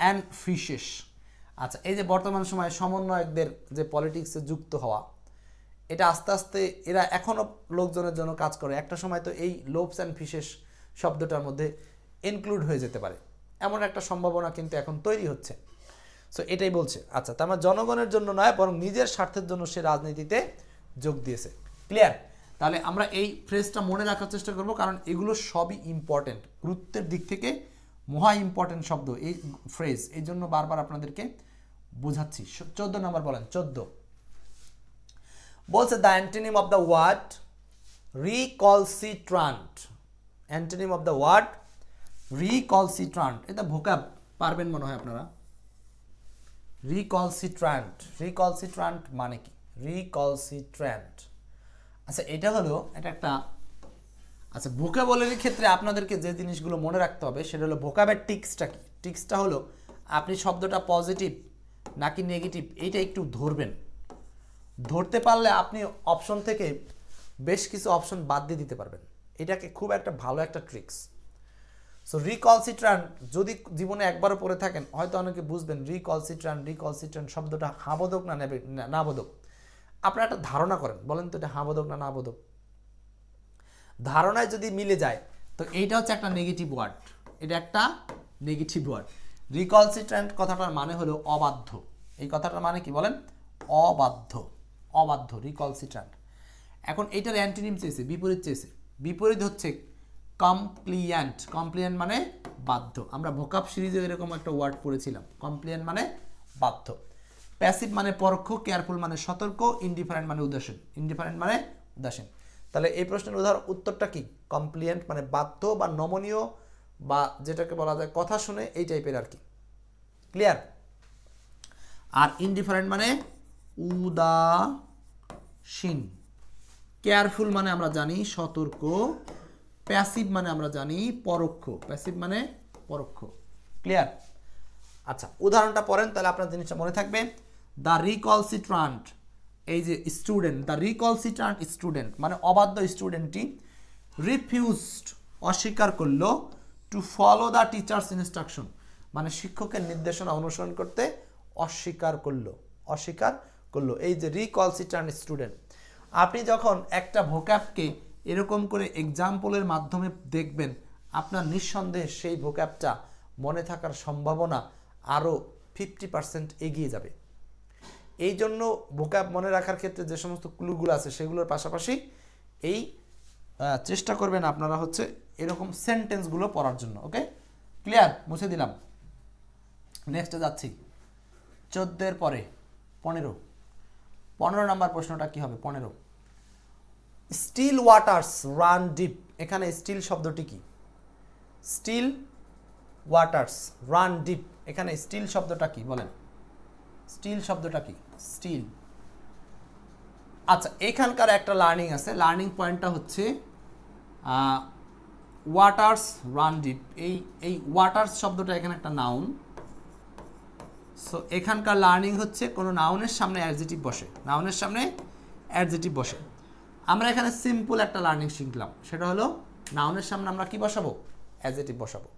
and fishes. আচ্ছা এই যে বর্তমান সময়ে সমন্বয়কদের যে পলিটিক্সে যুক্ত হওয়া, এটা আস্তে আস্তে এরা এখনও লোকজনের জন্য কাজ করে, একটা সময় তো এই লোভস অ্যান্ড ফিশেস শব্দটার মধ্যে ইনক্লুড হয়ে যেতে পারে, এমন একটা সম্ভাবনা কিন্তু এখন তৈরি হচ্ছে। সো এটাই বলছে। আচ্ছা তার মানে জনগণের জন্য নয় বরং নিজের স্বার্থের জন্য সে রাজনীতিতে যোগ দিয়েছে। ক্লিয়ার? তাহলে আমরা এই ফ্রেজটা মনে রাখার চেষ্টা করব, কারণ এগুলো সবই ইম্পর্টেন্ট, গুরুত্বের দিক থেকে মহা ইম্পর্টেন্ট শব্দ এই ফ্রেজ, এই জন্য বারবার আপনাদেরকে বোঝাচ্ছি। 14 নম্বর বলেন। 14 বলছে the antonym of the word recalcitrant. Antonym of the word recalcitrant, এটা ভোকাব পারবেন মনে হয় আপনারা। রিকলসিট্রান্ট, রিকলসিট্রান্ট মানে কি? রিকলসিট্রান্ট, আচ্ছা এটা হলো, এটা একটা, আচ্ছা ভোকাবুলারির ক্ষেত্রে আপনাদেরকে যে জিনিসগুলো মনে রাখতে হবে সেটা হলো ভোকাবের টিক্সটা কি। টিক্সটা হলো আপনি শব্দটা পজিটিভ নাকি নেগেটিভ এইটা একটু ধরবেন, ধরতে পারলে আপনি অপশন থেকে বেশ কিছু অপশন বাদ দিয়ে দিতে পারবেন। এটাকে খুব একটা ভালো একটা ট্রিক্স। সো রিকলসিট্রান্ট যদি জীবনে একবারও পড়ে থাকেন হয়তো অনেকে বুঝবেন রিকলসিট্রান্ট, রিকলসিট্রান্ট শব্দটা হাবোধক না নাবোধক। আপনারা একটা ধারণা করেন, বলেন তো এটা হাবোধক না নাবোধক? ধারণায় যদি মিলে যায় তো এইটা হচ্ছে একটা নেগেটিভ ওয়ার্ড, এটা একটা নেগেটিভ ওয়ার্ড। রিকলসিট্রান্ট কথাটার মানে হলো অবাধ্য। এই কথাটার মানে কি বলেন? অবাধ্য, অবাধ্য, রিকলসিট্রান্ট। এখন এইটার অ্যান্টোনিম চেয়েছে, বিপরীত চেয়েছে। বিপরীত হচ্ছে কমপ্লিয়েন্ট। কমপ্লিয়েন্ট মানে বাধ্য। আমরা ভোকাব সিরিজে এরকম একটা ওয়ার্ড পড়েছিলাম, কমপ্লিয়েন্ট মানে বাধ্য। প্যাসিভ মানে পরোক্ষ, কেয়ারফুল মানে সতর্ক, ইনডিফারেন্ট মানে উদাসীন। ইনডিফারেন্ট মানে উদাসীন। তাহলে এই প্রশ্নের উত্তরটা কি? কমপ্লিয়েন্ট মানে বাধ্য বা নমনীয় বা যেটাকে বলা যায় কথা শুনে, এই টাইপের আর কি। ক্লিয়ার? আর ইনডিফারেন্ট মানে উদাসীন। কেয়ারফুল মানে আমরা জানি সতর্ক। প্যাসিভ মানে আমরা জানি পরোক্ষ। প্যাসিভ মানে পরোক্ষ। ক্লিয়ার? আচ্ছা উদাহরণটা পড়েন তাহলে আপনার জিনিসটা মনে থাকবে। দ্য রিকলসিট্রান্ট, এই যে স্টুডেন্ট, দ্য রিকলসিট্রান্ট স্টুডেন্ট মানে অবাধ্য স্টুডেন্টটি রিফিউজড, অস্বীকার করলো, to follow the teachers instruction মানে শিক্ষকের নির্দেশনা অনুসরণ করতে অস্বীকার করলো, অস্বীকার করলো। এই যে রিকলসিট্রান্ট স্টুডেন্ট, আপনি যখন একটা ভোক্যাবকে এরকম করে এক্সাম্পলের মাধ্যমে দেখবেন আপনার নিঃসন্দেহে সেই ভোক্যাবটা মনে থাকার সম্ভাবনা আরও 50% এগিয়ে যাবে। এই জন্য ভোক্যাব মনে রাখার ক্ষেত্রে যে সমস্ত ক্লুগুলো আছে সেগুলোর পাশাপাশি এই চেষ্টা করবেন আপনারা হচ্ছে এরকম সেন্টেন্সগুলো পড়ার জন্য। Okay clear? মুছে দিলাম। নেক্সটে যাচ্ছি 14-এর পরে 15 নম্বর প্রশ্নটা কি হবে? 15 স্টিল ওয়াটার্স রান ডিপ। এখানে স্টিল শব্দটি কি? স্টিল ওয়াটার্স রান ডিপ, এখানে স্টিল শব্দটা কি বলেন? স্টিল শব্দটা কি? স্টিল। আচ্ছা এখানকার একটা লার্নিং আছে, লার্নিং পয়েন্টটা হচ্ছে ওয়াটার্স রান ডিপ, এই ওয়াটার্স শব্দটা এখানে একটা নাউন। সো এখানকার লার্নিং হচ্ছে কোনো নাউনের সামনে অ্যাডজেটিভ বসে, নাউনের সামনে অ্যাডজেটিভ বসে। আমরা এখানে সিম্পল একটা লার্নিং শিখলাম, সেটা হলো নাউনের সামনে আমরা কি বসাবো, অ্যাডজেটিভ বসাবো।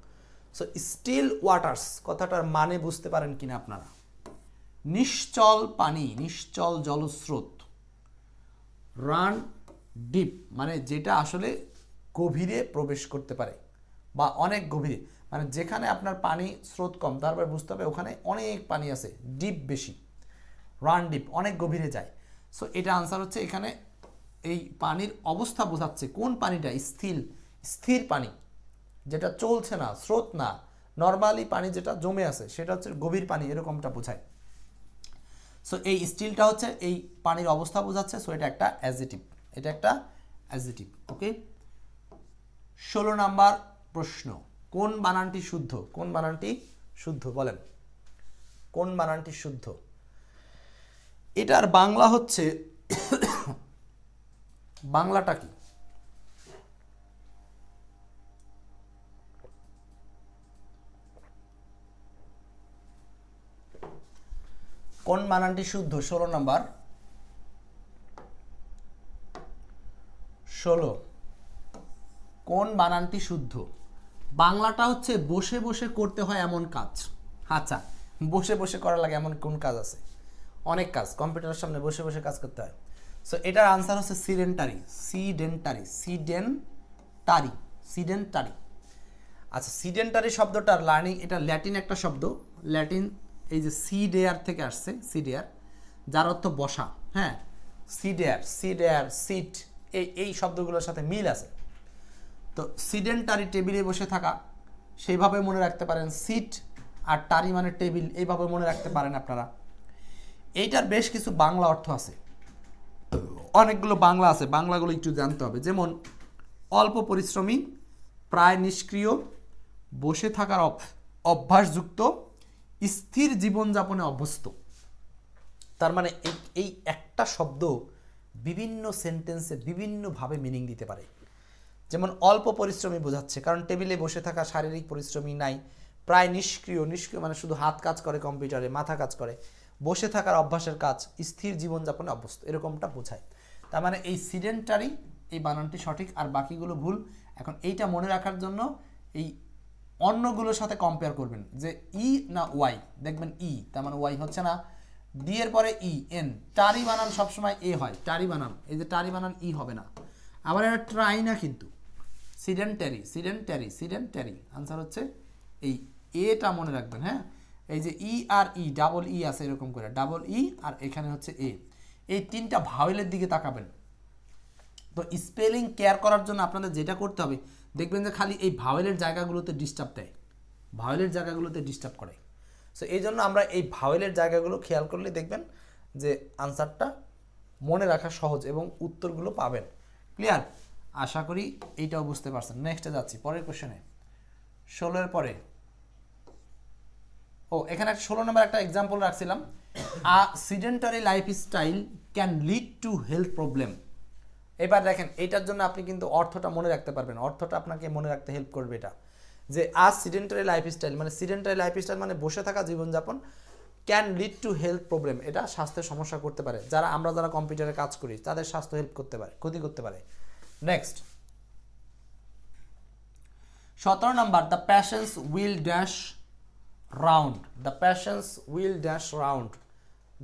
সো স্টিল ওয়াটার্স কথাটার মানে বুঝতে পারেন কিনা আপনারা? নিশ্চল পানি, নিশ্চল জলস্রোত। রান ডিপ মানে যেটা আসলে গভীরে প্রবেশ করতে পারে বা অনেক গভীরে, মানে যেখানে আপনার পানি স্রোত কম, তারপরে বুঝতে হবে ওখানে অনেক পানি আছে, ডিপ বেশি। রান ডিপ অনেক গভীরে যায়। সো এটা আনসার হচ্ছে এখানে এই পানির অবস্থা বোঝাচ্ছে কোন পানিটা স্থির পানি, যেটা চলছে না, স্রোত না, নর্মালি পানি যেটা জমে আছে সেটা হচ্ছে গভীর পানি, এরকমটা বোঝায়। সো এই স্টিলটা হচ্ছে এই পানির অবস্থা বোঝাচ্ছে। সো এটা একটা অ্যাডজেটিভ, এটা একটা অ্যাডজেটিভ। ওকে, 16 নাম্বার প্রশ্ন, কোন বানানটি শুদ্ধ? কোন বানানটি শুদ্ধ বলেন, কোন বানানটি শুদ্ধ? এটার বাংলা হচ্ছে বাংলাটা কি? কোন বানানটি শুদ্ধ? 16 নাম্বার, 16 কোন বানানটি শুদ্ধ? বাংলাটা হচ্ছে বসে বসে করতে হয় এমন কাজ। আচ্ছা, বসে বসে করা লাগে এমন কোন কাজ আছে? অনেক কাজ, কম্পিউটারের সামনে বসে বসে কাজ করতে হয়। সো এটার আনসার হচ্ছে সিডেন্টারি, সিডেন্টারি, সিডেন্টারি, সিডেন্টারি। আচ্ছা, সিডেন্টারি শব্দটার লার্নিং, এটা ল্যাটিন একটা শব্দ, ল্যাটিন এই যে সিডেয়ার থেকে আসছে, সিডেয়ার, যার অর্থ বসা। হ্যাঁ, সিডেয়ার, সিডেয়ার, সিট, এই শব্দগুলোর সাথে মিল আছে। তো সিডেন্টারি টেবিলে বসে থাকা, সেইভাবে মনে রাখতে পারেন। সিট আর টারি মানে টেবিল, এইভাবে মনে রাখতে পারেন আপনারা। এইটার বেশ কিছু বাংলা অর্থ আছে, অনেকগুলো বাংলা আছে, বাংলাগুলো একটু জানতে হবে। যেমন অল্প পরিশ্রমী, প্রায় নিষ্ক্রিয়, বসে থাকার অভ্যাসযুক্ত, স্থির জীবনযাপনে অভ্যস্ত। তার মানে এই একটা শব্দ বিভিন্ন সেন্টেন্সে বিভিন্নভাবে মিনিং দিতে পারে। যেমন অল্প পরিশ্রমী বোঝাচ্ছে, কারণ টেবিলে বসে থাকা শারীরিক পরিশ্রমী নাই। প্রায় নিষ্ক্রিয়, নিষ্ক্রিয় মানে শুধু হাত কাজ করে, কম্পিউটারে মাথা কাজ করে। বসে থাকার অভ্যাসের কাজ, স্থির জীবনযাপনে অভ্যস্ত, এরকমটা বোঝায়। তার মানে এই সিডেন্টারি, এই বানানটি সঠিক আর বাকিগুলো ভুল। এখন এইটা মনে রাখার জন্য এই অন্যগুলোর সাথে কম্পেয়ার করবেন যে ই না ওয়াই, দেখবেন ই, তার মানে ওয়াই হচ্ছে না। ডি এর পরে ই, এন, টারি বানান সবসময় এ হয়, টারি বানান, এই যে টারি বানান ই হবে না। আবার এটা ট্রাই না কিন্তু, সিডেন্টারি, সিডেন্টারি, সিডেন্টারি, আনসার হচ্ছে এই এটা মনে রাখবেন। হ্যাঁ, এই যে ই আর ই, ডাবল ই আছে এরকম করে, ডাবল ই আর এখানে হচ্ছে এ, এই তিনটা ভাওয়েলের দিকে তাকাবেন। তো স্পেলিং কেয়ার করার জন্য আপনাদের যেটা করতে হবে, দেখবেন যে খালি এই ভাওয়েলের জায়গাগুলোতে ডিস্টার্ব দেয়, ভাওয়েলের জায়গাগুলোতে ডিস্টার্ব করে। সো এই জন্য আমরা এই ভাওয়েলের জায়গাগুলো খেয়াল করলে দেখবেন যে আনসারটা মনে রাখা সহজ এবং উত্তরগুলো পাবেন। ক্লিয়ার? আশা করি এইটাও বুঝতে পারছেন। নেক্সটে যাচ্ছি, পরের কোশ্চেনে, 16 এর পরে। ও এখানে একটা 16 নম্বর একটা এক্সাম্পল রাখছিলাম, a sedentary lifestyle can lead to health problem. এবার দেখেন, এইটার জন্য আপনি কিন্তু অর্থটা মনে রাখতে পারবেন, অর্থটা আপনাকে মনে রাখতে হেল্প করবে এটা, যে আ সিডেন্টারি লাইফস্টাইল মানে, সিডেন্টারি লাইফস্টাইল মানে বসে থাকা জীবনযাপন, can lead to health problem, এটা স্বাস্থ্যের সমস্যা করতে পারে। যারা কম্পিউটারে কাজ করি তাদের স্বাস্থ্য হেল্প করতে পারে, ক্ষতি করতে পারে। Next 17 number, the passions will dash round, the passions will dash round,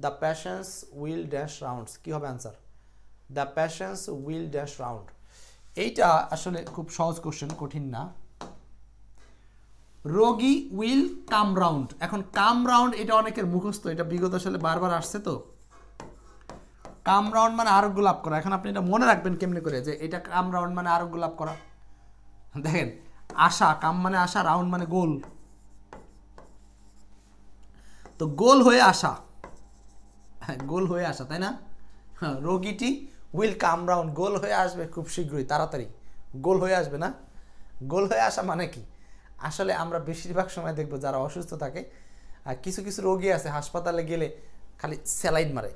the passions will dash rounds, কি হবে answer? The passions will dash round. এইটা আসলে খুব সহজ কোশ্চেন, কঠিন না। রোগী উইল কাম রাউন্ড, এখন কাম রাউন্ড এটা অনেকের মুখস্থ, এটা বিগত সালে বারবার আসছে। তো কাম রাউন্ড মানে আরোগ্য লাভ করা। এখন আপনি এটা মনে রাখবেন কেমনে করে, যে এটা কাম রাউন্ড মানে আরোগ্য লাভ করা। দেখেন, আশা, কাম মানে আশা, রাউন্ড মানে গোল, তো গোল হয়ে আসা, হ্যাঁ গোল হয়ে আসা, তাই না? হ্যাঁ, রোগীটি উইল কাম রাউন্ড, গোল হয়ে আসবে খুব শীঘ্রই, তাড়াতাড়ি গোল হয়ে আসবে না? গোল হয়ে আসা মানে কি? আসলে আমরা বেশিরভাগ সময় দেখবো যারা অসুস্থ থাকে, কিছু কিছু রোগী আছে হাসপাতালে গেলে খালি স্যালাইন মারে,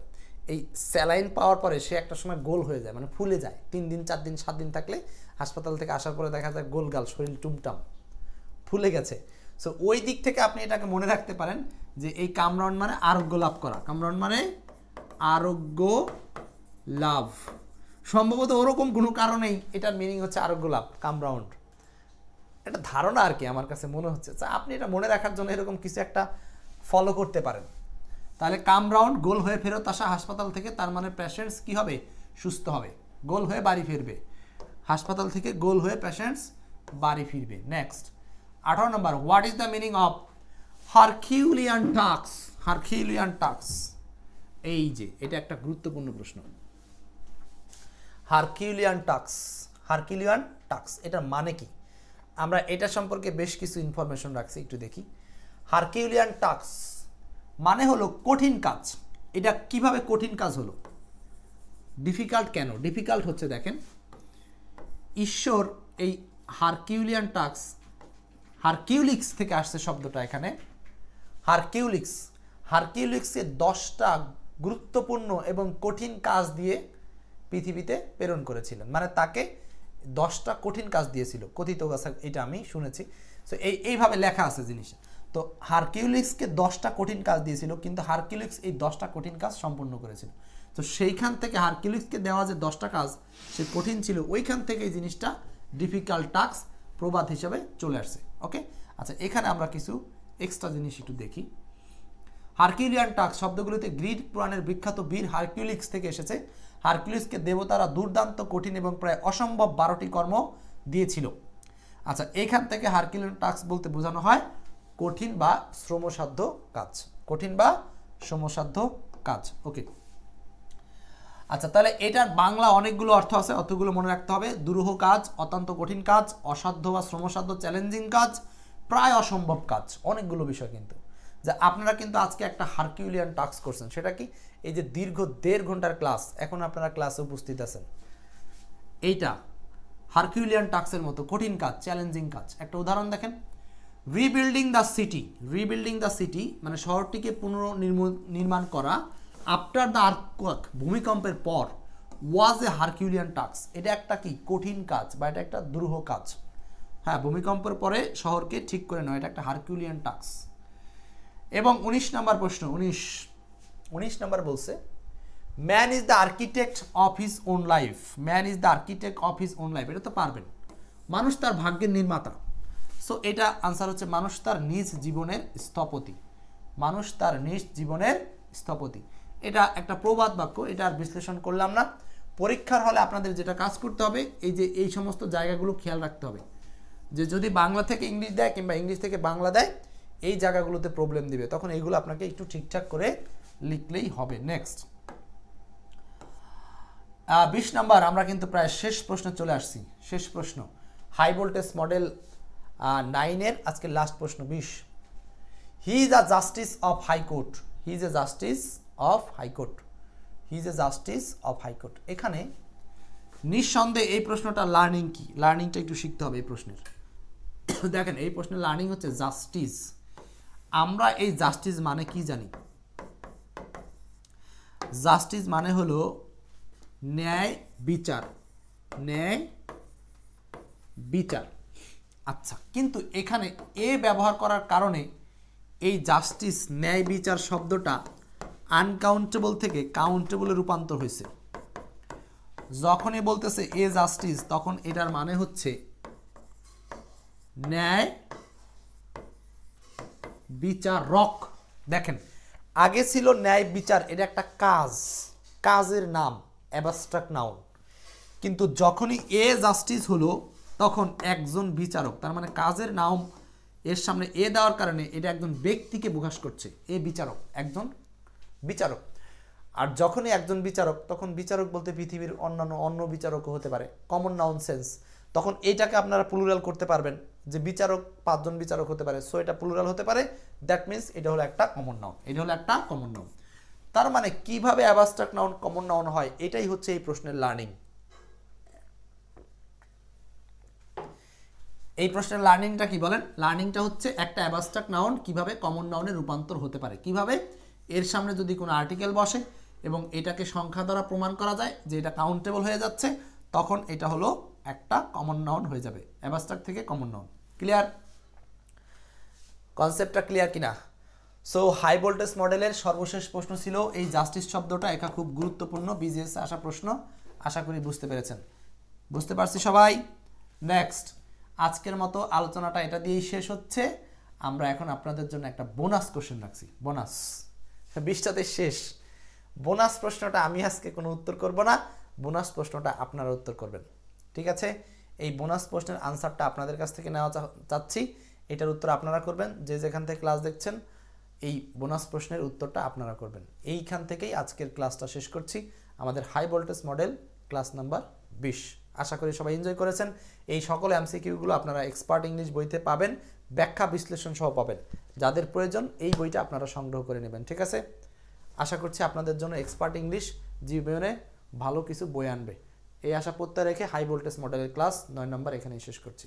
এই স্যালাইন পাওয়ার পরে সে একটা সময় গোল হয়ে যায়, মানে ফুলে যায়। 3 দিন 4 দিন 7 দিন থাকলে হাসপাতাল থেকে আসার পরে দেখা যায় গোলগাল, শরীর টুমটাম ফুলে গেছে। সো ওই দিক থেকে আপনি এটাকে মনে রাখতে পারেন যে এই কাম রাউন্ড মানে আরোগ্য লাভ করা, কাম রাউন্ড মানে আরোগ্য লাভ। সম্ভবত ওরকম কোনো কারণেই এটার মিনিং হচ্ছে আরোগ্য লাভ, কাম রাউন্ড। এটা ধারণা আর কি, আমার কাছে মনে হচ্ছে। আপনি এটা মনে রাখার জন্য এরকম কিছু একটা ফলো করতে পারেন। তাহলে কাম রাউন্ড, গোল হয়ে ফেরত আসা হাসপাতাল থেকে, তার মানে পেশেন্টস কি হবে? সুস্থ হবে, গোল হয়ে বাড়ি ফিরবে। হাসপাতাল থেকে গোল হয়ে পেশেন্টস বাড়ি ফিরবে। নেক্সট 18 নম্বর, what is the meaning of herculean task? Herculean task, এই যে এটা একটা গুরুত্বপূর্ণ প্রশ্ন। হারকিউলিয়ান টাস্ক, হারকিউলিয়ান টাস্ক এটার মানে কি? আমরা এটা সম্পর্কে বেশ কিছু ইনফরমেশন রাখছি, একটু দেখি। হারকিউলিয়ান টাস্ক মানে হলো কঠিন কাজ। এটা কিভাবে কঠিন কাজ হলো? ডিফিকাল্ট কেন? ডিফিকাল্ট হচ্ছে দেখেন, ঈশ্বর এই হারকিউলিয়ান টাস্ক, হারকিউলিক্স থেকে আসছে শব্দটা এখানে। হারকিউলিক্স, হারকিউলিক্সকে 10টা গুরুত্বপূর্ণ এবং কঠিন কাজ দিয়ে পৃথিবীতে প্রেরণ করেছিলেন। মানে তাকে 10টা কঠিন কাজ দিয়েছিল, কথিত কথা এটা আমি শুনেছি। সো এইভাবে লেখা আছে জিনিস। তো হারকিউলিক্সকে 10টা কঠিন কাজ দিয়েছিল, কিন্তু হারকিউলিক্স এই 10টা কঠিন কাজ সম্পূর্ণ করেছিল। তো সেইখান থেকে হারকিউলিক্সকে দেওয়া যে 10টা কাজ সে কঠিন ছিল, ওইখান থেকে এই জিনিসটা ডিফিকাল্ট টাস্ক প্রবাদ হিসেবে চলে আসছে। ওকে, আচ্ছা এখানে আমরা কিছু এক্সট্রা জিনিস একটু দেখি। হারকিউলিয়ান টাস্ক শব্দগুলোতে গ্রিক পুরাণের বিখ্যাত বীর হারকিউলিক্স থেকে এসেছে। হারকিউলিক্সকে দেবতারা দুর্দান্ত, কঠিন এবং প্রায় অসম্ভব 12টি কর্ম দিয়েছিল। আচ্ছা, এখান থেকে হারকিউলিয়ান টাস্ক বলতে বোঝানো হয় কঠিন বা শ্রমসাধ্য কাজ, কঠিন বা শ্রমসাধ্য কাজ। ওকে, আচ্ছা তাহলে এটার বাংলা অনেকগুলো অর্থ আছে, অর্থগুলো মনে রাখতে হবে। দুরূহ কাজ, অত্যন্ত কঠিন কাজ, অসাধ্য বা শ্রমসাধ্য চ্যালেঞ্জিং কাজ, প্রায় অসম্ভব কাজ, অনেকগুলো বিষয়। কিন্তু যে আপনারা কিন্তু আজকে একটা হারকিউলিয়ান টাস্ক করছেন, সেটা কি? এই যে দীর্ঘ 1.5 ঘন্টার ক্লাস, এখন আপনারা ক্লাসে উপস্থিত আছেন, এইটা হারকিউলিয়ান টাস্কের মতো কঠিন কাজ, চ্যালেঞ্জিং কাজ। একটা উদাহরণ দেখেন, rebuilding the city. Rebuilding the city মানে শহরটিকে পুনর্নির্মাণ করা আফটার দ্য আর্থকোয়েক, ভূমিকম্পের পর, ওয়াজ এ হারকিউলিয়ান টাস্ক। এটা একটা কি? কঠিন কাজ বা এটা একটা দুরূহ কাজ। হ্যাঁ, ভূমিকম্পের পরে শহরকে ঠিক করে নেওয়া, এটা একটা হারকিউলিয়ান টাস্ক। এবং 19 নম্বর প্রশ্ন, 19 নম্বর বলছে, man is the architect of his own life. Man is the architect of his own life, এটা তো পারবেন। মানুষ তার ভাগ্যের নির্মাতা। সো এটা আনসার হচ্ছে মানুষ তার নিজ জীবনের স্থপতি। মানুষ তার নিজ জীবনের স্থপতি, এটা একটা প্রবাদ বাক্য, এটা আর বিশ্লেষণ করলাম না। পরীক্ষার হলে আপনাদের যেটা কাজ করতে হবে, এই যে এই সমস্ত জায়গাগুলো খেয়াল রাখতে হবে, যে যদি বাংলা থেকে ইংলিশ দেয় কিংবা ইংলিশ থেকে বাংলা দেয়, এই জায়গাগুলোতে প্রবলেম দিবে, তখন এইগুলো আপনাকে একটু ঠিকঠাক করে লিখলেই হবে। নেক্সট 20 নাম্বার, আমরা কিন্তু প্রায় শেষ প্রশ্নে চলে আসছি। শেষ প্রশ্ন, হাই ভোল্টেজ মডেল 9-এর আজকে লাস্ট প্রশ্ন 20। He is a justice of high court. He is a justice of high court. He is a justice of high court. এখানে নিঃসন্দেহে এই প্রশ্নটা লার্নিং কি, লার্নিংটা একটু শিখতে হবে এই প্রশ্নের। দেখেন এই প্রশ্নের লার্নিং হচ্ছে জাস্টিস। আমরা এই জাস্টিস মানে কি জানি? জাস্টিস মানে হলো ন্যায় বিচার, ন্যায় বিচার। আচ্ছা, কিন্তু এখানে এ ব্যবহার করার কারণে এই জাস্টিস, ন্যায় বিচার শব্দটা আনকাউন্টেবল থেকে কাউন্টেবলে রূপান্তর হয়েছে। যখনই বলতেছে এ জাস্টিস, তখন এটার মানে হচ্ছে ন্যায় বিচারক। দেখেন আগে ছিল ন্যায় বিচার, এটা একটা কাজ, কাজের নাম, অ্যাবস্ট্রাক্ট নাউন। কিন্তু যখনই এ জাস্টিস হলো, তখন একজন বিচারক, তার মানে কাজের নাম এর সামনে এ দেওয়ার কারণে এটা একজন ব্যক্তিকে প্রকাশ করছে। এ বিচারক, একজন বিচারক। আর যখনই একজন বিচারক, তখন বিচারক বলতে পৃথিবীর অন্য বিচারকও হতে পারে, কমন নাউন সেন্স। তখন এইটাকে আপনারা প্লুরাল করতে পারবেন, যে বিচারক 5 জন বিচারক হতে পারে, সো এটা প্লুরাল হতে পারে। দ্যাট মিনস এটা হলো একটা কমন নাউন, এটা হলো একটা কমন নাউন। তার মানে কিভাবে অ্যাবস্ট্রাক্ট নাউন কমন নাউন হয়, এটাই হচ্ছে এই প্রশ্নের লার্নিং। এই প্রশ্নের লার্নিংটা কি বলেন? লার্নিংটা হচ্ছে একটা অ্যাবস্ট্রাক্ট নাউন কিভাবে কমন নাউনে রূপান্তর হতে পারে, কিভাবে এর সামনে যদি কোনো আর্টিকেল বসে এবং এটাকে সংখ্যা দ্বারা প্রমাণ করা যায় যে এটা কাউন্টেবল হয়ে যাচ্ছে, তখন এটা হলো একটা কমন নাউন হয়ে যাবে, অ্যাবস্ট্রাক্ট থেকে কমন নাউন। ক্লিয়ার? কনসেপ্টটা ক্লিয়ার কিনা? সো হাই ভোল্টেজ মডেলের সর্বশেষ প্রশ্ন ছিল এই জাস্টিস শব্দটা, এটা খুব গুরুত্বপূর্ণ বিজিএস আসা প্রশ্ন, আশা করি বুঝতে পেরেছেন। বুঝতে পারছি সবাই? নেক্সট, আজকের মতো আলোচনাটা এটা দিয়েই শেষ হচ্ছে। আমরা এখন আপনাদের জন্য একটা বোনাস কোশ্চেন রাখছি, বোনাস 20টাতে শেষ। বোনাস প্রশ্নটা আমি আজকে কোনো উত্তর করব না, বোনাস প্রশ্নটা আপনারা উত্তর করবেন, ঠিক আছে? এই বোনাস প্রশ্নের আনসারটা আপনাদের কাছ থেকে নেওয়া চাচ্ছি, এটার উত্তর আপনারা করবেন। যে যেখান থেকে ক্লাস দেখছেন এই বোনাস প্রশ্নের উত্তরটা আপনারা করবেন। এইখান থেকেই আজকের ক্লাসটা শেষ করছি, আমাদের high voltage model class number 20। আশা করি সবাই এনজয় করেছেন। এই সকল এমসিকিউগুলো আপনারা এক্সপার্ট ইংলিশ বইতে পাবেন, ব্যাখ্যা বিশ্লেষণ সহ পাবেন। যাদের প্রয়োজন এই বইটা আপনারা সংগ্রহ করে নেবেন, ঠিক আছে? আশা করছি আপনাদের জন্য এক্সপার্ট ইংলিশ জীবনে ভালো কিছু বই আনবে, এই আশা প্রত্যাশা রেখে হাই ভোল্টেজ মডেলের ক্লাস 9 নম্বর এখানেই শেষ করছি।